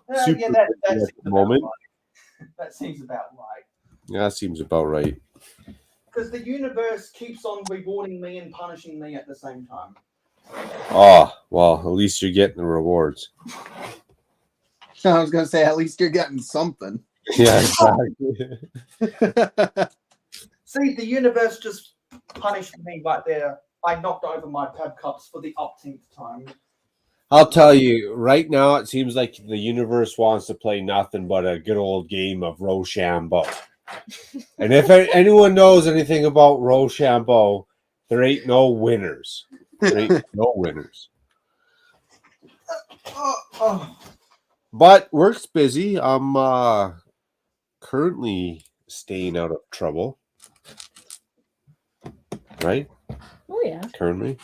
Yeah, Super that busy seems at the moment. right. That seems about right. Yeah, that seems about right. Because the universe keeps on rewarding me and punishing me at the same time. Oh, well, at least you're getting the rewards. I was going to say, at least you're getting something. Yeah, exactly. See, the universe just punished me right there. I knocked over my tab cups for the umpteenth time. I'll tell you, right now it seems like the universe wants to play nothing but a good old game of Rochambeau. And if anyone knows anything about Rochambeau, there ain't no winners. There ain't no winners. But work's busy. I'm currently staying out of trouble. Right? Oh, yeah. Currently.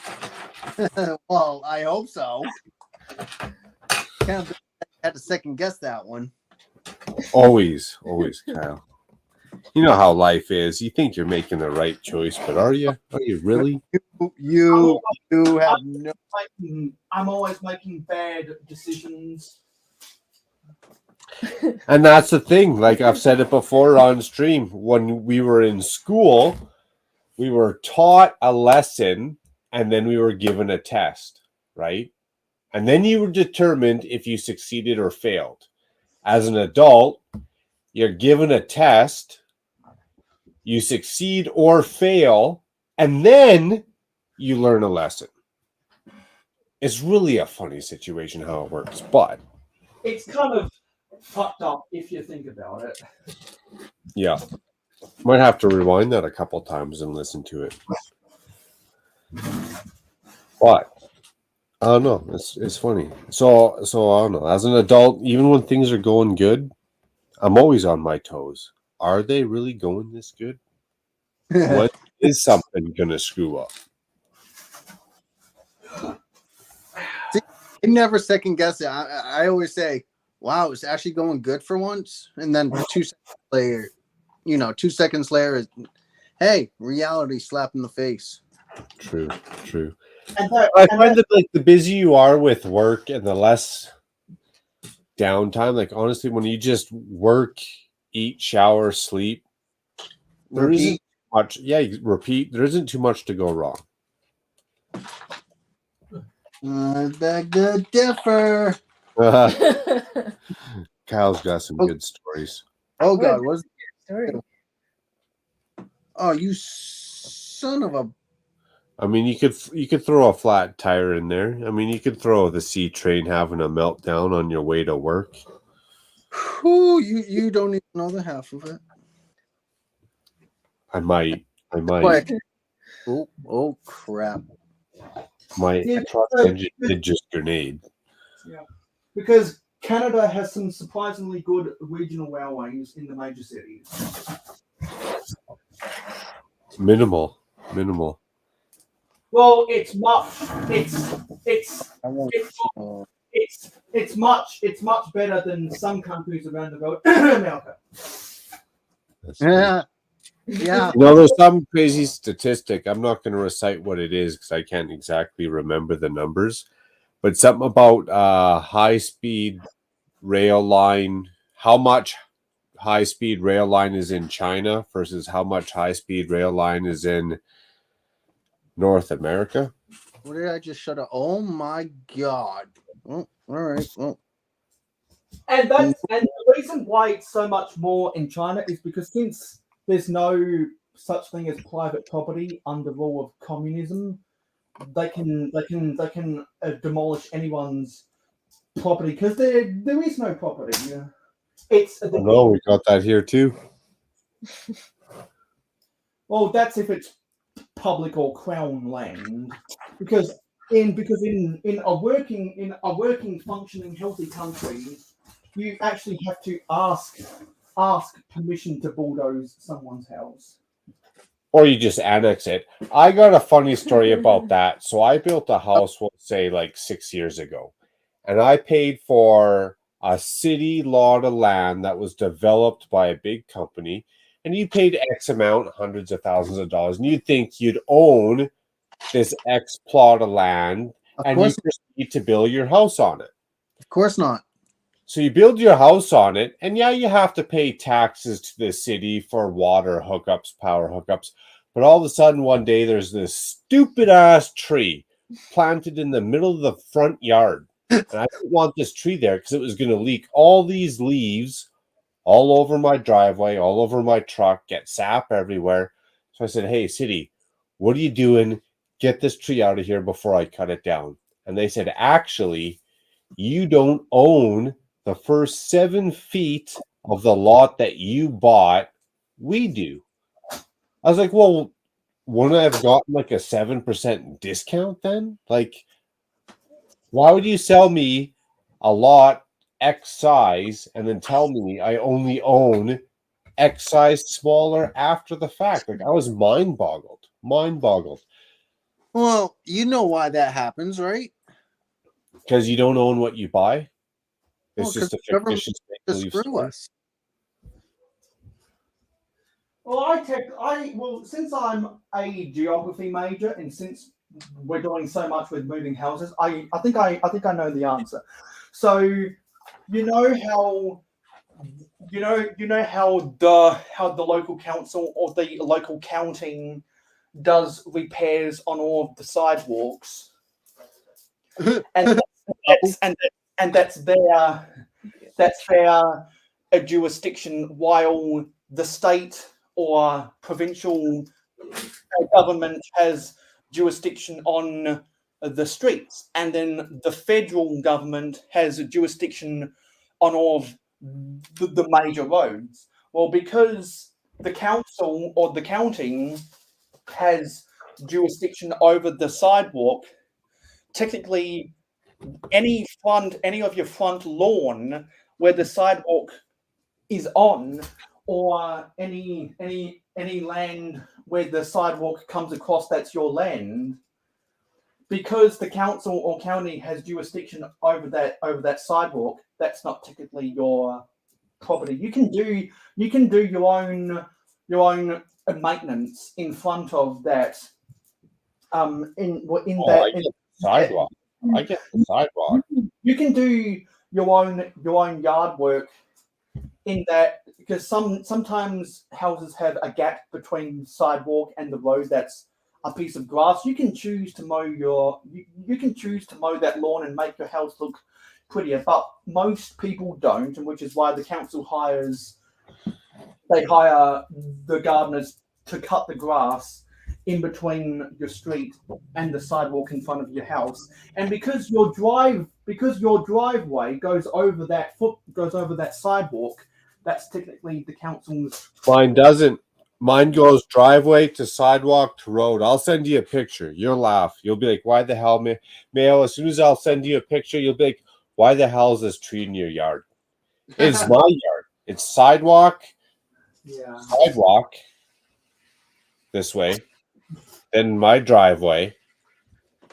Well, I hope so. Kind of had to second guess that one. Always, Kyle. You know how life is. You think you're making the right choice, but are you? Are you really? You have no. I'm always making bad decisions. And that's the thing. Like I've said it before on stream, when we were in school, we were taught a lesson and then we were given a test, right? And then you were determined if you succeeded or failed. As an adult, you're given a test, you succeed or fail, and then you learn a lesson. It's really a funny situation how it works, but It's kind of fucked up if you think about it. yeah. Might have to rewind that a couple times and listen to it. But I don't know. It's funny. So I don't know. As an adult, even when things are going good, I'm always on my toes. Are they really going this good? What is something gonna screw up? See, I never second guess it. I always say, "Wow, it's actually going good for once," and then 2 seconds later, 2 seconds later, hey, reality slap in the face. True. I find that like the busier you are with work and the less downtime, like honestly, when you just work, eat, shower, sleep, there isn't much. Yeah, repeat. There isn't too much to go wrong. I beg to differ. Kyle's got some good stories. Oh God, what's the story? Oh, you son of a! I mean, you could throw a flat tire in there. I mean, you could throw the C train having a meltdown on your way to work. Whew, you don't even know the half of it. I might. Quick. Oh crap. My Yeah, truck so- engine did just grenade. Yeah, because Canada has some surprisingly good regional railways in the major cities. Minimal. Well, it's much better than some countries around the world. America. Yeah. Yeah. You know, there's some crazy statistic. I'm not going to recite what it is because I can't exactly remember the numbers, but something about high-speed rail line, how much high-speed rail line is in China versus how much high-speed rail line is in North America. What did I just shut up? Oh my god. Oh, all right. Well, And the reason why it's so much more in China is because since there's no such thing as private property under rule of communism, they can demolish anyone's property because there is no property. Yeah. It's No, we got that here too. Well, that's if it's public or crown land, because in a working, functioning, healthy country, you actually have to ask permission to bulldoze someone's house. Or you just annex it. I got a funny story about that. So I built a house, we'll say like 6 years ago, and I paid for a city lot of land that was developed by a big company, and you paid X amount, hundreds of thousands of dollars, and you'd think you'd own this X plot of land, and you proceed to build your house on it. Of course not. So you build your house on it, and yeah, you have to pay taxes to the city for water hookups, power hookups. But all of a sudden, one day, there's this stupid ass tree planted in the middle of the front yard. And I didn't want this tree there because it was going to leak all these leaves all over my driveway, all over my truck, get sap everywhere. So I said, hey, city, what are you doing? Get this tree out of here before I cut it down. And they said, actually, you don't own the first 7 feet of the lot that you bought. We do. I was like, well, wouldn't I have gotten like a 7% discount then? Like, why would you sell me a lot X size and then tell me I only own X size smaller after the fact? Like, I was mind boggled. Well, you know why that happens, right? Because you don't own what you buy. It's Well, just a 'cause the government fictitious to make-believe screw story. us. Well, since I'm a geography major and since we're doing so much with moving houses, I think I know the answer. So you know how the local council or the local counting does repairs on all of the sidewalks, and that's their jurisdiction, while the state or provincial government has jurisdiction on the streets, and then the federal government has a jurisdiction on all of the major roads. Well, because the council or the counting has jurisdiction over the sidewalk, technically any of your front lawn where the sidewalk is on, or any land where the sidewalk comes across that's your land, because the council or county has jurisdiction over that sidewalk, that's not technically your property. You can do your own maintenance in front of that. Sidewalk. I get the sidewalk. You can do your own yard work in that, because sometimes houses have a gap between sidewalk and the road that's a piece of grass. You can choose to mow that lawn and make your house look prettier, but most people don't, and which is why the council hire the gardeners to cut the grass in between your street and the sidewalk in front of your house, and because your driveway goes over that sidewalk, that's technically the council's. Mine doesn't. Mine goes driveway to sidewalk to road. I'll send you a picture. You'll laugh. You'll be like, why the hell, Mayo? As soon as I'll send you a picture, you'll be like, why the hell is this tree in your yard? It's my yard. It's sidewalk this way. Then my driveway.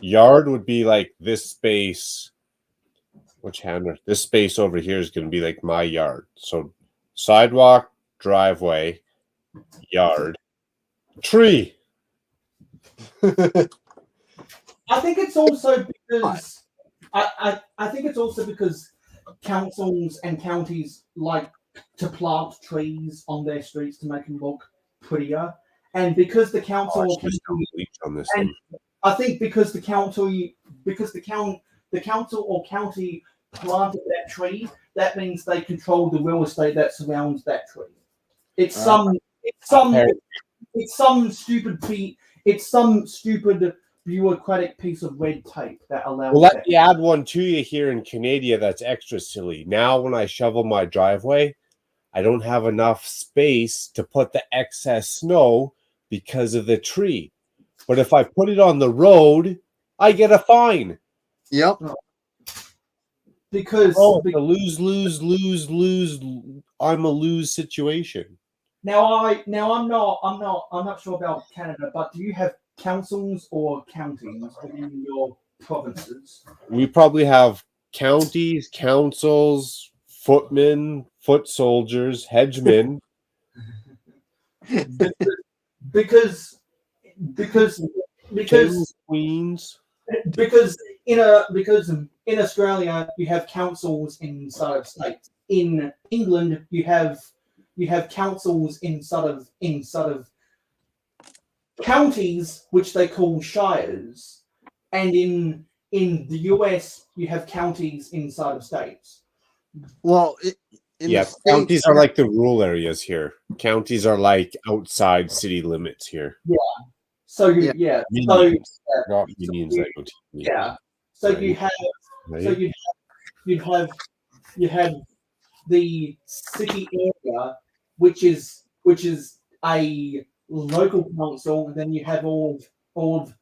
Yard would be like this space. Which hander? This space over here is going to be like my yard. So sidewalk, driveway, yard, tree. I think it's also because I think it's also because councils and counties like to plant trees on their streets to make them look prettier, and because the council on this and I think because the council or county planted that tree, that means they control the real estate that surrounds that tree. It's some stupid bureaucratic piece of red tape that allows. Well, let me add one to you here in Canada that's extra silly. Now, when I shovel my driveway, I don't have enough space to put the excess snow because of the tree. But if I put it on the road, I get a fine. Yep. Because it's a lose. I'm a lose situation. I'm not sure about Canada, but do you have councils or counties within your provinces? We probably have counties, councils, footmen, foot soldiers, hedgemen. because Kings, queens. Because in Australia you have councils inside of states. In England you have councils inside of counties, which they call shires, and in the US you have counties inside of states. Well, counties are like the rural areas here. Counties are like outside city limits here. Yeah. So Minions. Not minions that go to me. yeah. So Right. you have the city area, which is a local council, and then you have all of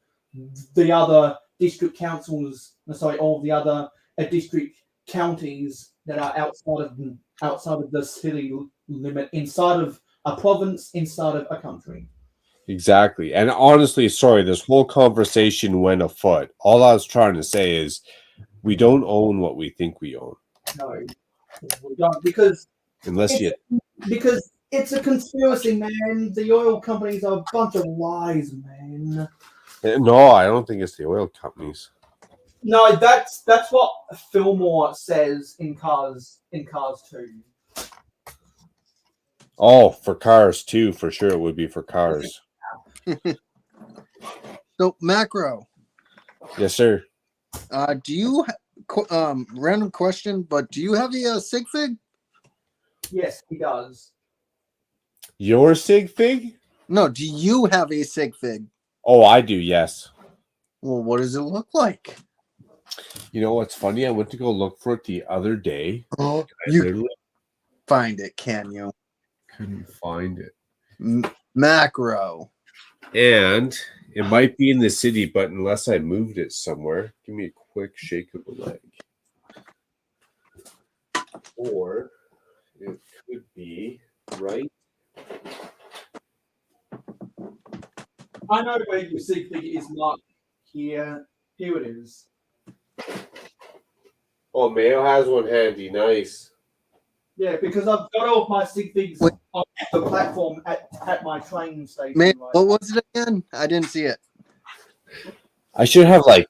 the other district councils. Sorry, all of the other district counties that are outside of the city limit, inside of a province, inside of a country. Exactly. And honestly, sorry, this whole conversation went afoot. All I was trying to say is we don't own what we think we own. No, we don't, because it's a conspiracy, man. The oil companies are a bunch of lies, man. No, I don't think it's the oil companies. No, that's what Fillmore says in Cars 2. Oh, for cars too, for sure it would be for cars. So, Macro. Yes, sir. Do you random question, but do you have a sig fig? Yes, he does. Your sig fig? No, do you have a sig fig? Oh, I do, yes. Well, what does it look like? You know what's funny? I went to go look for it the other day. Oh, you find it, can you? Couldn't find it. Macro. And it might be in the city, but unless I moved it somewhere, give me a quick shake of the leg. Or it could be right. I know where your sig fig is marked. Here it is. Oh, Mayo has one handy. Nice. Yeah, because I've got all of my sig figs on the platform at my train station. Man, what was it again? I didn't see it. I should have like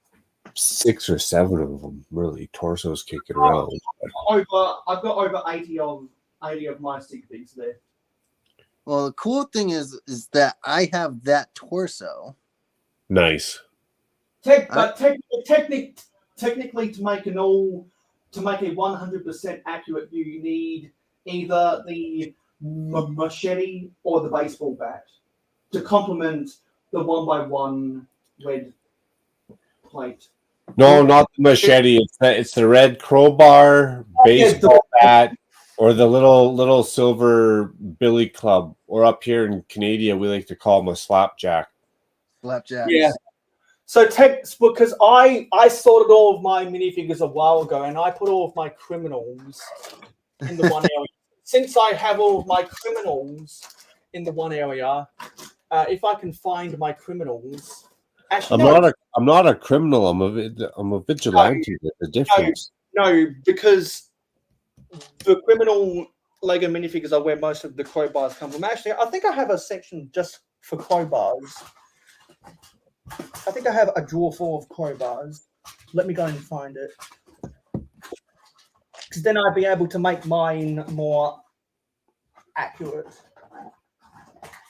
6 or 7 of them. Really, torsos kicking around. I've got over 80 of my sig figs there. Well, the cool thing is that I have that torso. Nice. But technically, to make a 100% accurate view, you need either the machete or the baseball bat to complement the 1x1 red plate. No, not the machete. It's the red crowbar, baseball bat, or the little silver billy club. Or up here in Canada, we like to call them a slapjack. Slapjacks. Yeah. So because I sorted all of my minifigures a while ago, and I put all of my criminals in the one area. Since I have all of my criminals in the one area, if I can find my criminals, actually, I'm not a criminal. I'm a vigilante. There's a difference. No, because the criminal Lego minifigures are where most of the crowbars come from. Actually, I think I have a section just for crowbars. I think I have a drawer full of crowbars. Let me go and find it. Because then I'd be able to make mine more accurate.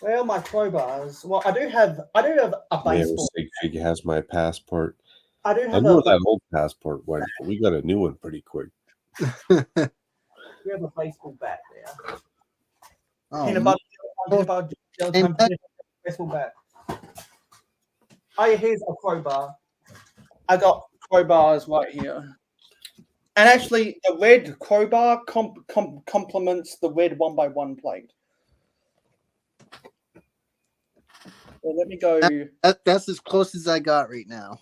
Where are my crowbars? Well, I do have a baseball. Sig has my passport. I do I have know that old passport went, but we got a new one pretty quick. we have a baseball bat there. Oh, Peanut butter, baseball bat. Oh, yeah, here's a crowbar. I got crowbars right here. And actually, the red crowbar complements the red 1x1 plate. Well, let me go. That's as close as I got right now.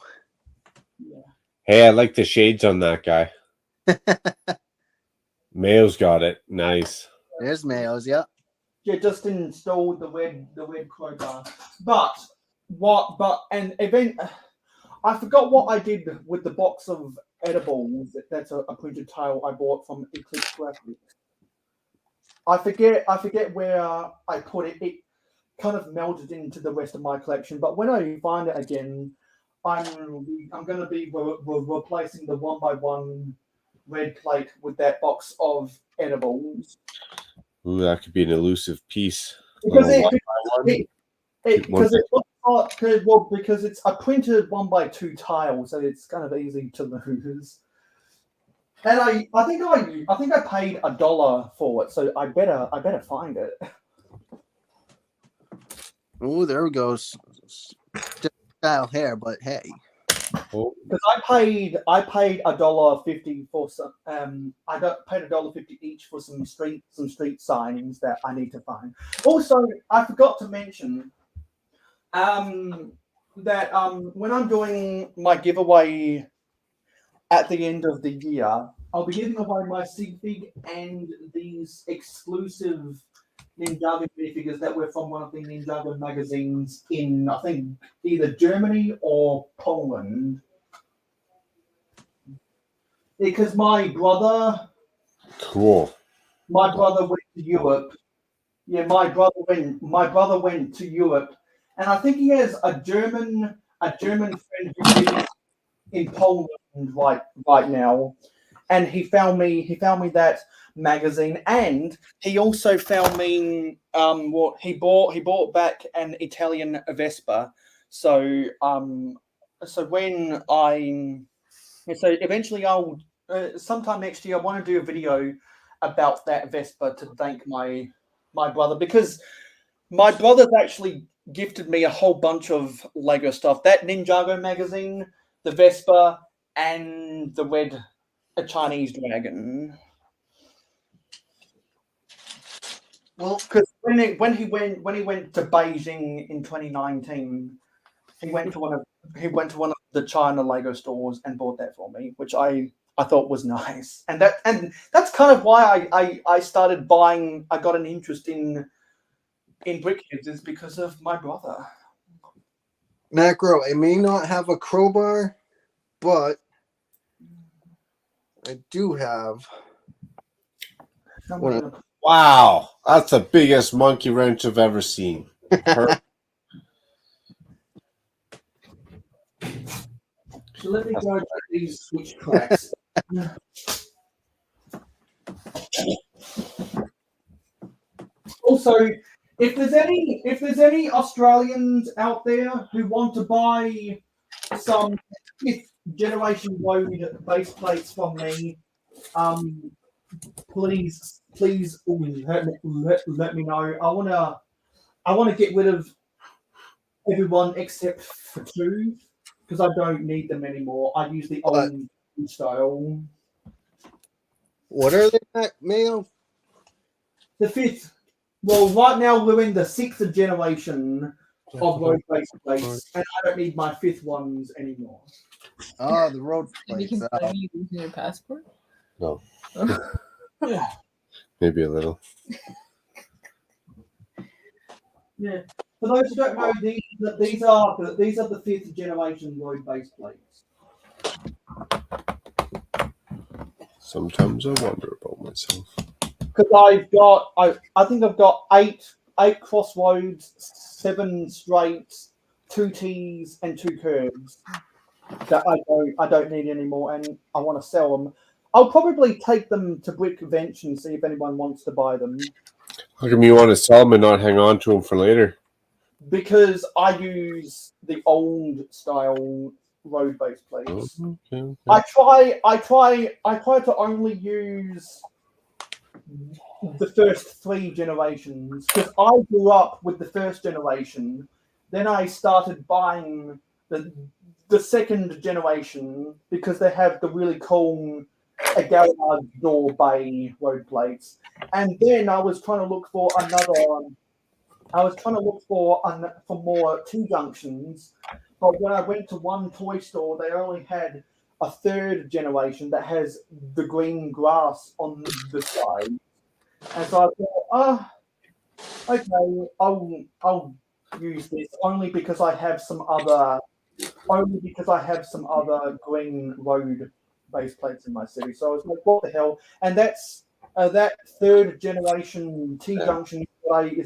Yeah. Hey, I like the shades on that guy. Mayo's got it. Nice. There's Mayo's, yeah. Yeah, just installed the red crowbar. I forgot what I did with the box of edibles. That's a printed tile I bought from Eclipse Graphics. I forget where I put it. It kind of melded into the rest of my collection. But when I find it again, I'm going to be replacing the 1x1 red plate with that box of edibles. Ooh, that could be an elusive piece. Because it's a printed 1x2 tile, so it's kind of easy to lose. And I think I paid $1 for it, so I better find it. Oh, there we go. Style hair, but hey. Because I paid $1.50 for some. I paid $1.50 each for some street signs that I need to find. Also, I forgot to mention that when I'm doing my giveaway at the end of the year, I'll be giving away my sig fig and these exclusive Ninjago minifigures that were from one of the Ninjago magazines in, I think, either Germany or Poland. Because my brother went to Europe. Yeah, my brother went to Europe, and I think he has a German friend who lives in Poland right now, and he found me that magazine, and he also found me what he bought back an Italian Vespa. So eventually I'll sometime next year I want to do a video about that Vespa to thank my brother, because my brother's actually gifted me a whole bunch of Lego stuff. That Ninjago magazine, the Vespa, and the red Chinese dragon. Well, because when he went to Beijing in 2019, he went to one of the China Lego stores and bought that for me, which I thought was nice, and that's kind of why I started buying. I got an interest in brickheads is because of my brother. Macro, I may not have a crowbar, but I do have. Wow, that's the biggest monkey wrench I've ever seen. So let me go to these switch cracks. Also, if there's any Australians out there who want to buy some 5th generation load base plates from me, please let me know. I wanna get rid of everyone except for 2 because I don't need them anymore. I use the old style. What are they at, Mayo? The 5th. Well, right now we're in the 6th generation of road base plates, and I don't need my 5th ones anymore. Oh, the road You plates. can send you using your passport? No. Yeah. Maybe a little. Yeah. For those who don't know, these are the 5th generation road base plates. Sometimes I wonder about myself. Because I think I've got eight crossroads, 7 straights, 2 T's, and 2 curves that I don't need anymore, and I want to sell them. I'll probably take them to Brick Bench and see if anyone wants to buy them. How come you want to sell them and not hang on to them for later? Because I use the old style road base plates. Okay. I try to only use the first 3 generations because I grew up with the first generation. Then I started buying the 2nd generation because they have the really cool garage door bay road plates. And then I was trying to look for for more T junctions. But when I went to one toy store, they only had a 3rd generation that has the green grass on the side. And so I thought, okay, I'll use this only because I have some other green road base plates in my city. So I was like, what the hell? And that's that 3rd generation T junction is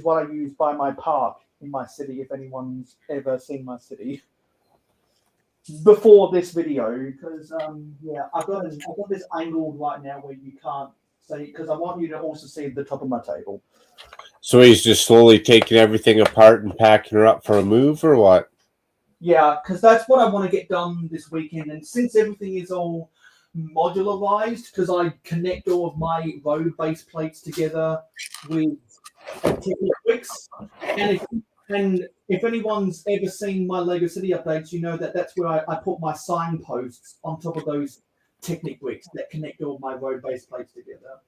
what I use by my park in my city. If anyone's ever seen my city before this video, because I've got this angled right now where you can't see because I want you to also see the top of my table. So he's just slowly taking everything apart and packing her up for a move, or what? Yeah, because that's what I want to get done this weekend. And since everything is all modularized, because I connect all of my road base plates together with Technic bricks, and if anyone's ever seen my Lego City updates, you know that's where I put my signposts on top of those Technic bricks that connect all my road base plates together.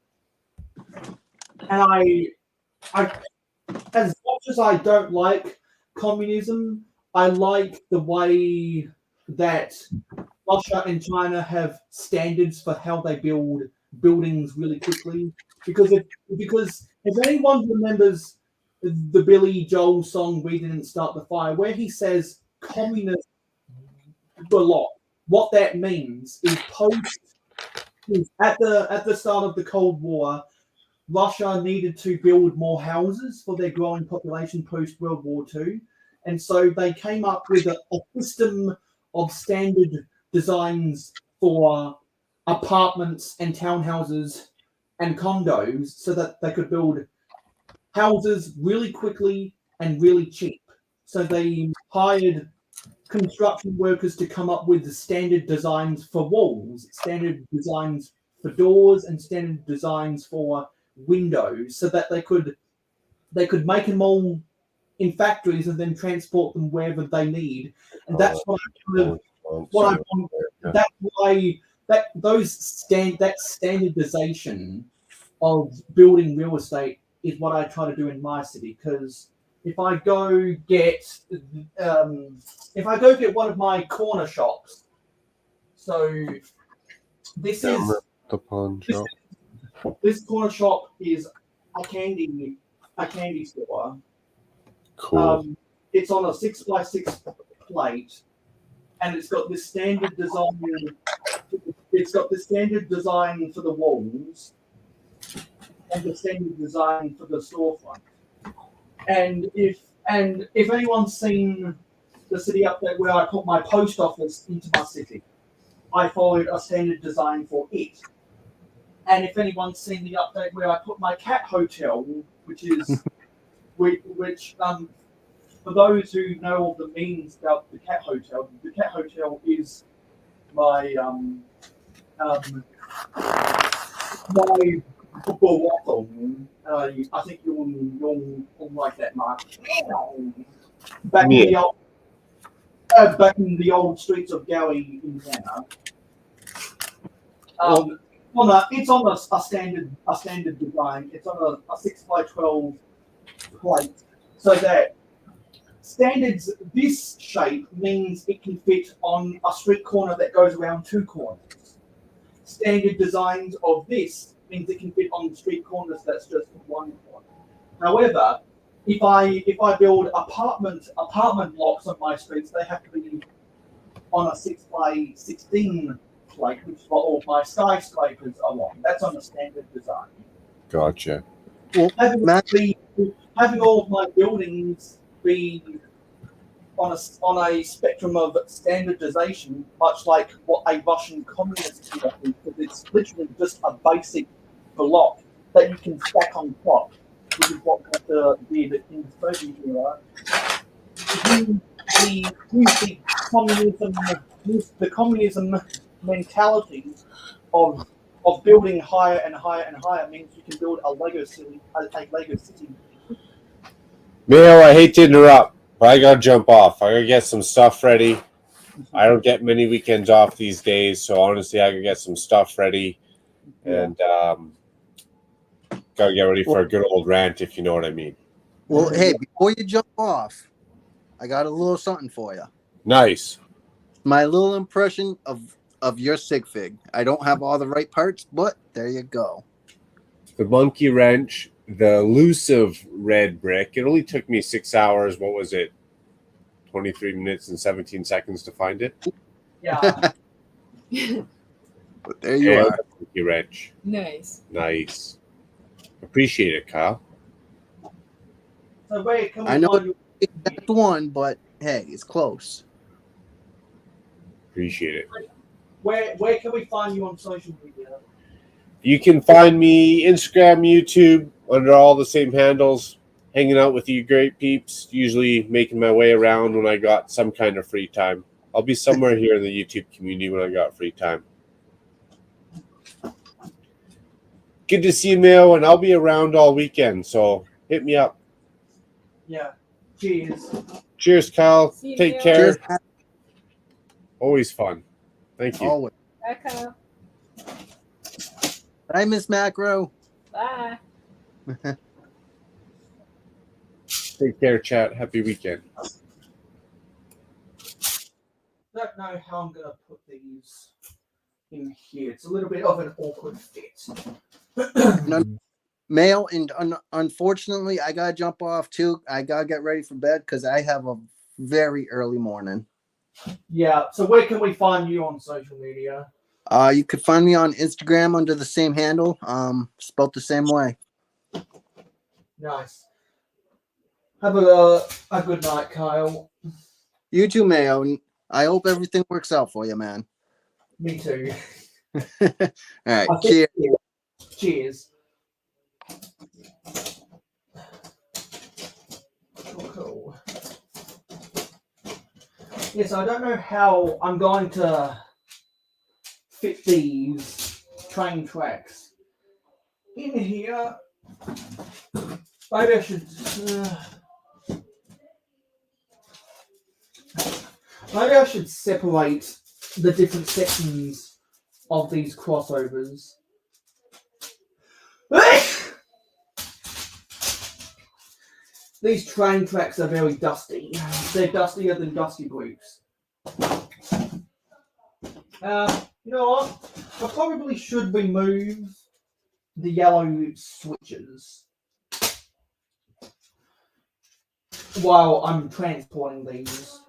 And I as much as I don't like communism, I like the way that Russia and China have standards for how they build buildings really quickly. Because if anyone remembers the Billy Joel song "We Didn't Start the Fire," where he says communism a lot, what that means is at the start of the Cold War, Russia needed to build more houses for their growing population post World War II. And so they came up with a system of standard designs for apartments and townhouses and condos so that they could build houses really quickly and really cheap. So they hired construction workers to come up with the standard designs for walls, standard designs for doors, and standard designs for windows so that they could make them all in factories and then transport them wherever they need. And that's that standardization of building real estate is what I try to do in my city. Because if I go get one of my corner shops, so this corner shop is a candy store. Cool. It's on a 6x6 plate, and it's got this standard design. It's got the standard design for the walls and the standard design for the storefront. And if anyone's seen the city update where I put my post office into my city, I followed a standard design for it. And if anyone's seen the update where I put my cat hotel, which for those who know all the memes about the cat hotel is my my football waffle. I think you'll like that, Mark. Back in the old had back in the old streets of Gowie, Indiana. It's on a standard design. It's on a 6x12 plate, so that standards this shape means it can fit on a street corner that goes around 2 corners. Standard designs of this means it can fit on street corners that's just 1 corner. However, if I build apartment blocks on my streets, they have to be on a 6x16 plate, which is what all my skyscrapers are on. That's on a standard design. Gotcha. Well, Having all of my buildings be on a spectrum of standardization, much like what a Russian communist would do, because it's literally just a basic block that you can stack on top, which is what Walter did in the Soviet era. The communism mentality of building higher and higher and higher means you can build a Lego city. Mayo, I hate to interrupt, but I gotta jump off. I gotta get some stuff ready. I don't get many weekends off these days, so honestly, I gotta get some stuff ready and gotta get ready for a good old rant, if you know what I mean. Well, hey, before you jump off, I got a little something for you. Nice. My little impression of your sig fig. I don't have all the right parts, but there you go. The monkey wrench, the elusive red brick. It only took me 6 hours. What was it? 23 minutes and 17 seconds to find it. Yeah. But there you And are. the monkey wrench. Nice. Nice. Appreciate it, Kyle. So where can we I know find you? that's the one, but hey, it's close. Appreciate it. Where can we find you on social media? You can find me Instagram, YouTube, under all the same handles, hanging out with you great peeps, usually making my way around when I got some kind of free time. I'll be somewhere here in the YouTube community when I got free time. Good to see you, Mayo, and I'll be around all weekend, so hit me up. Yeah. Cheers. Cheers, Kyle. See you, Take Mayo. care. Cheers. Always fun. Thank you. Always. Bye, Kyle. Bye, Miss Macro. Bye. Take care, chat. Happy weekend. Don't know how I'm gonna put these in here. It's a little bit of an awkward fit. Mail, and unfortunately, I gotta jump off too. I gotta get ready for bed because I have a very early morning. Yeah. So where can we find you on social media? You could find me on Instagram under the same handle, spelled the same way. Nice. Have a good night, Kyle. You too, Mayo. And I hope everything works out for you, man. Me too. All right. I think- Cheers. Cheers. Cool. Yes, I don't know how I'm going to fit these train tracks in here. Maybe I should. Maybe I should separate the different sections of these crossovers. These train tracks are very dusty. They're dustier than dusty groups. You know what? I probably should remove the yellow switches while I'm transporting these,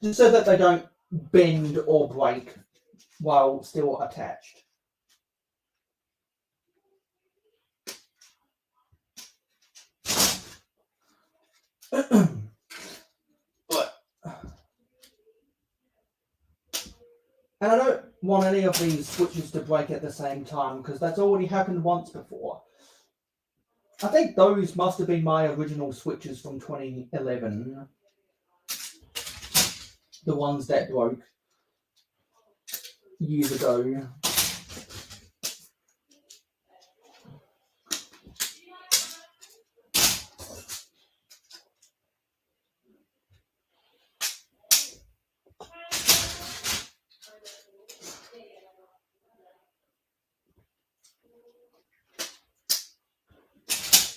just so that they don't bend or break while still attached. And I don't want any of these switches to break at the same time because that's already happened once before. I think those must have been my original switches from 2011. The ones that broke years ago.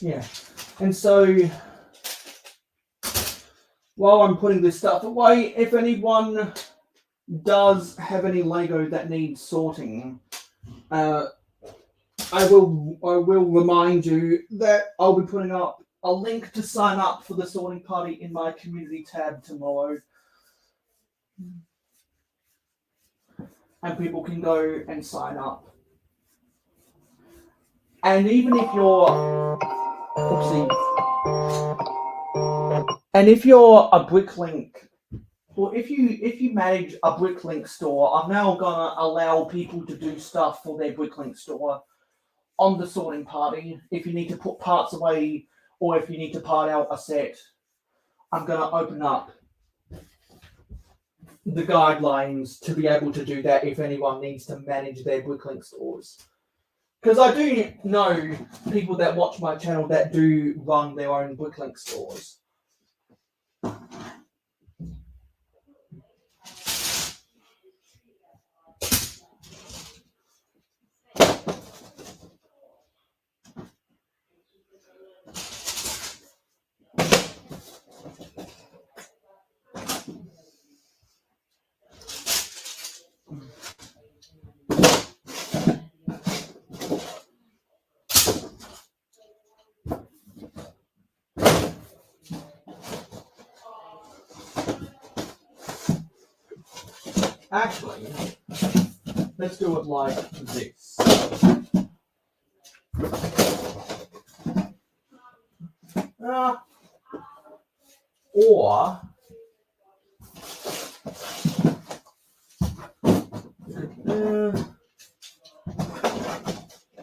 Yeah. And so while I'm putting this stuff away, if anyone does have any Lego that needs sorting, I will remind you that I'll be putting up a link to sign up for the sorting party in my community tab tomorrow. And people can go and sign up. And even if you're and if you're a Bricklink, or if you manage a Bricklink store, I'm now gonna allow people to do stuff for their Bricklink store on the sorting party. If you need to put parts away, or if you need to part out a set, I'm gonna open up the guidelines to be able to do that if anyone needs to manage their Bricklink stores. Because I do know people that watch my channel that do run their own Bricklink stores. Actually, let's do it like this. Or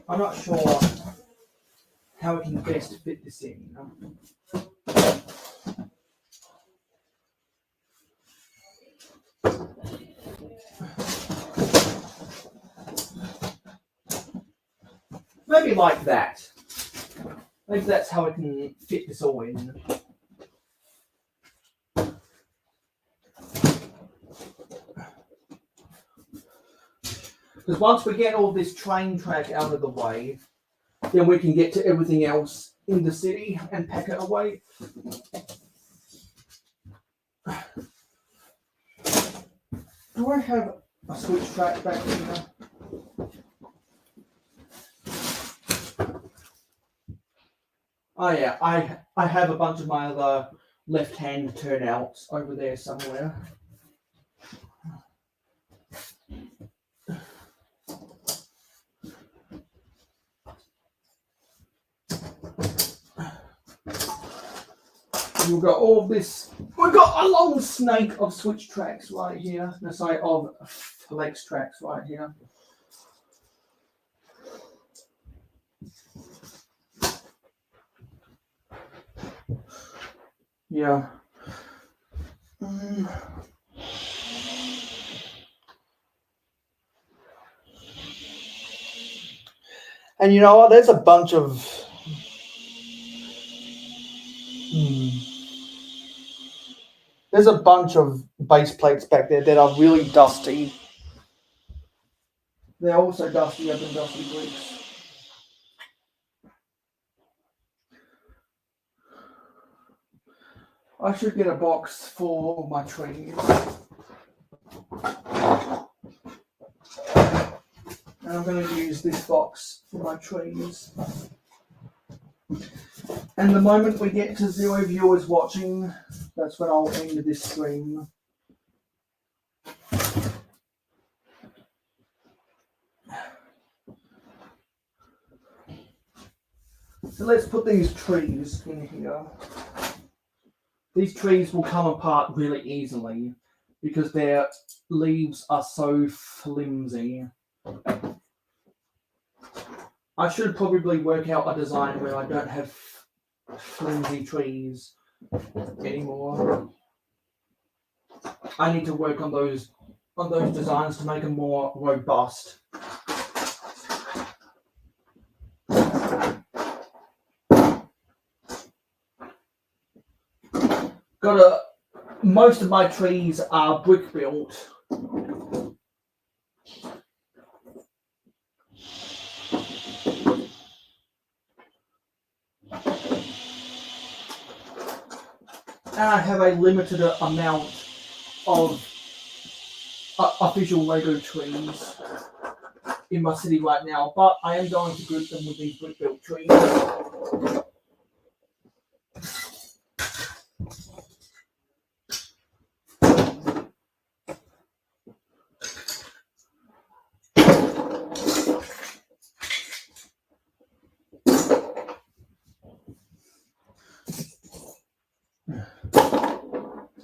I'm not sure how we can best fit this in. Maybe like that. Maybe that's how we can fit this all in. Because once we get all this train track out of the way, then we can get to everything else in the city and pack it away. Do I have a switch track back here? Oh yeah, I have a bunch of my other left-hand turnouts over there somewhere. We've got all this. We've got a long snake of switch tracks right here. No, sorry, of flex tracks right here. Yeah. And you know what? There's a bunch of there's a bunch of base plates back there that are really dusty. They're also dusty up in dusty bricks. I should get a box for my trees. And I'm going to use this box for my trees. And the moment we get to 0 viewers watching, that's when I'll end this stream. So let's put these trees in here. These trees will come apart really easily because their leaves are so flimsy. I should probably work out a design where I don't have flimsy trees anymore. I need to work on those designs to make them more robust. Most of my trees are brick built. and I have a limited amount of official Lego trees in my city right now, but I am going to group them with these brick built trees.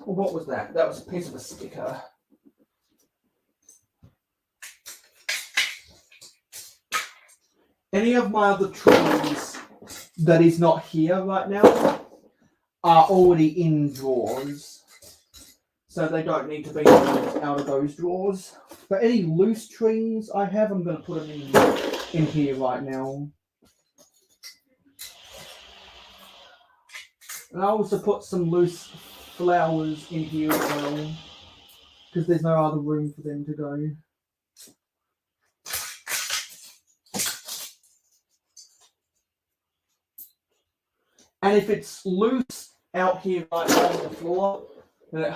Well, what was that? That was a piece of a sticker. Any of my other trees that is not here right now are already in drawers, so they don't need to be out of those drawers. But any loose trees I have, I'm going to put them in here right now. And I also put some loose flowers in here as well, because there's no other room for them to go. And if it's loose out here right on the floor, then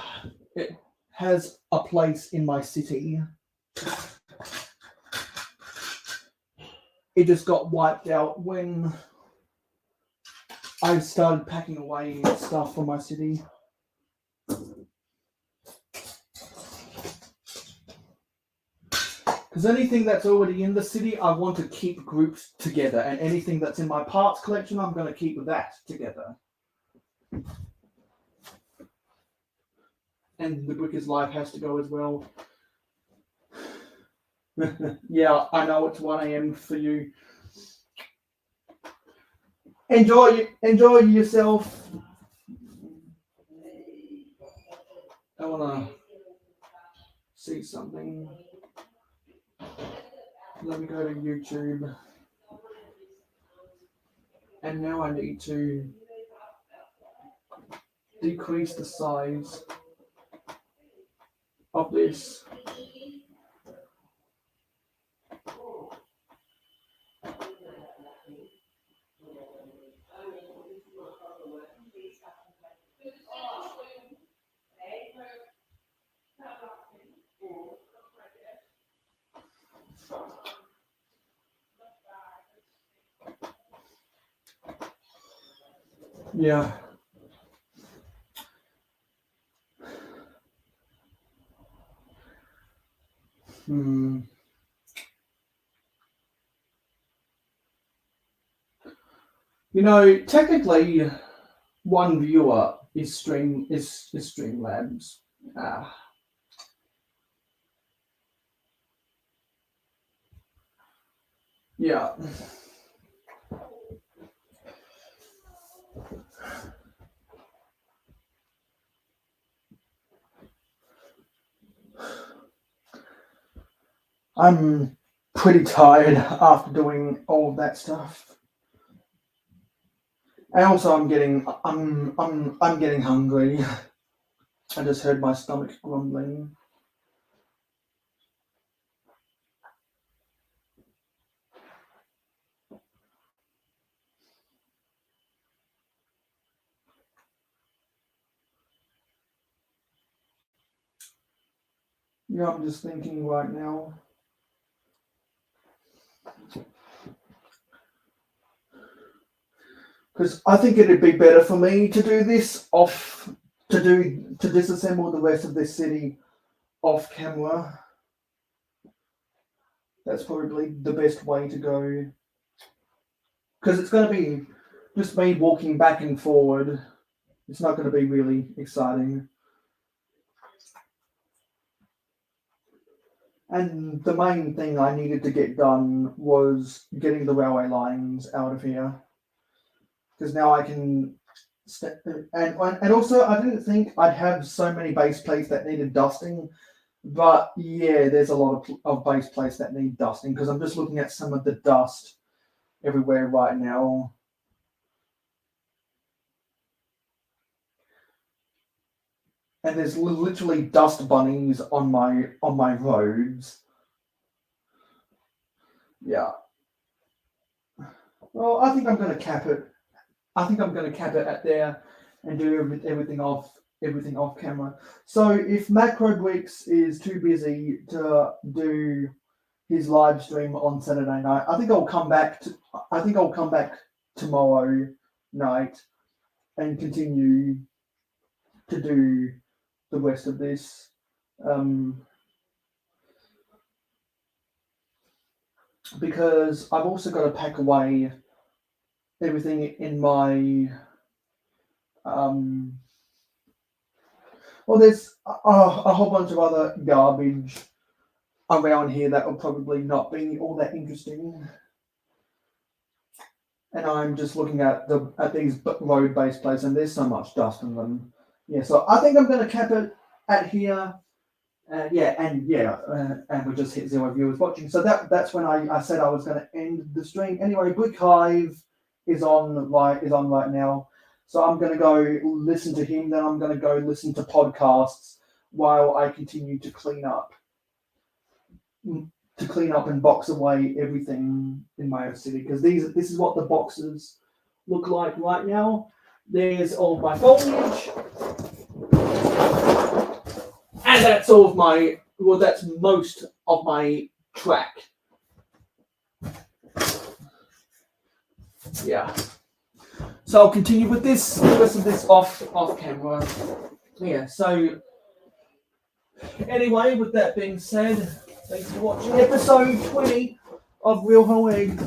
it has a place in my city. It just got wiped out when I started packing away stuff from my city. Because anything that's already in the city, I want to keep grouped together. And anything that's in my parts collection, I'm going to keep that together. And the Bricker's Life has to go as well. Yeah, I know it's 1 a.m. for you. Enjoy yourself. I want to see something. Let me go to YouTube. And now I need to decrease the size of this. Yeah. You know, technically, one viewer is Streamlabs. Yeah. I'm pretty tired after doing all of that stuff. And also I'm getting hungry. I just heard my stomach grumbling. Yeah, I'm just thinking right now. Because I think it'd be better for me to do this to disassemble the rest of this city off camera. That's probably the best way to go. Because it's going to be just me walking back and forward. It's not going to be really exciting. And the main thing I needed to get done was getting the railway lines out of here. Because now I can... And also, I didn't think I'd have so many base plates that needed dusting. But yeah, there's a lot of base plates that need dusting. Because I'm just looking at some of the dust everywhere right now. And there's literally dust bunnies on my roads. Yeah. Well, I think I'm going to cap it. I think I'm going to cap it at there. and do everything off camera. So if Macro Bricks is too busy to do his live stream on Saturday night, I think I'll come back tomorrow night and continue to do the rest of this. Because I've also got to pack away everything in my well, there's a whole bunch of other garbage around here that will probably not be all that interesting. And I'm just looking at these road-based places, and there's so much dust in them. Yeah, so I think I'm going to cap it at here. And we just hit 0 viewers watching. So that's when I said I was going to end the stream. Anyway, Brick Hive is on right now. So I'm going to go listen to him. Then I'm going to go listen to podcasts while I continue to clean up and box away everything in Mayo City, because this is what the boxes look like right now. There's all my foliage. And that's all of my, well, that's most of my track. Yeah. So I'll continue with this, the rest of this off camera. Yeah, so anyway, with that being said, thanks for watching episode 20 of Real Whole Egg.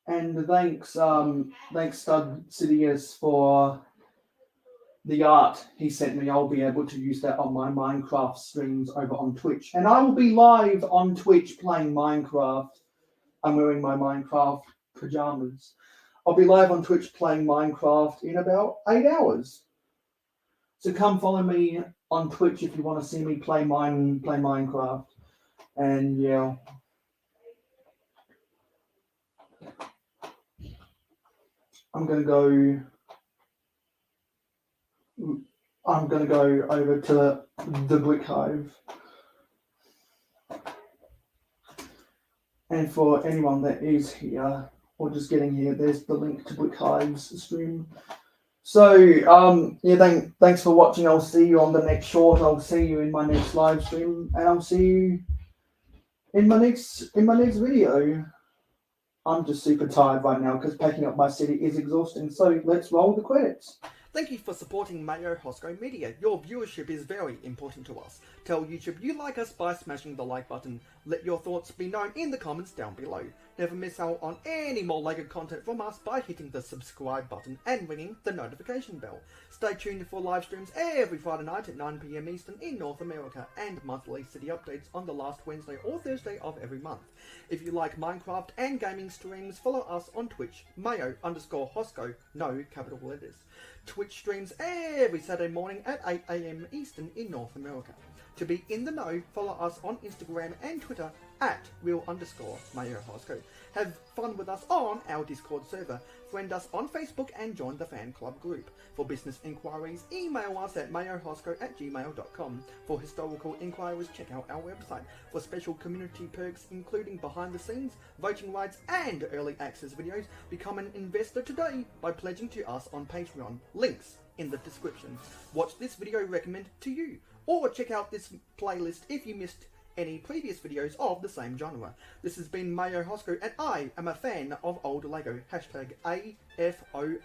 And thanks Stud Sidious for the art he sent me. I'll be able to use that on my Minecraft streams over on Twitch. And I will be live on Twitch playing Minecraft. I'm wearing my Minecraft pajamas. I'll be live on Twitch playing Minecraft in about 8 hours. So come follow me on Twitch if you want to see me play Minecraft. And yeah. I'm gonna go over to the Brick Hive. And for anyone that is here or just getting here, there's the link to Brick Hive's stream. So thanks for watching. I'll see you on the next short. I'll see you in my next live stream, and I'll see you in my next video. I'm just super tired right now because packing up my city is exhausting. So let's roll the credits. Thank you for supporting mayohosko Media. Your viewership is very important to us. Tell YouTube you like us by smashing the like button. Let your thoughts be known in the comments down below. Never miss out on any more LEGO content from us by hitting the subscribe button and ringing the notification bell. Stay tuned for live streams every Friday night at 9 PM Eastern in North America, and monthly city updates on the last Wednesday or Thursday of every month. If you like Minecraft and gaming streams, follow us on Twitch, mayo_hosko, no capital letters. Twitch streams every Saturday morning at 8 AM Eastern in North America. To be in the know, follow us on Instagram and Twitter at real_mayohosko. Have fun with us on our Discord server. Friend us on Facebook and join the fan club group. For business inquiries, email us at mayohosko@gmail.com. For historical inquiries, check out our website. For special community perks, including behind the scenes, voting rights, and early access videos, become an investor today by pledging to us on Patreon. Links in the description. Watch this video recommended to you, or check out this playlist if you missed any previous videos of the same genre. This has been mayohosko, and I am a fan of old LEGO. #AFOL.